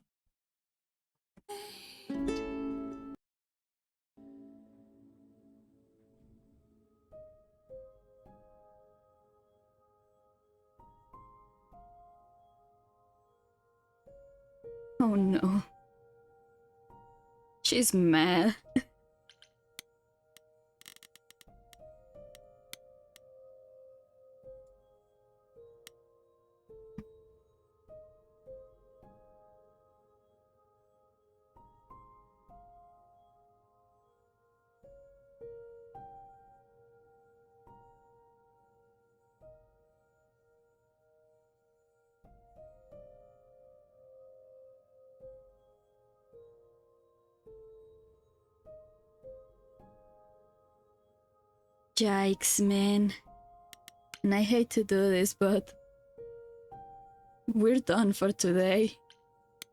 oh no. She's mad. Yikes, man. And I hate to do this, but we're done for today.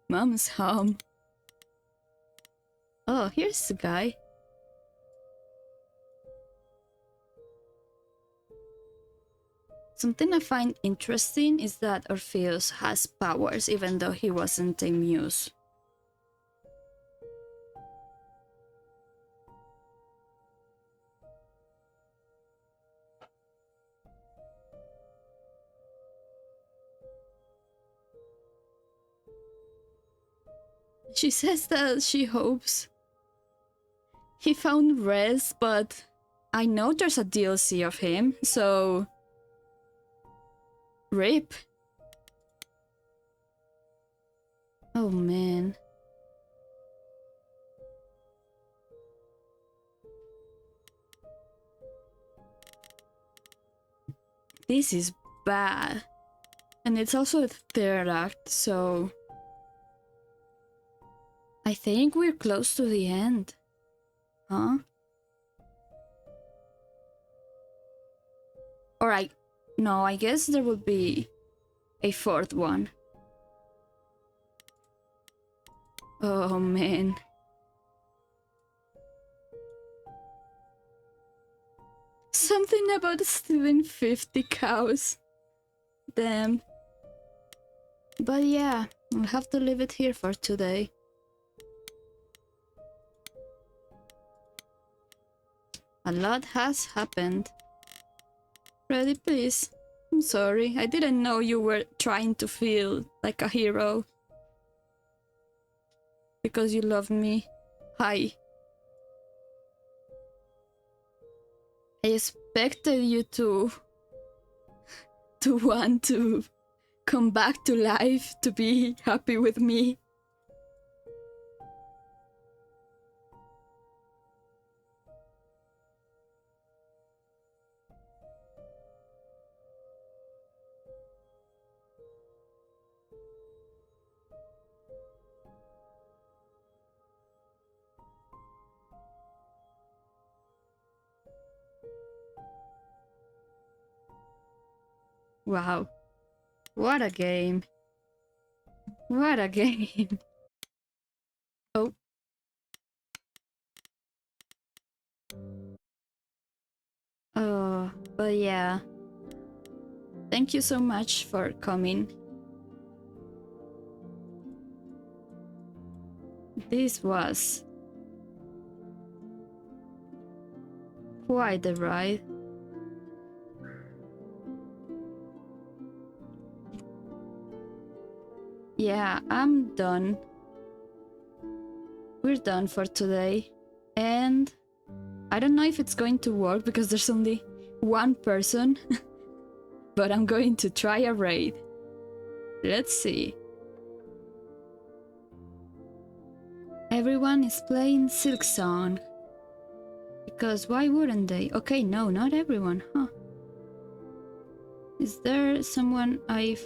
Mom's home. Oh, here's the guy. Something I find interesting is that Orpheus has powers even though he wasn't a muse. She says that she hopes he found rest, but I know there's a DLC of him, so RIP. Oh man. This is bad. And it's also the third act, so I think we're close to the end. Huh? Alright. No, I guess there will be a fourth one. Oh man. Something about stealing 50 cows. Damn. But yeah, I'll have to leave it here for today. A lot has happened. Ready, please? I'm sorry, I didn't know you were trying to feel like a hero. Because you love me. Hi. I expected you to want to come back to life, to be happy with me. Wow. What a game. What a game. Oh. Oh, but yeah. Thank you so much for coming. This was quite a ride. Yeah, I'm done. We're done for today. And I don't know if it's going to work because there's only one person. But I'm going to try a raid. Let's see. Everyone is playing Silk Song. Because why wouldn't they? Okay, no, not everyone, huh? Is there someone I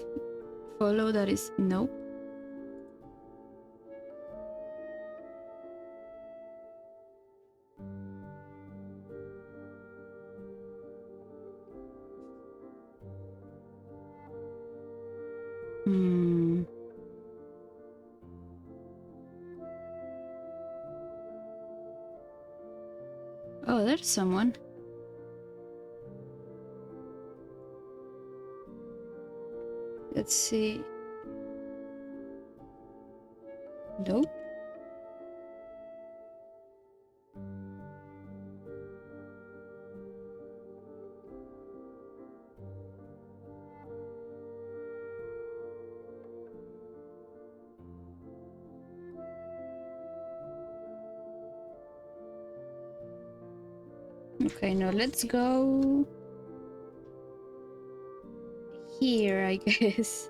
follow that is... Nope. Oh, there's someone. Let's see. Nope. Okay, now let's go here, I guess.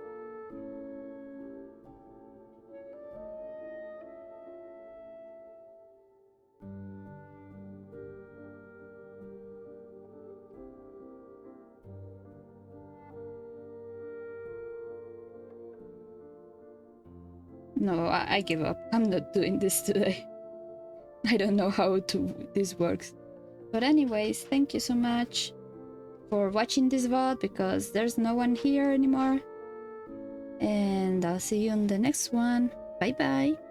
No, I give up. I'm not doing this today. I don't know how this works. But anyways, thank you so much for watching this VOD because there's no one here anymore. And I'll see you on the next one. Bye bye.